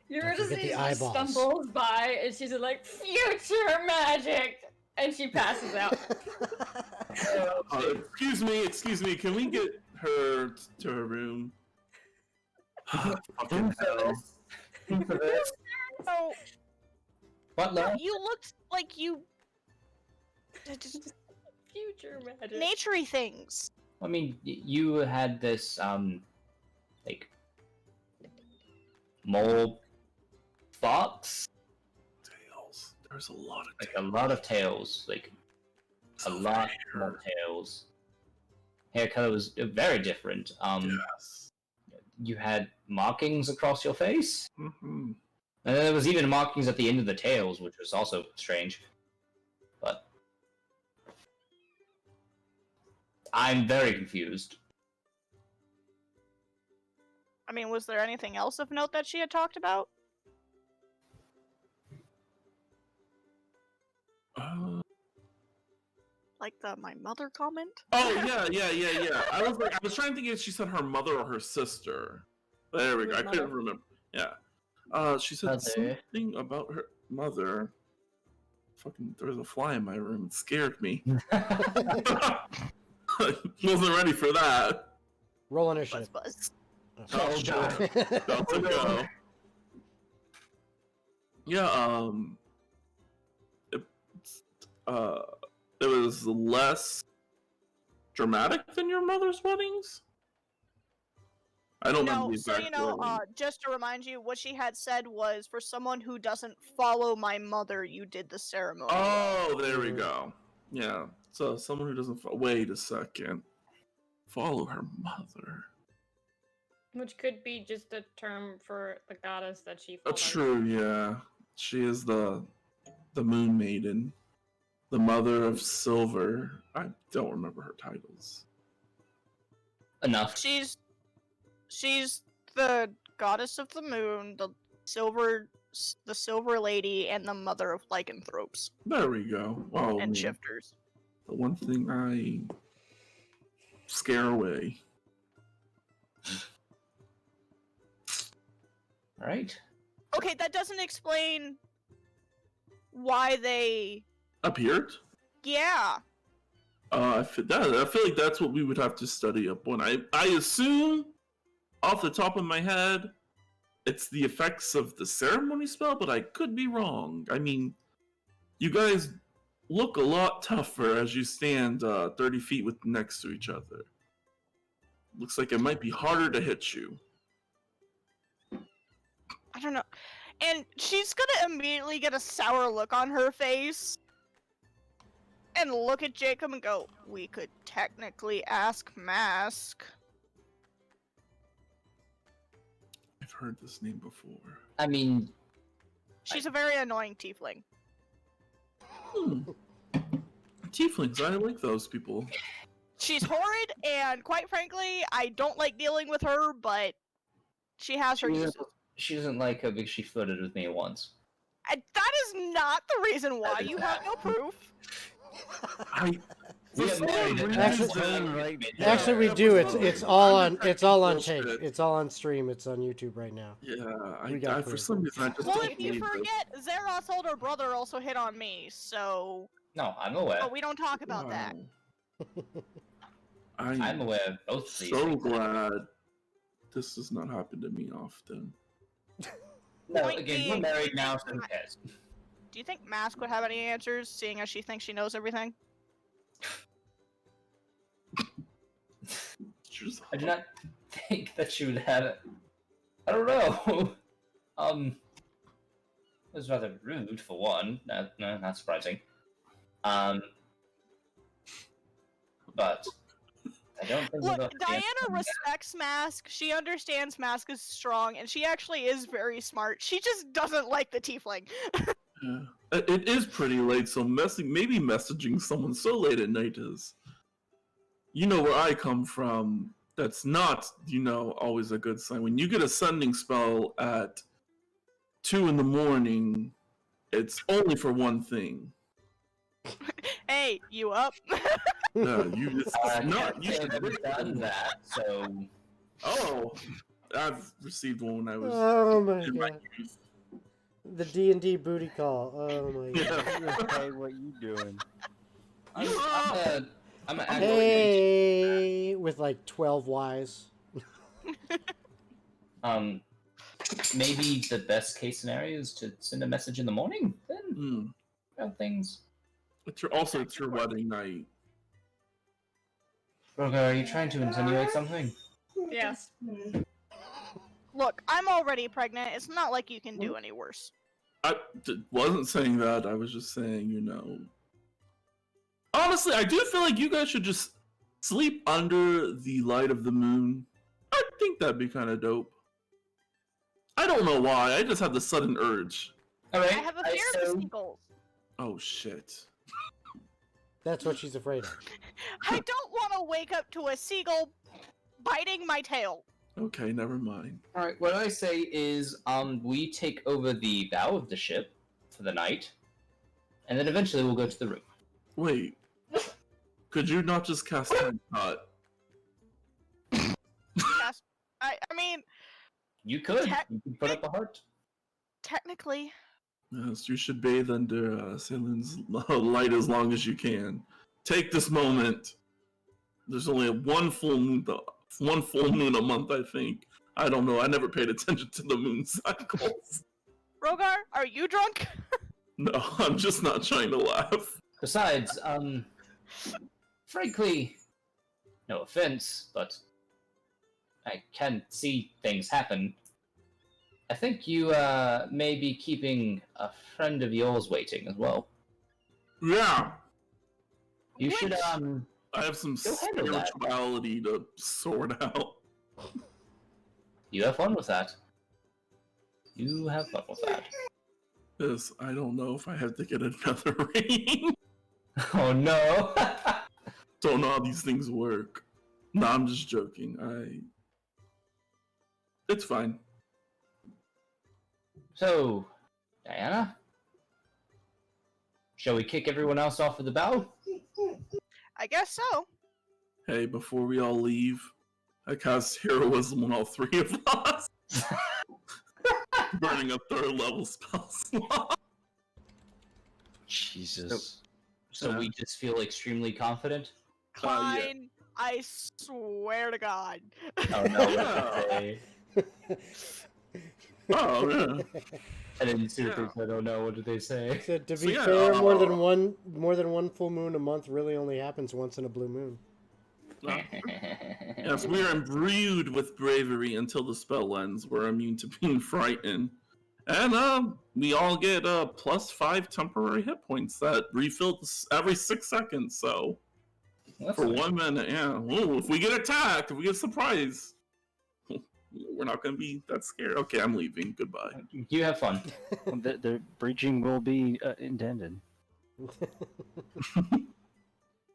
You're Don't just forget the sees eyeballs. stumbles by, and she's like, "Future magic," and she passes out. Excuse me. Can we get her to her room? Fucking hell. So, What, no, love? you looked like you. Future magic. Naturey things. I mean, you had this like mole fox, Tails. There's a lot of like a lot of tails, like a Silver lot hair. more tails. Hair color was very different. Yes. You had markings across your face, Mm-hmm. and then there was even markings at the end of the tails, which was also strange. But I'm very confused. I mean, was there anything else of note that she had talked about? Like the my mother comment? Oh yeah. I was trying to think if she said her mother or her sister. There we It go. was I couldn't mother. remember. Yeah. She said Mother. something about her mother. Fucking, there was a fly in my room. It scared me. Wasn't ready for that. Roll Buzz initiative. buzz. Oh, God. About to go. Yeah. It was less dramatic than your mother's weddings. I don't remember No, the so exact wording. just to remind you, what she had said was, for someone who doesn't follow my mother, you did the ceremony. Oh, there we go. Yeah. So someone who doesn't. Wait a second. Follow her mother. Which could be just a term for the goddess that she follows. True. Yeah. She is the Moon Maiden, the mother of Silver. I don't remember her titles. Enough. She's the goddess of the moon, the silver the Silver Lady and the Mother of Lycanthropes There we go. Oh, and man. Shifters. The one thing I scare away. Right? Okay, that doesn't explain why they. Appeared? Yeah. I feel like that's what we would have to study up on. I assume, off the top of my head, it's the effects of the ceremony spell, but I could be wrong. I mean, you guys look a lot tougher as you stand 30 feet next to each other. Looks like it might be harder to hit you. I don't know. And she's gonna immediately get a sour look on her face and look at Jacob and go, "We could technically ask Mask." I've heard this name before. I mean, She's a very annoying tiefling. Tieflings, I like those people. She's horrid, and quite frankly, I don't like dealing with her, but she has her uses. she doesn't like her because she flirted with me once. That is not the reason why. You have no proof. We got married at Actually, we do. It's all on tape. Bullshit. It's all on stream. It's on YouTube right now. Yeah, We got for proof. some reason I just Well, don't if you believe it. forget, Zeroth's older brother also hit on me, so. No, I'm aware. But we don't talk about that. I'm aware of both of these. So things. glad this does not happen to me often. No, Point again, being, we're married now, so who cares? Do you think Mask would have any answers, seeing as she thinks she knows everything? Just I do not think that she would have it. I don't know. It was rather rude for one. No, not surprising. But I don't think Look, we'll have to Diana answer that. respects Mask. She understands Mask is strong, and she actually is very smart. She just doesn't like the tiefling. Yeah. It is pretty late, so maybe messaging someone so late at night is, where I come from, that's not, always a good sign. When you get a sending spell at 2 a.m, it's only for one thing. Hey, you up? No, it's not. Can't You say should I've ever done that, so Oh, I've received one when I was Oh my in my god. youth. The D&D booty call. Oh my god. Hey, what you doing? I'm an Hey, with like 12 Ys. Maybe the best case scenario is to send a message in the morning. Then things. It's your wedding night. Rogar, are you trying to insinuate something? Yes. Look, I'm already pregnant. It's not like you can do any worse. I wasn't saying that. I was just saying, Honestly, I do feel like you guys should just sleep under the light of the moon. I think that'd be kind of dope. I don't know why. I just have the sudden urge. All I right. have a fear of the seagulls. Oh shit. That's what she's afraid of. I don't want to wake up to a seagull biting my tail. Okay, never mind. All right. What I say is, we take over the bow of the ship for the night, and then eventually we'll go to the room. Wait. Could you not just cast Time Cut? Yes. I mean, You could. Te- You could put up a heart. technically. Yes, you should bathe under Salem's light as long as you can. Take this moment. There's only one full moon a month, I think. I don't know. I never paid attention to the moon cycles. Rogar, are you drunk? No, I'm just not trying to laugh. Besides, frankly, no offense, but I can see things happen. I think you may be keeping a friend of yours waiting as well. Yeah, You should I have some Go handle that. spirituality to sort out. you have fun with that. You have fun with that. Yes, I don't know if I have to get another ring. Oh no. Don't know how these things work. No, I'm just joking. It's fine. So, Diana? Shall we kick everyone else off of the bow? I guess so. Hey, before we all leave, I cast heroism on all three of us. Burning a 3rd level spell slot. Jesus. So we just feel extremely confident? Yeah. Klein, I swear to God. Oh no, what did they say? Oh, yeah. I didn't see what Yeah. they said. Oh no, what did they say? Said, to So, be yeah, fair, more than one full moon a month really only happens once in a blue moon. Yes, we are imbued with bravery until the spell ends. We're immune to being frightened. And we all get +5 temporary hit points that refill every 6 seconds. So That's for nice. 1 minute, yeah. Ooh, if we get attacked, if we get surprised, we're not gonna be that scared. Okay, I'm leaving. Goodbye. You have fun. Well, the breaching will be intended.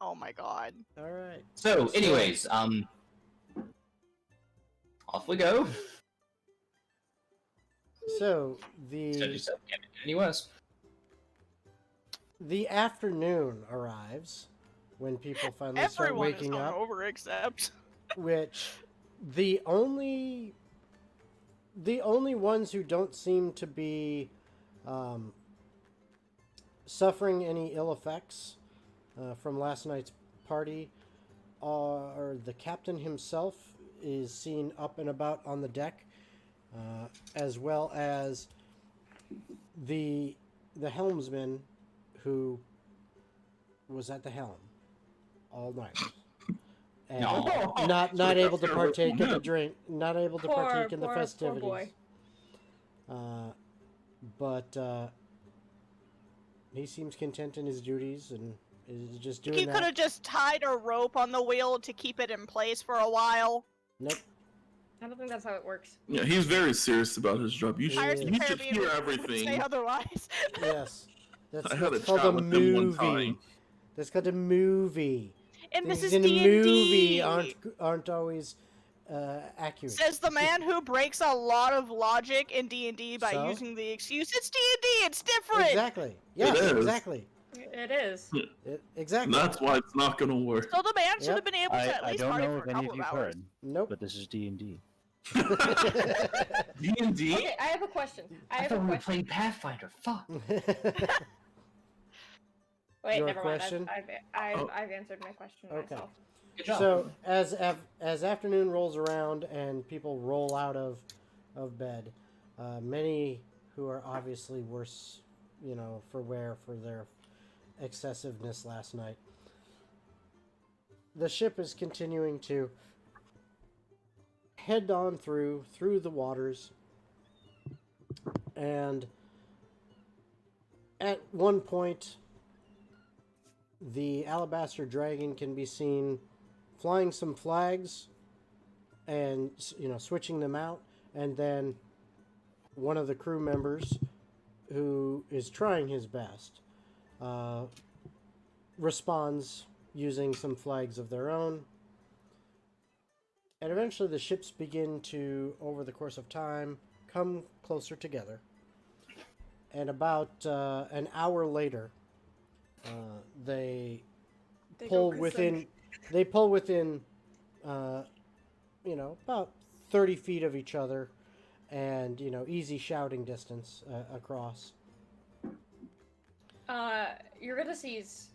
Oh my God. All right. So, anyways, off we go. So So just can't make it any worse. the afternoon arrives when people finally start Everyone is waking up, hungover except. which the only ones who don't seem to be suffering any ill effects from last night's party are the captain himself is seen up and about on the deck, as well as the helmsman who was at the helm all night. And No. not able to Terrible. partake in the drink, not able to partake in the Poor festivities. boy. But he seems content in his duties and is just doing He could that. have just tied a rope on the wheel to keep it in place for a while. Nope. I don't think that's how it works. Yeah, he's very serious about his job. You should, Pirates of Yeah. the you should Caribbean hear would everything. say otherwise. Yes. That's I had a called a chat with him one movie. time. That's called a movie. And this Things is in a movie D&D. aren't always accurate. Says the man who breaks a lot of logic in D&D by So? using the excuse, it's D&D, it's different! Exactly. Yes, is. exactly. It is. And Exactly. that's why it's not gonna work. So the man should Yep. have been able to at I least don't party know for if a any couple of you've of hours. heard, Nope. but this is D&D. D&D? Okay, I have a question. I I have a thought we were question. playing Pathfinder. Fuck. Wait, Your never question? mind. I've Oh. answered my question Okay. myself. Good job. So as afternoon rolls around and people roll out of bed, many who are obviously worse, for wear for their excessiveness last night. The ship is continuing to head on through the waters, and at one point the alabaster dragon can be seen flying some flags and switching them out, and then one of the crew members who is trying his best responds using some flags of their own, and eventually the ships begin to, over the course of time, come closer together, and about an hour later they pull within about 30 feet of each other, and easy shouting distance across. Eurydice's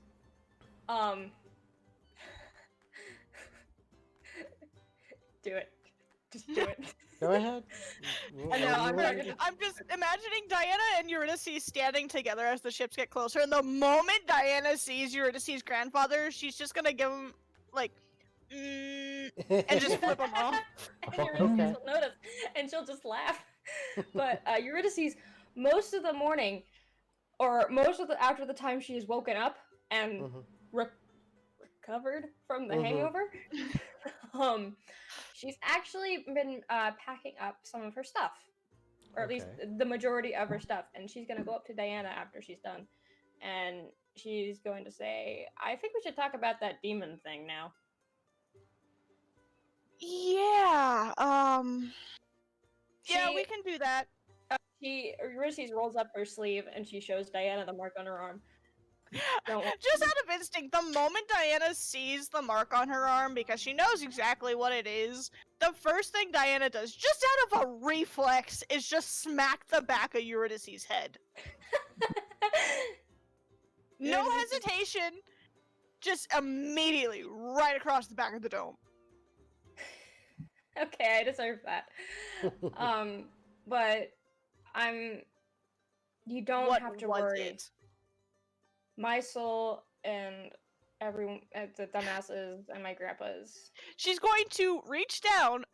do it. Just do it. Go ahead. I know, I'm What do you not want? I'm just imagining Diana and Eurydice standing together as the ships get closer, and the moment Diana sees Eurydice's grandfather, she's just gonna give him, and just flip him off. And Eurydice Okay. will notice, and she'll just laugh. But Eurydice's, most of the morning, or after the time she is woken up and Mhm. recovered from the Mhm. hangover, she's actually been packing up some of her stuff, or at least Okay. the majority of her stuff, and she's gonna go up to Diana after she's done, and she's going to say, "I think we should talk about that demon thing now." Yeah, yeah, She- we can do that. Eurydice rolls up her sleeve and she shows Diana the mark on her arm. Don't want- Just out of instinct, the moment Diana sees the mark on her arm, because she knows exactly what it is, the first thing Diana does, just out of a reflex, is just smack the back of Eurydice's head. No Eurydice- hesitation, just immediately right across the back of the dome. Okay, I deserve that. But you don't What have to was worry. it? My soul and everyone, the dumbasses and my grandpa's. She's going to reach down,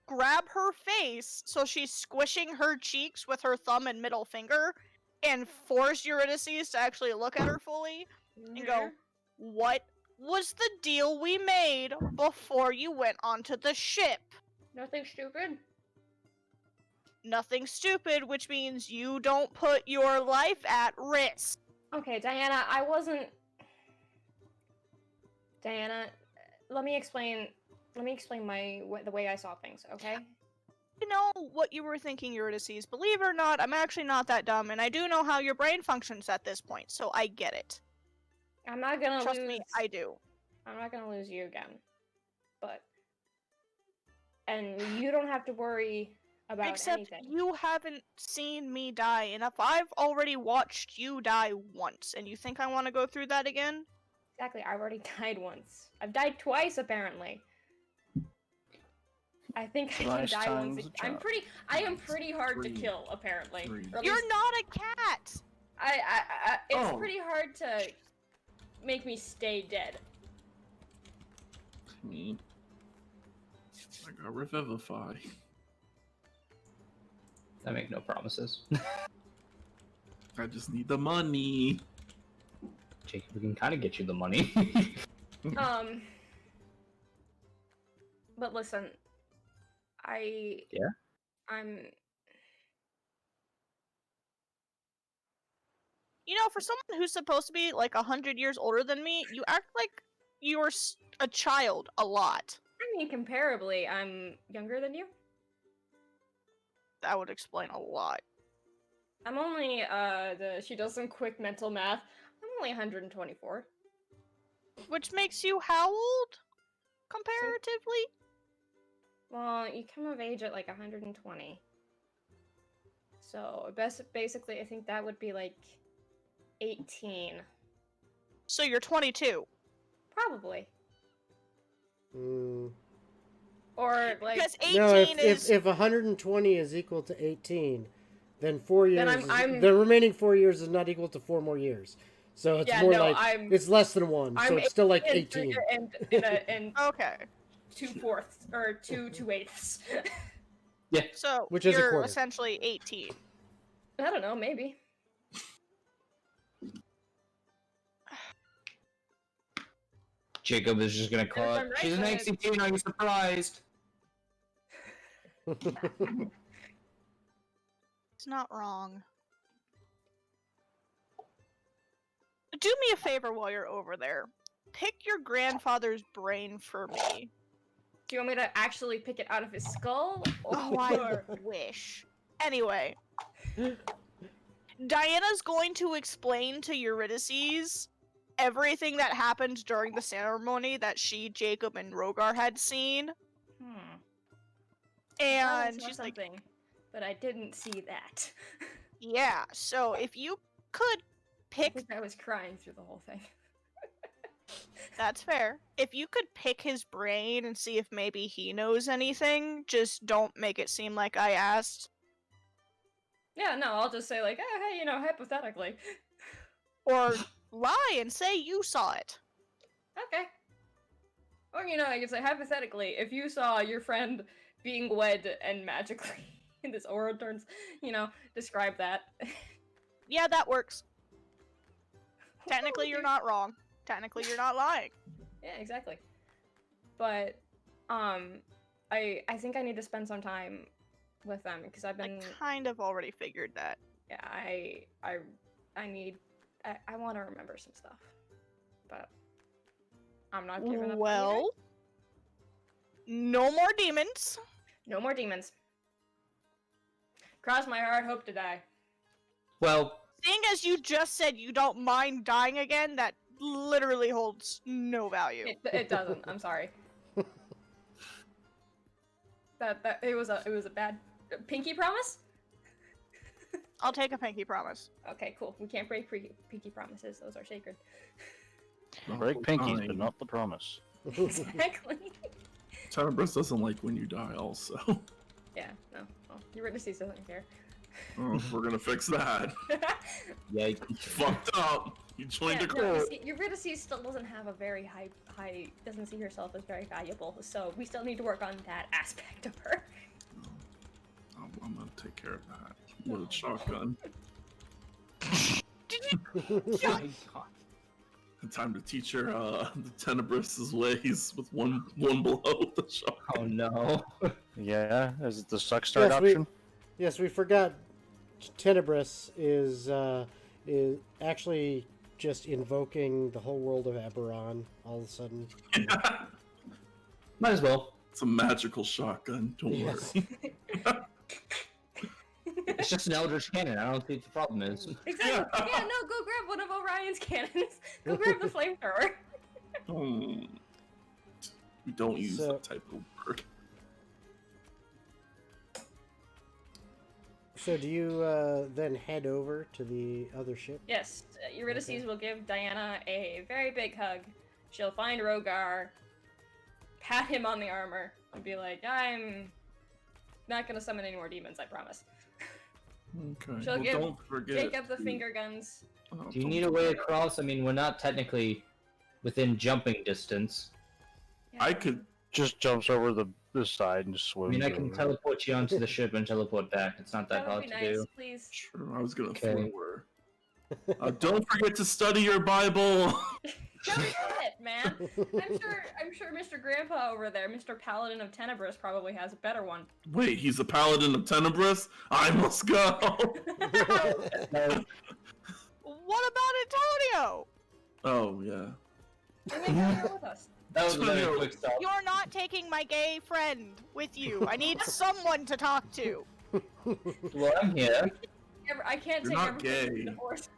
grab her face, so she's squishing her cheeks with her thumb and middle finger, and force Eurydice to actually look at her fully, and go, "What was the deal we made before you went onto the ship?" Nothing stupid. Nothing stupid, which means you don't put your life at risk. Okay, Diana, I wasn't. Diana, let me explain. Let me explain the way I saw things. Okay. You know what you were thinking, Eurydice. Believe it or not, I'm actually not that dumb, and I do know how your brain functions at this point, so I get it. I'm not gonna Trust lose. me, I do. I'm not gonna lose you again. And you don't have to worry about Except anything. you haven't seen me die, and if I've already watched you die once, and you think I want to go through that again? Exactly. I've already died once. I've died twice, apparently. I think I can Twice die once. times the I am pretty hard to Three. kill, apparently. Three. Or at You're least not a cat! it's Oh. pretty hard to make me stay dead. Me. I got Revivify. I make no promises. I just need the money. Jacob, we can kind of get you the money. But listen, Yeah? You know, for someone who's supposed to be like 100 years older than me, you act like you're a child a lot. I mean, comparably, I'm younger than you. That would explain a lot. I'm only, she does some quick mental math. I'm only 124. Which makes you how old? Comparatively? Well, you come of age at like 120. So, basically, I think that would be like 18. So you're 22. Probably. Mm. Or like. Because 18 No, is... if 120 is equal to 18, then 4 years. Then I'm- The remaining 4 years is not equal to 4 more years. So it's more like it's less than 1. So it's still like 18. And Okay. 2/4 or 2 2/8. So Which is a you're quarter. essentially 18. I don't know, maybe. Jacob is just gonna call I'm it. right, She's an then. angsty teen, are you surprised? It's not wrong. Do me a favor while you're over there. Pick your grandfather's brain for me. Do you want me to actually pick it out of his skull? Oh, I wish. Anyway. Diana's going to explain to Eurydice everything that happened during the ceremony that she, Jacob, and Rogar had seen. And she's like, something, but I didn't see that. yeah, so if you could I pick... think I was crying through the whole thing. That's fair. If you could pick his brain and see if maybe he knows anything, just don't make it seem like I asked. Yeah, no, I'll just say like, oh, hey, hypothetically. Or lie and say you saw it. Okay. Or, I can say, hypothetically, if you saw your friend being wed and magically this aura turns, describe that. Yeah, that works. Technically, you're not wrong. Technically, you're not lying. Yeah, exactly. But, I think I need to spend some time with them, because I've been... I kind of already figured that. Yeah, I want to remember some stuff. But I'm not giving up. Well, no more demons. No more demons. Cross my heart, hope to die. Well, Seeing as you just said you don't mind dying again, that literally holds no value. It doesn't. I'm sorry. That it was a bad pinky promise. I'll take a pinky promise. Okay, cool. We can't break pinky promises. Those are sacred. Break pinkies, but not the promise. Exactly. Tenebris doesn't like when you die, also. Yeah. No. Well, Eurydice doesn't care. Oh, we're gonna fix that. yeah, You fucked up. You joined a cult. Eurydice still doesn't have a very high. Doesn't see herself as very valuable. So we still need to work on that aspect of her. I'm gonna take care of that with a shotgun. my God. Time to teach her the Tenebris's ways with one blow with the shotgun. Oh no. Yeah, is it the suck start Yes, option? Yes, we forgot. Tenebris is actually just invoking the whole world of Eberron all of a sudden. Might as well. It's a magical shotgun. Don't Yes. worry. It's just an Eldritch cannon. I don't see what the problem is. Exactly. Yeah. No. Go grab one of Orion's cannons. Go grab the flamethrower. We don't use So- that type of word. So do you then head over to the other ship? Yes. Eurydice Okay. will give Diana a very big hug. She'll find Rogar, pat him on the armor, and be like, "I'm not gonna summon any more demons. I promise." Okay. She'll Well, give don't forget. Take up the to- finger guns. Oh, Do you don't need a way forget. across? I mean, we're not technically within jumping distance. I could. Just jumps over the side and just I swims. mean, I can over. teleport you onto the ship and teleport back. It's not that That would hard be to nice, do. please. Sure, I was gonna Okay. throw her. Don't forget to study your Bible. No shit, man. I'm sure Mr. Grandpa over there, Mr. Paladin of Tenebris, probably has a better one. Wait, he's a paladin of Tenebris? I must go. No, What about Antonio? Oh yeah. Bring him with us. that was a very Antonio. quick stop. You're not taking my gay friend with you. I need someone to talk to. Well, I'm here. I can't You're take not everything gay. to the horse.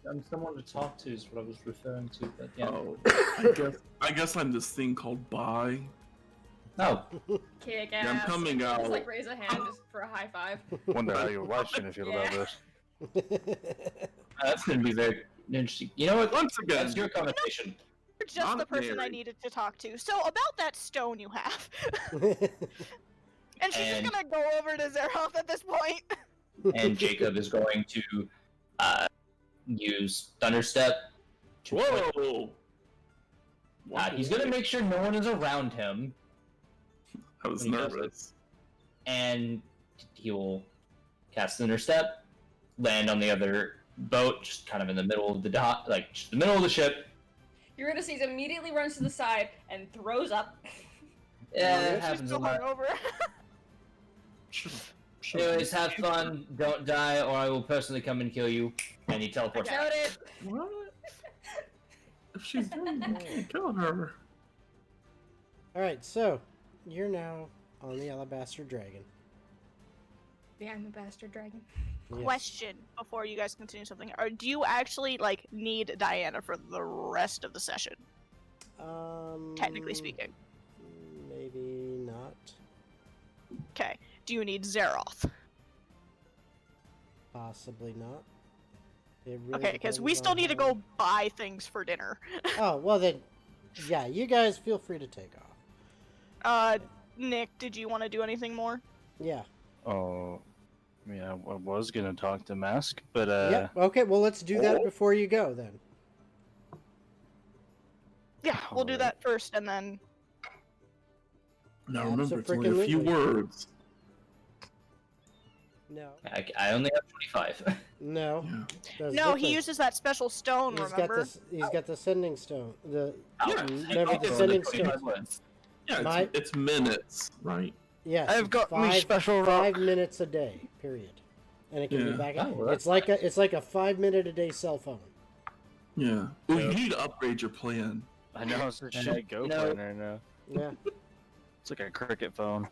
I'm someone to talk to is what I was referring to, but yeah. Oh, I guess I'm this thing called bi. No. Kick Yeah, I'm ass. coming Just out. like raise a hand just for a high five. Wonder how your wife's gonna feel about Yeah. this. That's going to be very interesting. You know what? Once again, That's your conversation. You're just Not the person I married. needed to talk to. So about that stone you have. And she's And- just gonna go over to Zeroth at this point. And Jacob is going to use Thunderstep. to whoa. He's going to make sure no one is around him, I was he does nervous. and he will cast Thunderstep, land on the other boat, just kind of in the middle of the dock, like just the middle of the ship. Eurydice immediately runs to the side and throws up. Yeah, it She's happens a still lot. hungover. Anyways, have fun, don't die, or I will personally come and kill you. And he teleports out. Noted. What? If she's doing that, you can't kill her. All right, so you're now on the Alabaster Dragon. Yeah, I'm a bastard dragon. Yes. Question before you guys continue something. Do you actually need Diana for the rest of the session? Technically speaking. Maybe not. Okay. Do you need Zeroth? Possibly not. It really Okay, because we depends still on need to how- go buy things for dinner. Oh well then, yeah. You guys feel free to take off. Nick, did you want to do anything more? Yeah. Oh, yeah. I was gonna talk to Mask, but Yeah. Okay. Well, let's do that before you go then. Yeah, we'll do Alright. that first, and then Now remember, it's only a Abso-freaking-lutely. few words. No. I only have 25. No. Yeah. That's no, he different. uses that special stone. Remember? He's got the sending stone. The Yeah. remember the sending stone. Yeah, My- it's minutes, right? Yes. I've it's got me five, special rock. 5 minutes a day. Period. And it can be Yeah. back. Oh, well, it's like a 5-minute a day cell phone. Yeah. Well, you need to upgrade your plan. I know it's a shit go You know- plan right now. Yeah. It's like a cricket phone.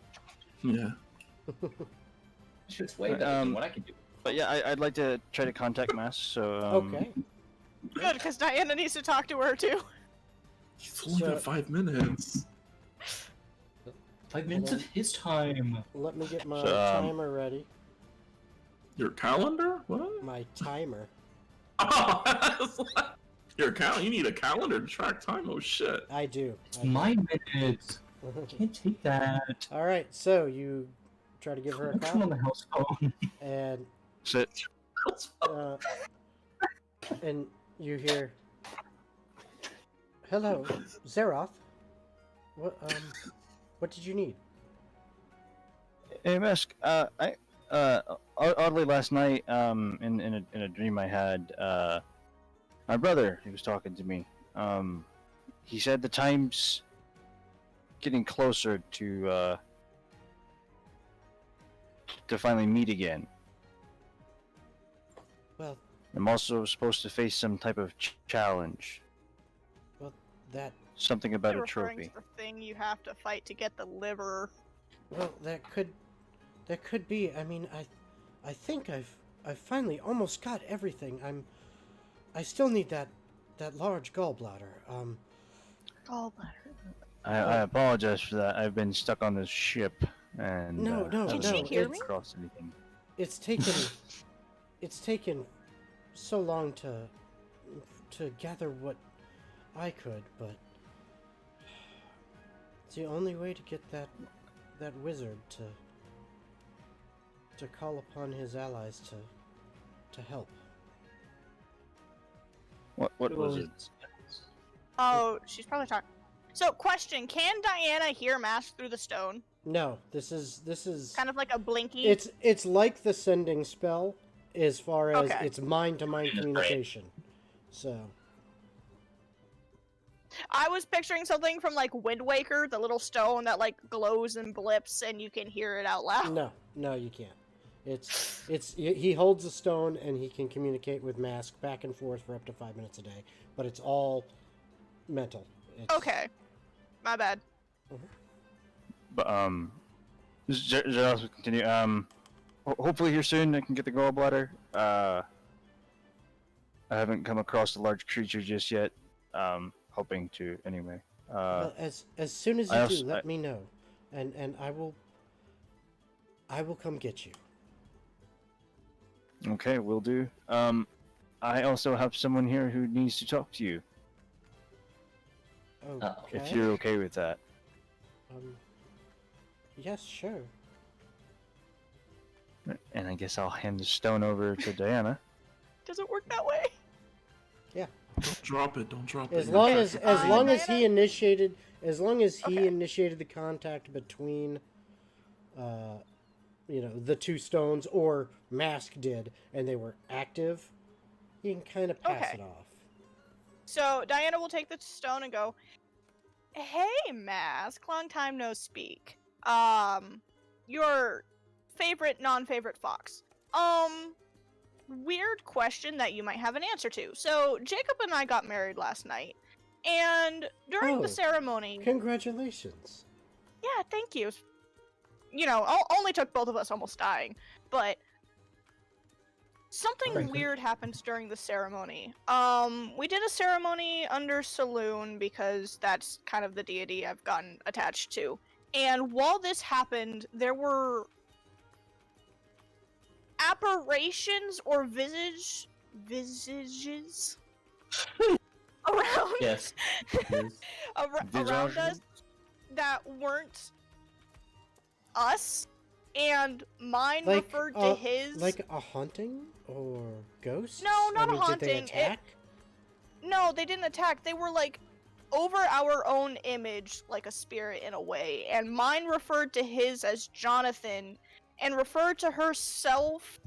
Yeah. It's way better than what I can do. But yeah, I'd like to try to contact Mask. So Okay. Good, because Diana needs to talk to her too. He's only got 5 minutes. 5 minutes of his time. Let me get my So, timer ready. Your calendar? What? My timer. Your calendar? You need a calendar to track time? Oh shit. I do. It's my minutes. Can't take that. All right, so you try to give her a I'm on call, the house phone. and sit. and you hear, "Hello, Zeroth. What did you need?" Hey, Mask. Oddly last night, in a dream I had, my brother, he was talking to me. He said the time's getting closer to finally meet again. Well, I'm also supposed to face some type of challenge. that Something about You're a referring trophy. to the thing you have to fight to get the liver. that could be. I mean, I think I've finally almost got everything. I still need that large gallbladder. Gallbladder. I apologize for that. I've been stuck on this ship and No, Can she hear me? across anything. It's taken so long to gather what I could, but it's the only way to get that wizard to call upon his allies to help. What was it? Oh, she's probably talking. So, question: can Diana hear Mask through the stone? No, this is Kind of like a blinky. it's like the sending spell as far as Okay. it's mind to mind communication. So I was picturing something from like Wind Waker, the little stone that like glows and blips, and you can hear it out loud. no, you can't. He holds a stone and he can communicate with Mask back and forth for up to 5 minutes a day, but it's all mental. Okay, my bad. But just to continue. Hopefully here soon I can get the gallbladder. I haven't come across a large creature just yet. Hoping to anyway. Well, as soon as you I do, also- let me know, and I will come get you. Okay, will do. I also have someone here who needs to talk to you. Okay. If you're okay with that. Yes, sure. And I guess I'll hand the stone over to Diana. Does it work that way? Don't drop it. Don't drop it. As long Okay. as long as Diana? he initiated Okay. initiated the contact between the two stones, or Mask did, and they were active, you can kind of pass Okay. it off. So Diana will take the stone and go, "Hey, Mask, long time no speak. Your favorite, non-favorite fox. Weird question that you might have an answer to. So Jacob and I got married last night, and during Oh. the ceremony, Congratulations. yeah, thank you. Only took both of us almost dying, but something Frankly. weird happened during the ceremony. We did a ceremony under Saloon because that's kind of the deity I've gotten attached to. And while this happened, there were apparitions or visages around Yes. around us that weren't us, and mine referred to his. Like a haunting or ghosts? No, not a Did haunting. they attack? No, they didn't attack. They were like over our own image, like a spirit in a way. And mine referred to his as Jonathan, and referred to herself.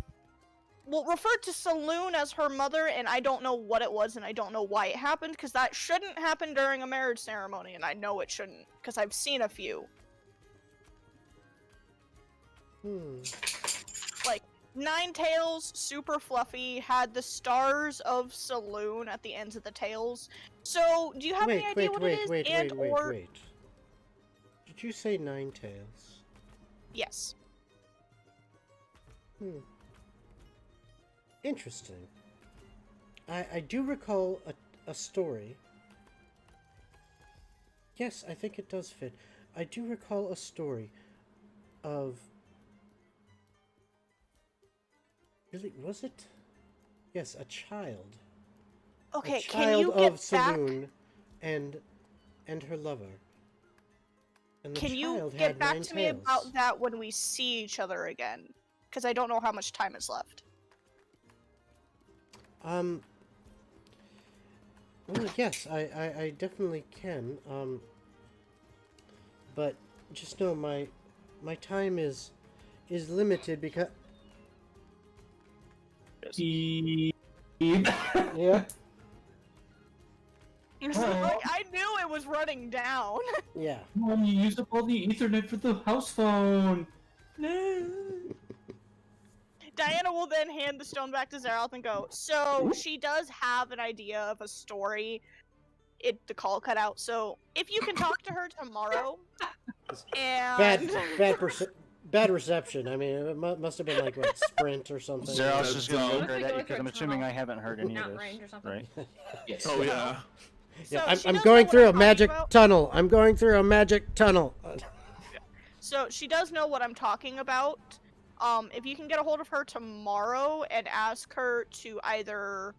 Well, referred to Saloon as her mother, and I don't know what it was, and I don't know why it happened, because that shouldn't happen during a marriage ceremony, and I know it shouldn't, because I've seen a few. Like, Nine Tails, super fluffy, had the stars of Saloon at the ends of the tails. So, do you have any idea what it is? Wait. Did you say Nine Tails? Yes. Interesting. I do recall a story. Yes, I think it does fit. I do recall a story of... Really, was it? Yes, a child. Okay, A can child you of get back? Saloon and her lover. And the Can you child get had back 9 to me tails. about that when we see each other again? Because I don't know how much time is left. Well, yes, I definitely can. But just know my time is limited because... Beep. Yeah, Like, I knew it was running down. yeah. Mom, you used up all the Ethernet for the house phone. No. Diana will then hand the stone back to Zeroth and go, so she does have an idea of a story. The call cut out, so if you can talk to her tomorrow, and... Bad reception. I mean, it must have been like, what, Sprint or something? Zeros is going to Go. look right at you Go because for I'm a assuming tunnel. I haven't heard any of Mountain this, range or something. right? Yes. Oh yeah. Yeah, So she I'm does going know what through a I'm talking magic about. tunnel. I'm going through a magic tunnel. So she does know what I'm talking about. If you can get a hold of her tomorrow and ask her to either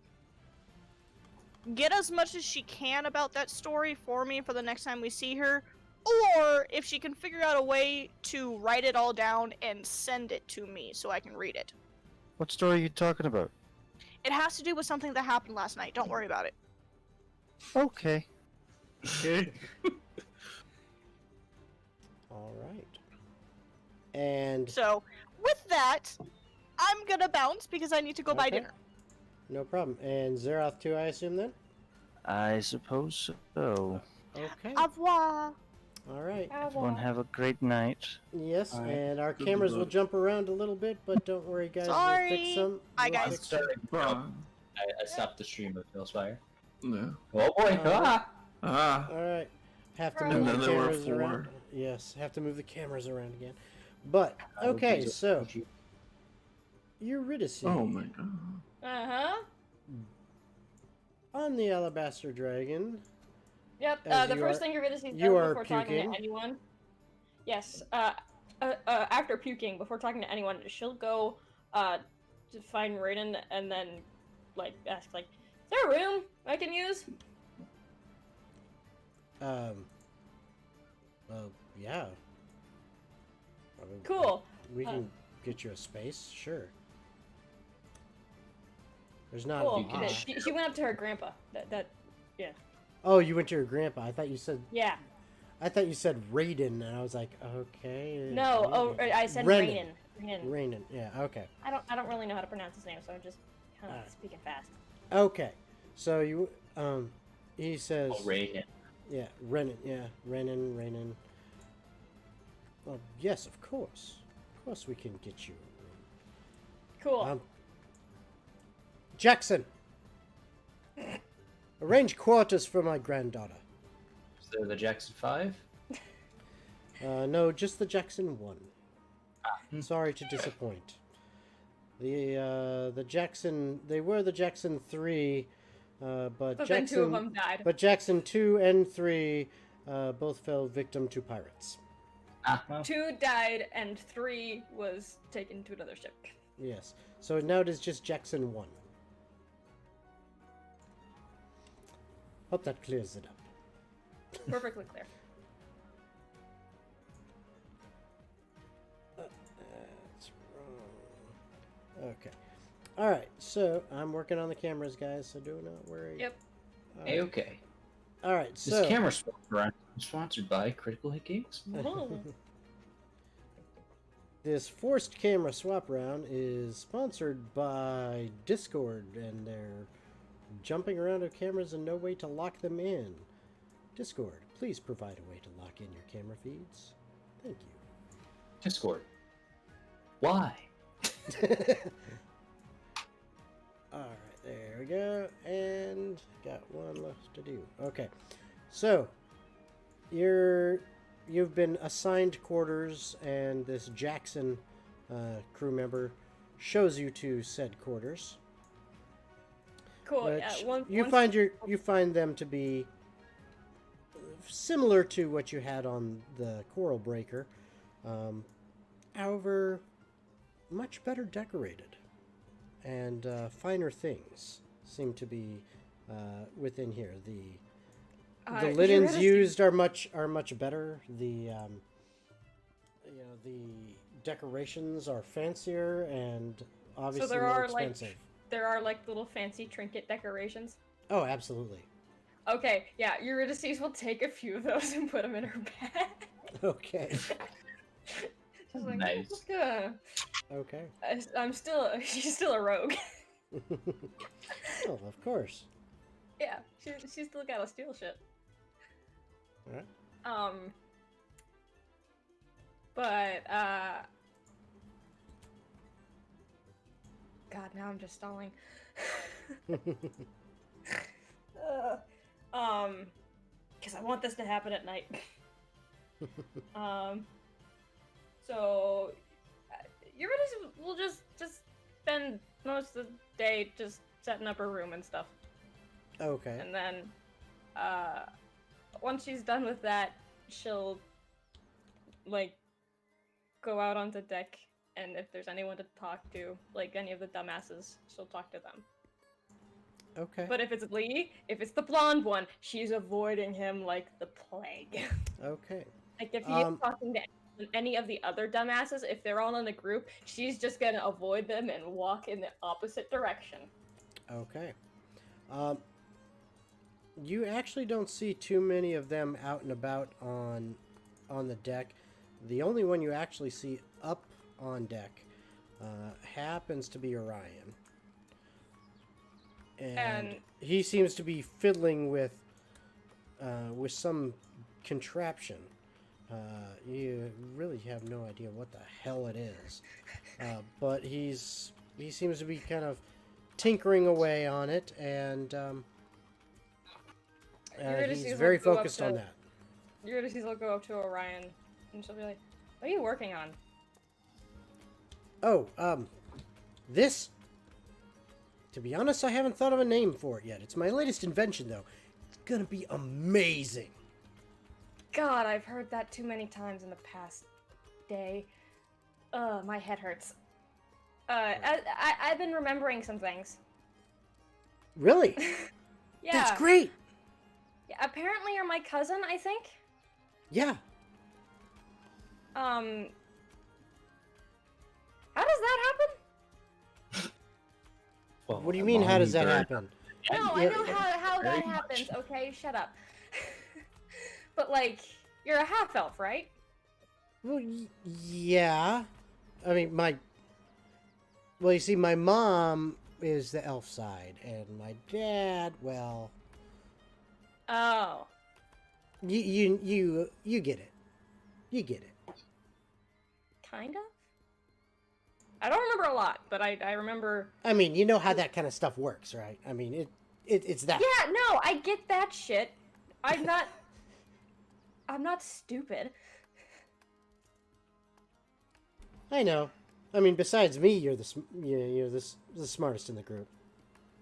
get as much as she can about that story for me for the next time we see her, or if she can figure out a way to write it all down and send it to me so I can read it. What story are you talking about? It has to do with something that happened last night. Don't worry about it. Okay. Okay. All right. And So, with that, I'm gonna bounce because I need to go buy Okay. dinner. no problem. And Zeroth too, I assume then? I suppose so. Okay. Au revoir. All right. Everyone have a great night. Yes, All right. and our Good cameras will luck. jump around a little bit, but don't worry, guys. We'll Sorry. fix them. Bye, We'll guys. fix them. I stopped the stream of Philspire. Yeah. Oh boy. Ah. All right. Have to And move then the there were cameras around. 4. Yes, have to move the cameras around again. But okay, so Eurydice Oh my god. Uh-huh. on the Alabaster Dragon. Yep. As The you first are- thing you're gonna see you are before talking puking. to anyone. Yes. After puking, before talking to anyone, she'll go to find Raiden and then like ask like, "Is there a room I can use?" Well, yeah. I mean, Cool. We can get you a space, sure. There's not Cool. a You can lot. She went up to her grandpa. Yeah. Oh, you went to your grandpa. I thought you said Yeah. Raiden, and I was like, okay. No. Oh, Raiden. I said Renan. Raiden. Raiden. Yeah. Okay. I don't really know how to pronounce his name, so I'm just kind of Alright. speaking fast. Okay. So he says. Oh, Raiden. Yeah, Renan. Yeah, Renan. Oh, yes, of course. Of course, we can get you a room. Cool. Jackson. Arrange quarters for my granddaughter. Is there the Jackson 5? No, just the Jackson 1. Sorry to disappoint. The Jackson, they were the Jackson 3, but But then Jackson, 2 of them died. but Jackson 2 and 3 both fell victim to pirates. Well, 2 died and 3 was taken to another ship. Yes. So now it is just Jackson 1. Hope that clears it up. Perfectly clear. That's wrong. Okay. All right. So I'm working on the cameras, guys. So do not worry. Yep. All right. okay. All right. This So camera sponsor is sponsored by Critical Hit Games. this forced camera swap round is sponsored by Discord, and they're jumping around our cameras and no way to lock them in. Discord, please provide a way to lock in your camera feeds. Thank Discord. Why? you. All right, there we go, and got one left to do. Okay, so you've been assigned quarters, and this Jackson crew member shows you to said quarters. Cool. Which Yeah. you find them to be similar to what you had on the Coral Breaker, however, much better decorated, and finer things seem to be within here. The linens used are much better. The the decorations are fancier and obviously more expensive. There are like little fancy trinket decorations. Oh, absolutely. Okay, yeah, Eurydice will take a few of those and put them in her bag. Okay. She's like, Nice. "Just gonna-" Okay. She's still a rogue. Oh, of course. Yeah, she's still gotta steal shit. All right. But, God, now I'm just stalling. Because I want this to happen at night. So, Eurydice will just spend most of the day just setting up her room and stuff. Okay. And then, once she's done with that, she'll, like, go out onto deck, and if there's anyone to talk to, like any of the dumbasses, she'll talk to them. Okay. But if it's Lee, if it's the blonde one, she's avoiding him like the plague. Okay. Like if he's talking to any of the other dumbasses, if they're all in a group, she's just gonna avoid them and walk in the opposite direction. Okay. You actually don't see too many of them out and about on the deck. The only one you actually see up on deck happens to be Orion. And he seems to be fiddling with some contraption. You really have no idea what the hell it is. But he seems to be kind of tinkering away on it, and he's very focused on that. Eurydice will go up to Orion, and she'll be like, "What are you working on?" Oh, this... To be honest, I haven't thought of a name for it yet. It's my latest invention, though. It's gonna be amazing. God, I've heard that too many times in the past day. My head hurts. I've been remembering some things. Really? Yeah. That's great. Yeah, apparently you're my cousin, I think? Yeah. How does that happen? Well, What do you mean, how does that happen? No, I know how that happens, okay? Shut up. But, like, you're a half-elf, right? Well, yeah. I mean, Well, you see, my mom is the elf side, and my dad, well... Oh. You get it. You get it. Kind of? I don't remember a lot, but I remember... I mean, you know how that kind of stuff works, right? I mean, it's that. Yeah, no, I get that shit. I'm not stupid. I know. I mean, besides me, you're the smartest in the group.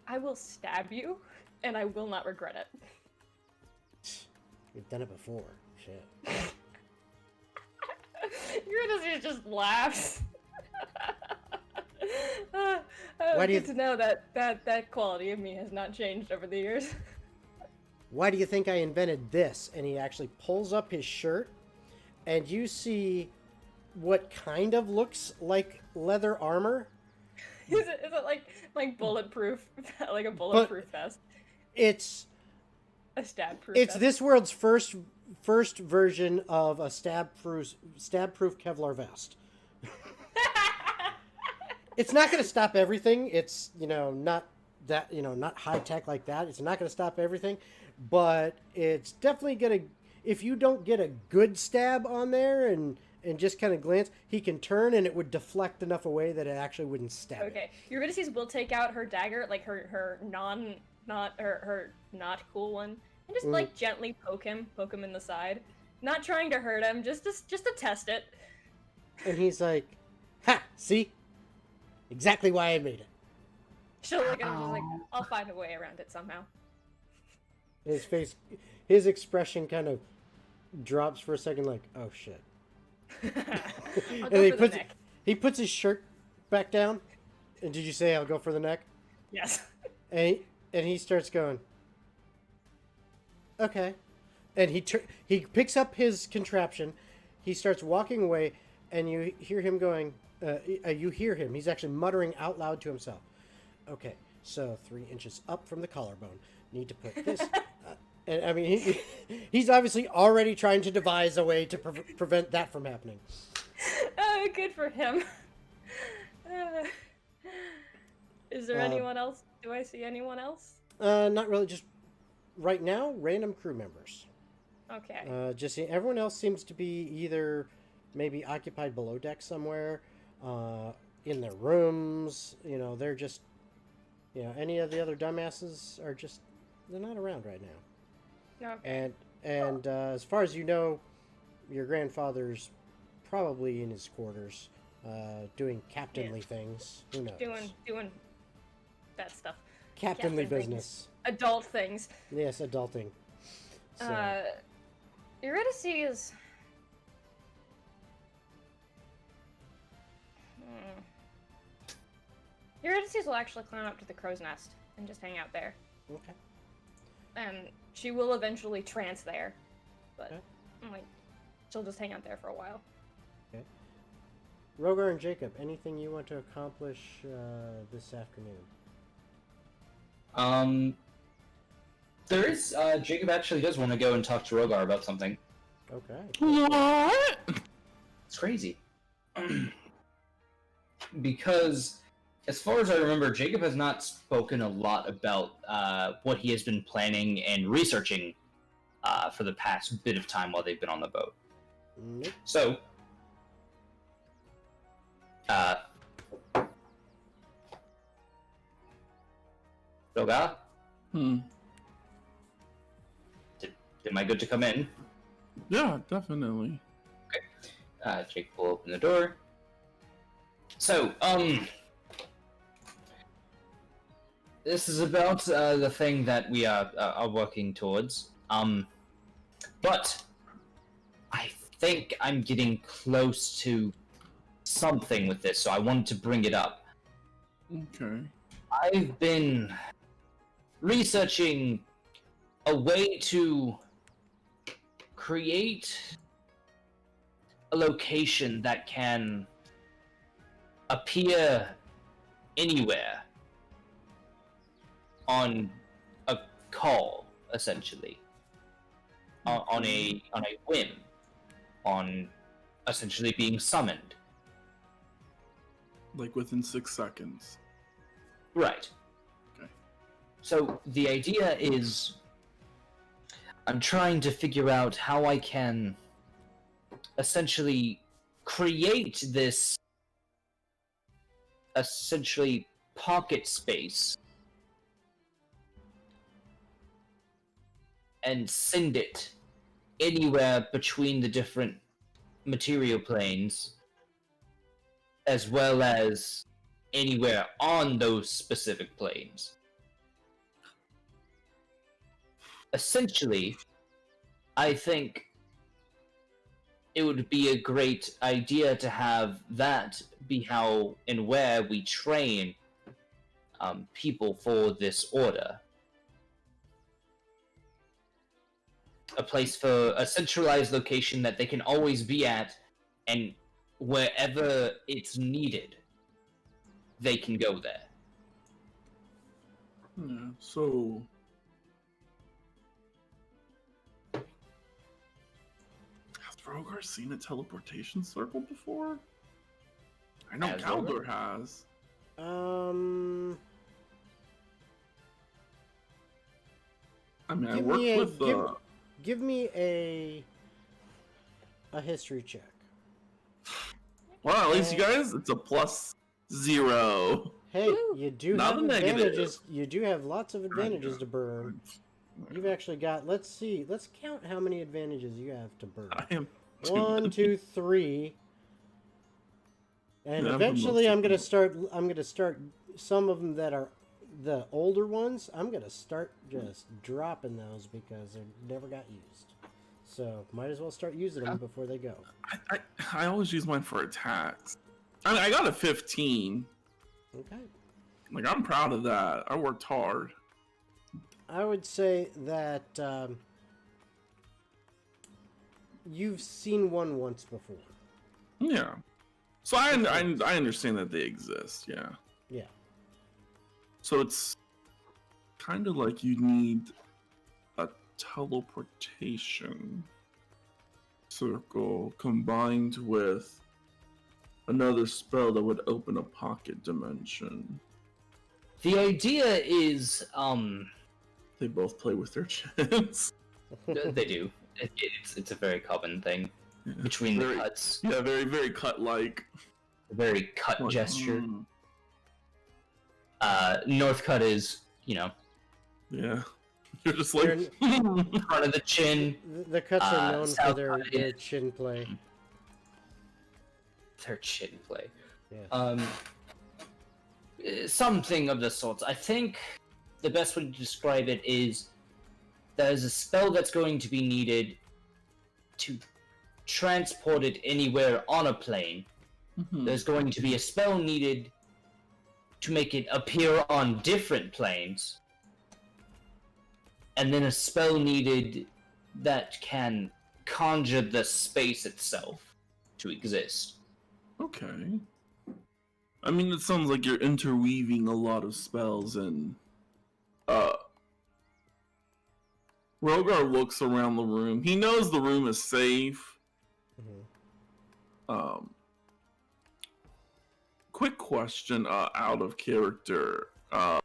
I will stab you, and I will not regret it. We've done it before. Shit. Eurydice just laughs. Why do you to know that quality of me has not changed over the years. Why do you think I invented this? And he actually pulls up his shirt, and you see what kind of looks like leather armor. Is it like bulletproof, like a bulletproof vest? It's a stab-proof. It's vest. this world's first version of a stab-proof Kevlar vest. It's not going to stop everything. It's not that not high tech like that. It's not going to stop everything, but it's definitely going to. If you don't get a good stab on there and just kind of glance, he can turn and it would deflect enough away that it actually wouldn't stab. Okay, Eurydice will take out her dagger, like her not cool one, and just like gently poke him in the side, not trying to hurt him, just to test it. And he's like, "Ha! See, Exactly why I made it. She'll look at him and is like, I'll find a way around it somehow. His face, his expression kind of drops for a second, like, oh shit. I'll And go he for the puts neck. he puts his shirt back down. And did you say I'll go for the neck? Yes. And he starts going, okay. And he picks up his contraption. He starts walking away, and you hear him going. You hear him. He's actually muttering out loud to himself. Okay, so 3 inches up from the collarbone. Need to put this. And I mean, he's obviously already trying to devise a way to prevent that from happening. Good for him. Is there anyone else? Do I see anyone else? Not really. Just right now, random crew members. Okay. Everyone else seems to be either maybe occupied below deck somewhere, in their rooms. You know, they're just, you know, any of the other dumbasses are just, they're not around right now. Okay. And as far as you know, your grandfather's probably in his quarters, doing captainly things. Who knows? Doing that stuff. Captainly captain business. Adult things. Yes, adulting. So, Eurydice is... Eurydice will actually climb up to the crow's nest and just hang out there. okay. And she will eventually trance there. But, Okay. like, she'll just hang out there for a while. Rogar and Jacob, anything you want to accomplish this afternoon? There is, Jacob actually does want to go and talk to Rogar about something. Okay. What? It's crazy. Because, as far as I remember, Jacob has not spoken a lot about what he has been planning and researching for the past bit of time while they've been on the boat. Nope. So, Rogar, am I good to come in? Yeah, definitely. Jake will open the door. So, this is about the thing that we are working towards. But I think I'm getting close to something with this, so I wanted to bring it up. Okay. I've been researching a way to create a location that can appear anywhere on a call, essentially, on a whim, on essentially being summoned. Like within 6 seconds. Right. Okay. So the idea is, I'm trying to figure out how I can essentially create this essentially pocket space and send it anywhere between the different material planes, as well as anywhere on those specific planes. Essentially, I think it would be a great idea to have that be how and where we train people for this order. A place for a centralized location that they can always be at, and wherever it's needed, they can go there. Yeah, so... Has Rogar seen a teleportation circle before? I know Has Galdor has. I mean, I worked with the... Give me a history check. Well, at least you guys, it's a +0. Hey, you do Not have a negative. advantages. You do have lots of advantages to burn. You've actually got. Let's see. Let's count how many advantages you have to burn. I am 1, 2, 3. And Yeah, eventually, most I'm of gonna them. start. I'm gonna start some of them that are the older ones. I'm gonna start just dropping those because they never got used. So might as well start using them before they go. I always use mine for attacks. I mean, I got a 15. Okay. Like, I'm proud of that. I worked hard. I would say that you've seen one once before. Yeah. So I understand that they exist. Yeah. Yeah. So it's kind of like you need a teleportation circle combined with another spell that would open a pocket dimension. The idea is, They both play with their chins. they do. It's a very common thing Yeah. between Very- the cuts. Yeah, very, very cut-like. A very cut Like, gesture. mm, North cut is, yeah. You're just like... front of the chin. The cuts are known for South their Korea. chin play. Their chin play. Yes. Something of the sorts. I think the best way to describe it is there's a spell that's going to be needed to transport it anywhere on a plane. Mhm. There's going to be a spell needed to make it appear on different planes. And then a spell needed that can conjure the space itself to exist. Okay. I mean, it sounds like you're interweaving a lot of spells, and Rogar looks around the room. He knows the room is safe. Mhm. Quick question, out of character, because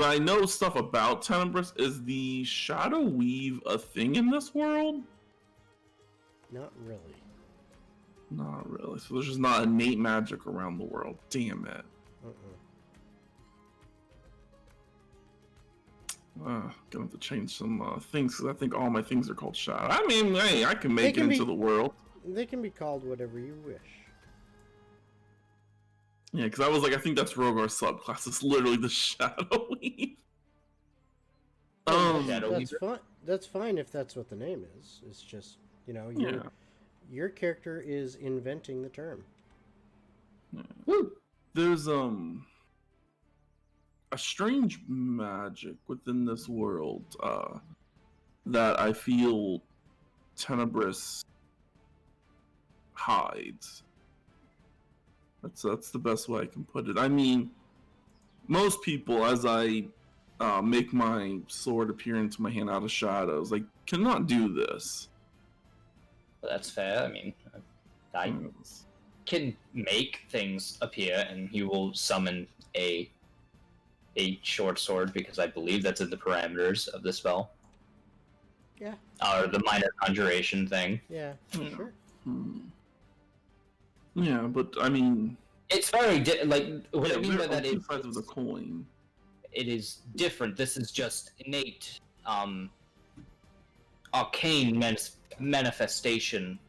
I know stuff about Tenebris. Is the Shadow Weave a thing in this world? Not really. Not really. So there's just not innate magic around the world. Damn it. Gonna have to change some things because I think all my things are called Shadow. I mean, hey, I can make can it into be- the world. They can be called whatever you wish. Yeah, because I was like, I think that's Rogar's subclass. It's literally the Shadow Weave. Shadow That's Weaver. fine. That's fine if that's what the name is. It's just, Yeah. your character is inventing the term. Woo! There's a strange magic within this world that I feel Tenebris hides. That's the best way I can put it. I mean, most people, as I make my sword appear into my hand out of shadows, like, cannot do this. That's fair. I mean, I can make things appear, and he will summon a short sword because I believe that's in the parameters of the spell. Yeah. Or the minor conjuration thing. Yeah, Yeah. sure. Yeah, but I mean, It's very what I mean by they're that on two is sides of the coin. it is different. This is just innate, arcane manifestation.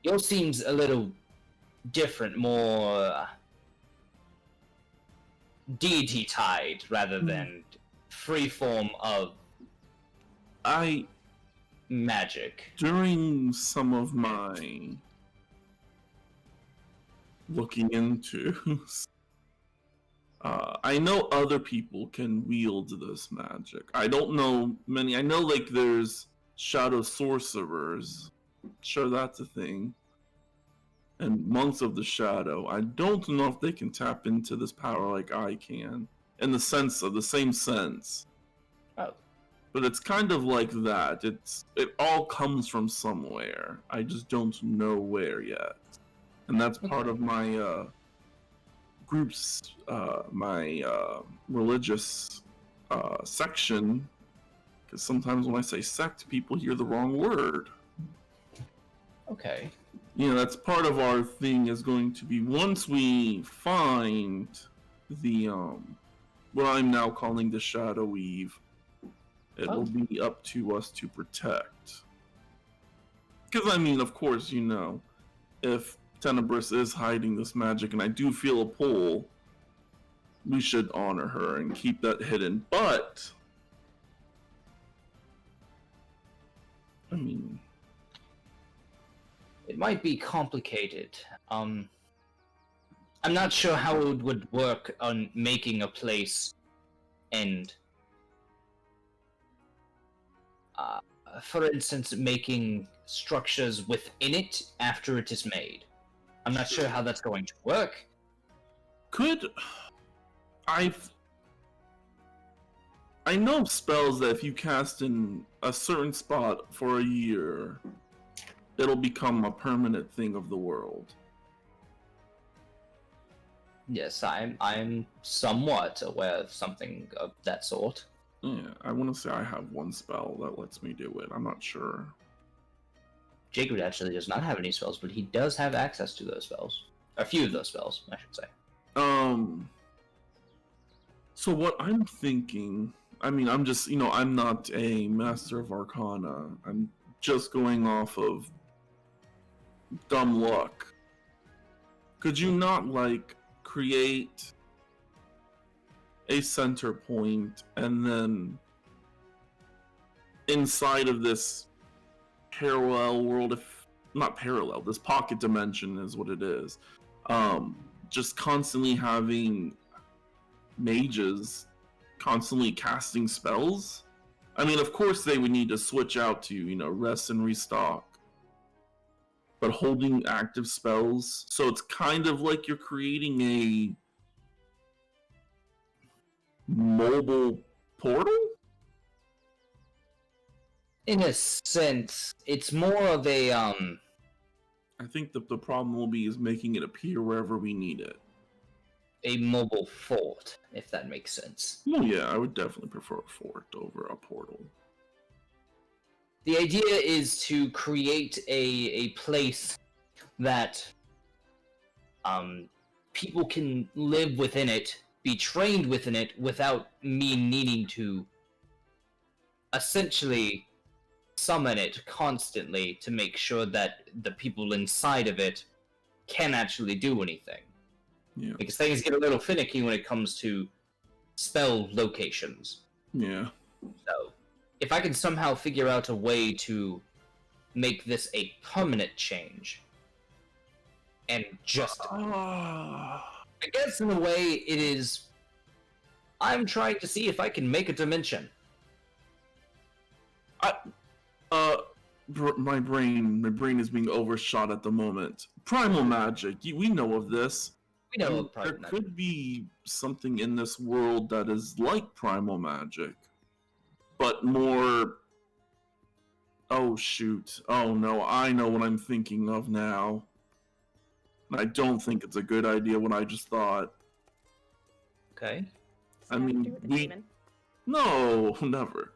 Yours seems a little different, more deity tied rather than free form of magic. During some of my looking into, I know other people can wield this magic. I don't know many. I know, like, there's shadow sorcerers. Sure, that's a thing. And monks of the shadow. I don't know if they can tap into this power like I can, in the same sense. Oh. But it's kind of like that. It all comes from somewhere. I just don't know where yet. And that's part of my group's my religious section. Because sometimes when I say sect, people hear the wrong word. Okay. You know, that's part of our thing is going to be once we find the what I'm now calling the Shadow Weave, it will be up to us to protect. Because I mean, of course, you know, if Tenebris is hiding this magic, and I do feel a pull, we should honor her and keep that hidden. But I mean, It might be complicated. I'm not sure how it would work on making a place and, for instance, making structures within it after it is made. I'm not sure how that's going to work. could I know spells that if you cast in a certain spot for a year, it'll become a permanent thing of the world. Yes, I'm somewhat aware of something of that sort. Yeah, I want to say I have one spell that lets me do it. I'm not sure. Jacob actually does not have any spells, but he does have access to those spells. A few of those spells, I should say. So what I'm thinking, I mean, I'm just, I'm not a master of Arcana. I'm just going off of dumb luck. Could you not, create a center point and then inside of this parallel world, if not parallel, this pocket dimension is what it is, just constantly having mages constantly casting spells? I mean, of course they would need to switch out to, rest and restock. But holding active spells, so it's kind of like you're creating a mobile portal? In a sense, it's more of a, I think the problem will be is making it appear wherever we need it. a mobile fort, if that makes sense. Well, yeah, I would definitely prefer a fort over a portal. The idea is to create a place that people can live within it, be trained within it, without me needing to essentially summon it constantly to make sure that the people inside of it can actually do anything. Yeah. Because things get a little finicky when it comes to spell locations. Yeah. So, if I can somehow figure out a way to make this a permanent change, and just, I guess in a way it is, I'm trying to see if I can make a dimension. My brain is being overshot at the moment. Primal magic, we know of this. We know There primal magic. could be something in this world that is like primal magic, but more... Oh shoot. Oh no, I know what I'm thinking of now. I don't think it's a good idea what I just thought. Okay. Does I it have to mean, do with the we- demon? No, never.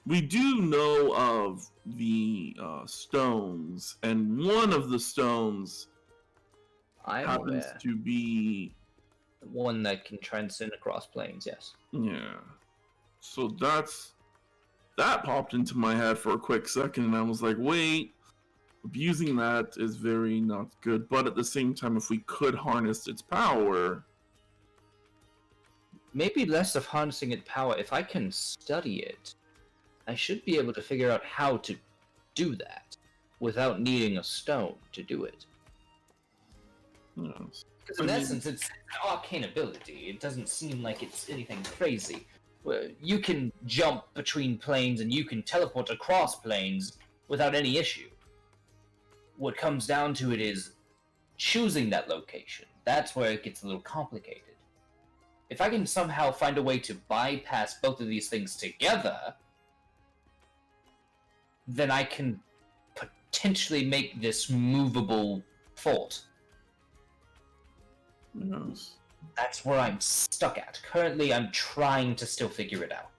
We do know of the stones, and one of the stones I'm happens aware. to be... One that can transcend across planes, yes. Yeah. So that popped into my head for a quick second, and I was like, wait, abusing that is very not good. But at the same time, if we could harness its power... Maybe less of harnessing its power. If I can study it, I should be able to figure out how to do that without needing a stone to do it. Yes. Because in I mean- essence, it's an arcane ability. It doesn't seem like it's anything crazy. Well, you can jump between planes and you can teleport across planes without any issue. What comes down to it is choosing that location. That's where it gets a little complicated. If I can somehow find a way to bypass both of these things together, then I can potentially make this movable fort. Yes. That's where I'm stuck at. Currently, I'm trying to still figure it out.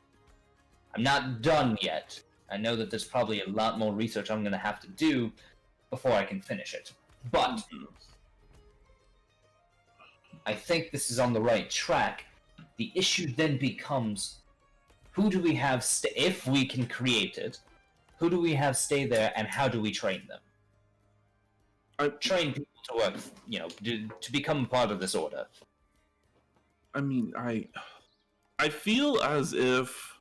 I'm not done yet. I know that there's probably a lot more research I'm going to have to do before I can finish it. But I think this is on the right track. The issue then becomes, who do we have if we can create it, who do we have stay there, and how do we train them? train people to work, to become part of this order. I mean, I feel as if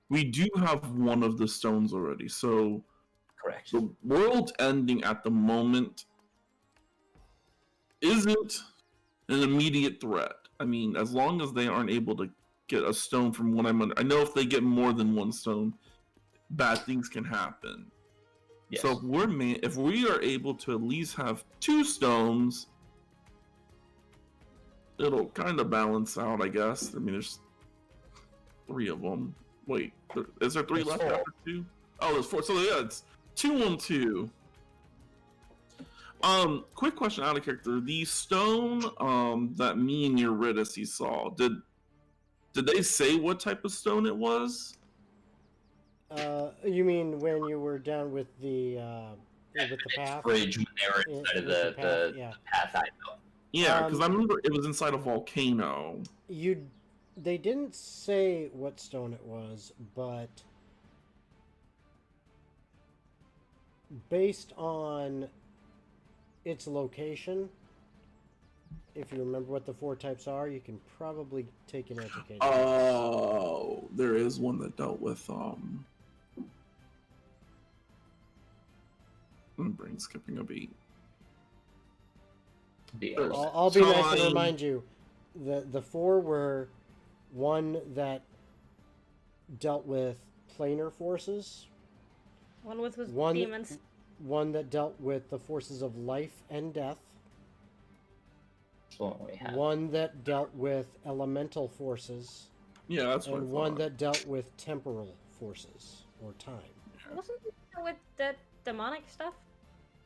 we do have one of the stones already. So Correct. the world ending at the moment isn't an immediate threat. I mean, as long as they aren't able to get a stone from what I'm under, I know if they get more than one stone, bad things can happen. Yes. So if we are able to at least have 2 stones, it'll kind of balance out, I guess. I mean, there's 3 of them. Wait, is there 3 There's left 4. after 2? Oh, there's 4. So yeah, it's 2 on 2. Quick question out of character. The stone that me and Eurydice saw, did they say what type of stone it was? You mean when you were down with the path? Bridge when they were inside of With the yeah. path I know. Yeah, because I remember it was inside a volcano. They didn't say what stone it was, but based on its location, if you remember what the 4 types are, you can probably take an educated guess. Oh, there is one that dealt with my brain's skipping a beat. I'll be nice and Time. remind you, the 4 were one that dealt with planar forces, One with One- demons. one that dealt with the forces of life and death, That's what we have. one that dealt with elemental forces, Yeah, that's what I and thought. one that dealt with temporal forces or time. Wasn't it with the demonic stuff?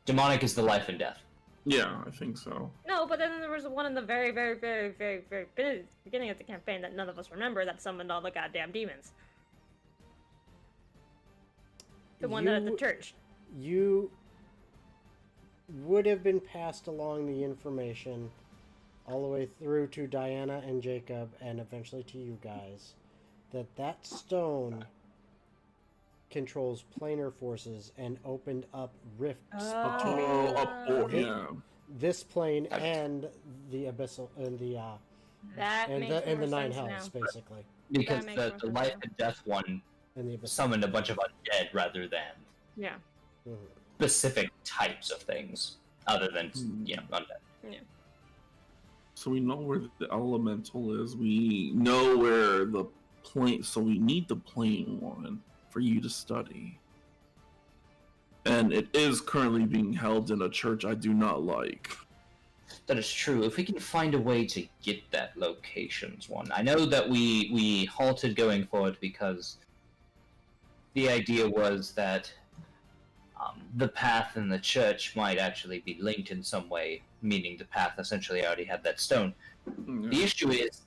Demonic is the life and death. Yeah, I think so. No, but then there was one in the very, very, very, very, very beginning of the campaign that none of us remember that summoned all the goddamn demons. The one that at the You- church. You would have been passed along the information all the way through to Diana and Jacob and eventually to you guys that stone controls planar forces and opened up rifts between Oh, up four, It- yeah. this plane and the abyssal and the That makes and more the 9 sense hells now. basically, Because makes the more sense life now. and death one and the abyssal. summoned a bunch of undead rather than Yeah. Mhm. specific types of things, other than undead. So we know where the elemental is. We know where the plane. So we need the plane one for you to study. And it is currently being held in a church I do not like. That is true. If we can find a way to get that locations one, I know that we halted going forward because the idea was that the path and the church might actually be linked in some way, meaning the path essentially already had that stone. The issue is,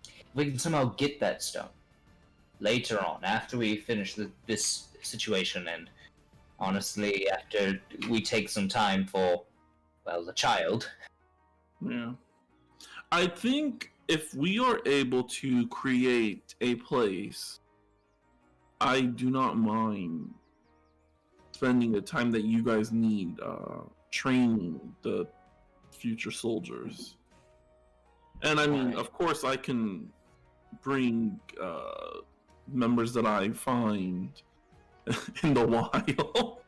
if we can somehow get that stone later on, after we finish this situation, and honestly, after we take some time for, well, the child. Yeah. I think if we are able to create a place, I do not mind spending the time that you guys need training the future soldiers. And I mean, Right. of course, I can bring members that I find in the wild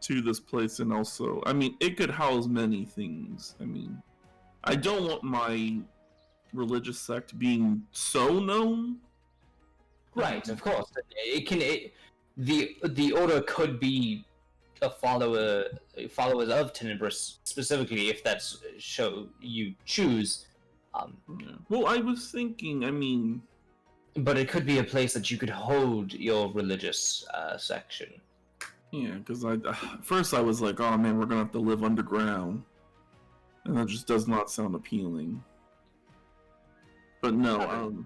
to this place, and also, I mean, it could house many things. I mean, I don't want my religious sect being so known. Right, of course. The order could be followers of Tenebris, specifically if that's show you choose. Yeah. Well, I was thinking, I mean, But it could be a place that you could hold your religious section. yeah, because first I was like, oh man, we're gonna have to live underground, and that just does not sound appealing. But no,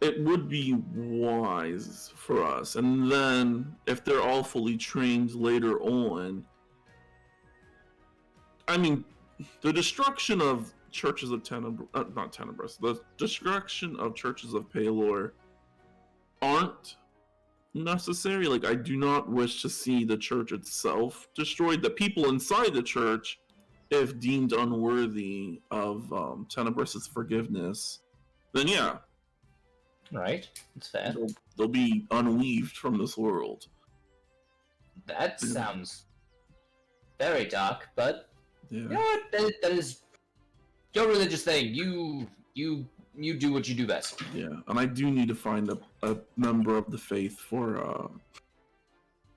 it would be wise for us, and then if they're all fully trained later on, I mean, the destruction of churches of not Tenebris, the destruction of churches of Palor aren't necessary. Like, I do not wish to see the church itself destroyed. The people inside the church, if deemed unworthy of Tenebris's forgiveness, then yeah, Right? That's fair. they'll be unweaved from this world. That sounds very dark, but Yeah. you know what? That is your religious thing. You do what you do best. Yeah, and I do need to find a member of the faith for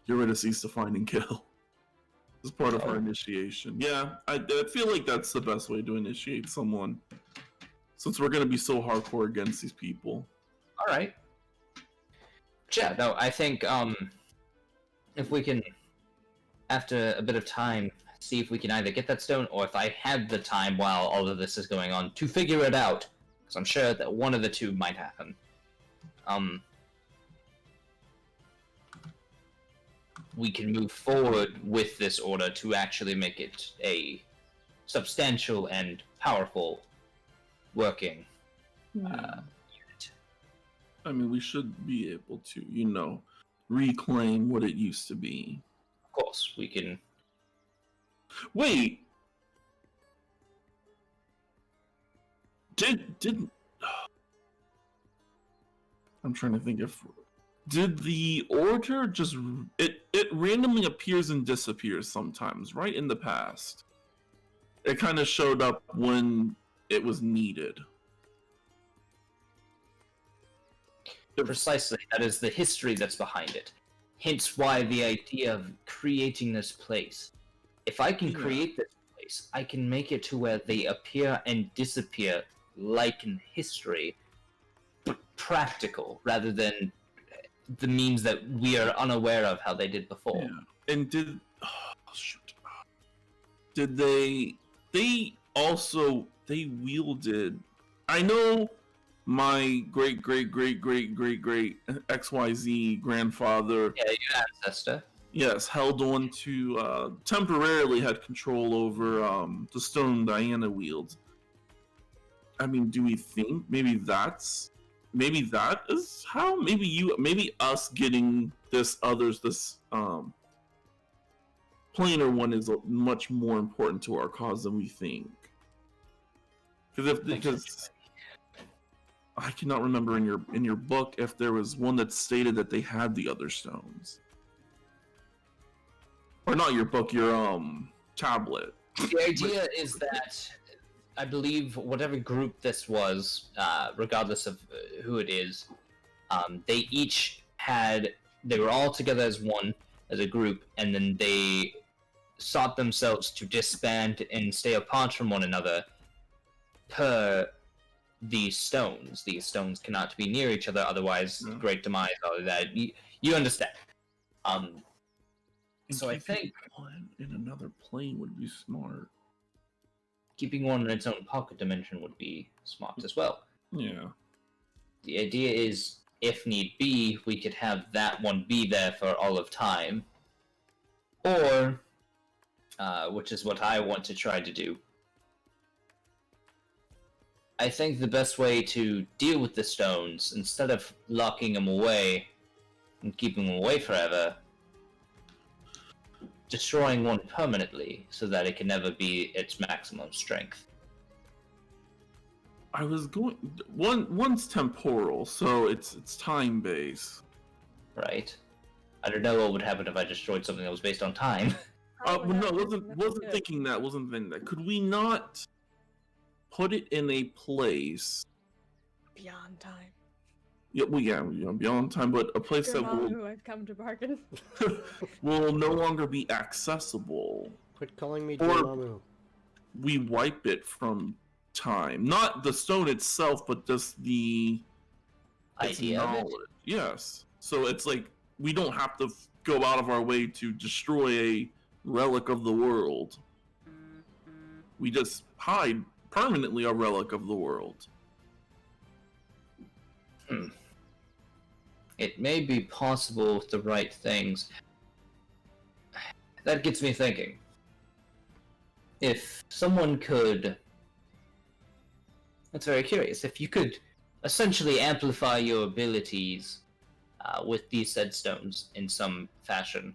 Eurydice to find and kill as part of her initiation. Yeah, I feel like that's the best way to initiate someone, since we're gonna be so hardcore against these people. All right. Yeah. No, I think if we can, after a bit of time, see if we can either get that stone, or if I had the time while all of this is going on to figure it out, because I'm sure that one of the two might happen. We can move forward with this order to actually make it a substantial and powerful working unit. I mean, we should be able to, reclaim what it used to be. Of course, we can. Wait. Did I'm trying to think if did the order just it randomly appears and disappears sometimes, right? In the past, it kind of showed up when it was needed. Precisely, that is the history that's behind it. Hence why the idea of creating this place. If I can create this place, I can make it to where they appear and disappear like in history, but practical rather than the means that we are unaware of how they did before. Yeah. And did they wielded, I know my great XYZ grandfather, your ancestor, yes, held on to temporarily had control over the stone Diana wields. I mean, do we think maybe that is how? Maybe us getting this planar one is much more important to our cause than we think. Because I cannot remember in your book if there was one that stated that they had the other stones. Or not your book, your tablet. The idea is that I believe whatever group this was, regardless of who it is, they were all together as one, as a group, and then they sought themselves to disband and stay apart from one another per these stones. These stones cannot be near each other, otherwise great demise, all of that. You understand. So I think one in another plane would be smart. Keeping one in its own pocket dimension would be smart as well. Yeah. The idea is, if need be, we could have that one be there for all of time. Or, which is what I want to try to do, I think the best way to deal with the stones, instead of locking them away and keeping them away forever, destroying one permanently so that it can never be its maximum strength. I was going one's temporal, so it's time based. Right. I don't know what would happen if I destroyed something that was based on time. No, wasn't thinking that. Could we not put it in a place Beyond time. Yeah, beyond time, but a place You're that not will who I've come to bargain. will no longer be accessible. Quit calling me Or- Dormammu. We wipe it from time, not the stone itself, but just its Idea of it. knowledge. Yes, so it's like we don't have to go out of our way to destroy a relic of the world. We just hide permanently a relic of the world. It may be possible with the right things. That gets me thinking. If someone could... That's very curious. If you could essentially amplify your abilities with these said stones in some fashion.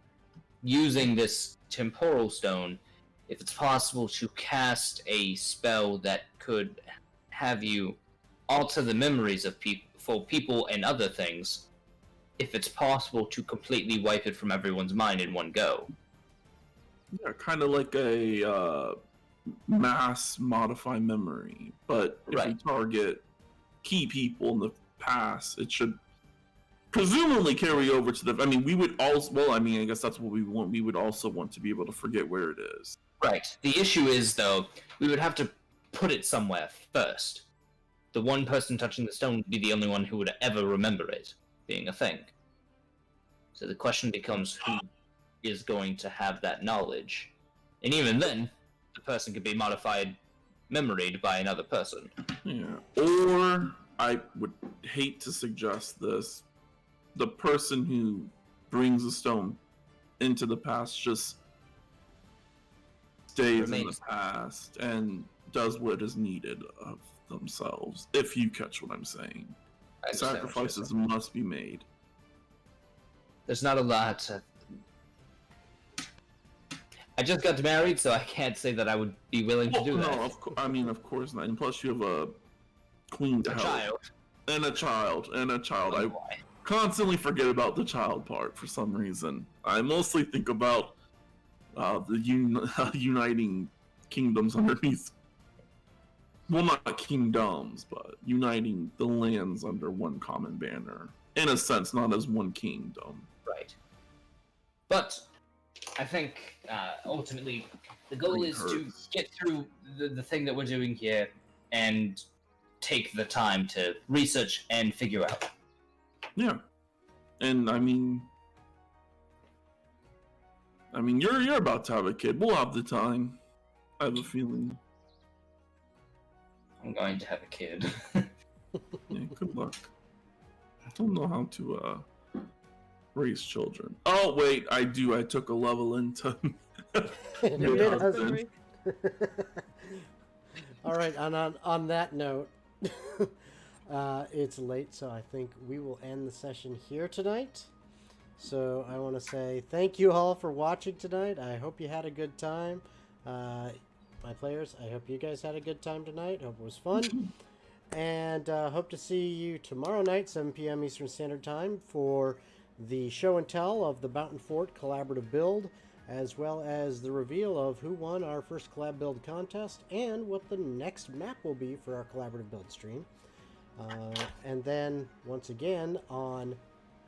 Using this temporal stone, if it's possible to cast a spell that could have you alter the memories of people and other things, if it's possible to completely wipe it from everyone's mind in one go. Yeah, kind of like a mass modify memory, but if Right. we target key people in the past, it should presumably carry over to the. I mean, we would also. Well, I mean, I guess that's what we want. We would also want to be able to forget where it is. Right. The issue is, though, we would have to put it somewhere first. The one person touching the stone would be the only one who would ever remember it being a thing. So the question becomes who is going to have that knowledge. And even then, the person could be memoried by another person. Yeah. Or I would hate to suggest this. The person who brings the stone into the past just stays in the past and does what is needed of themselves, if you catch what I'm saying. Sacrifices must be made. There's not a lot. I just got married, so I can't say that I would be willing to do that. No, of course not. And plus, you have a queen to help. And a child. I constantly forget about the child part for some reason. I mostly think about the uniting kingdoms underneath. Well, not kingdoms, but uniting the lands under one common banner. In a sense, not as one kingdom. Right. But I think ultimately the goal is to get through the thing that we're doing here and take the time to research and figure out. Yeah. And I mean you're about to have a kid. We'll have the time. I have a feeling. I'm going to have a kid. Yeah, good luck. I don't know how to raise children. Oh wait, I do. I took a level into You did, husband. All right, on that note, it's late, so I think we will end the session here tonight. So I want to say thank you all for watching tonight. I hope you had a good time. My players, I hope you guys had a good time tonight. Hope it was fun. And hope to see you tomorrow night, 7 p.m. Eastern Standard Time, for the show and tell of the Mountain Fort collaborative build, as well as the reveal of who won our first collab build contest and what the next map will be for our collaborative build stream. And then, once again, on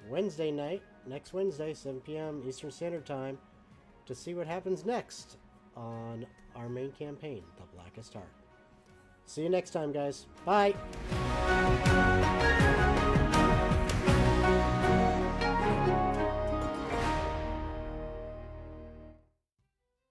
Wednesday night, next Wednesday, 7 p.m. Eastern Standard Time, to see what happens next on our main campaign, The Blackest Heart. See you next time, guys. Bye!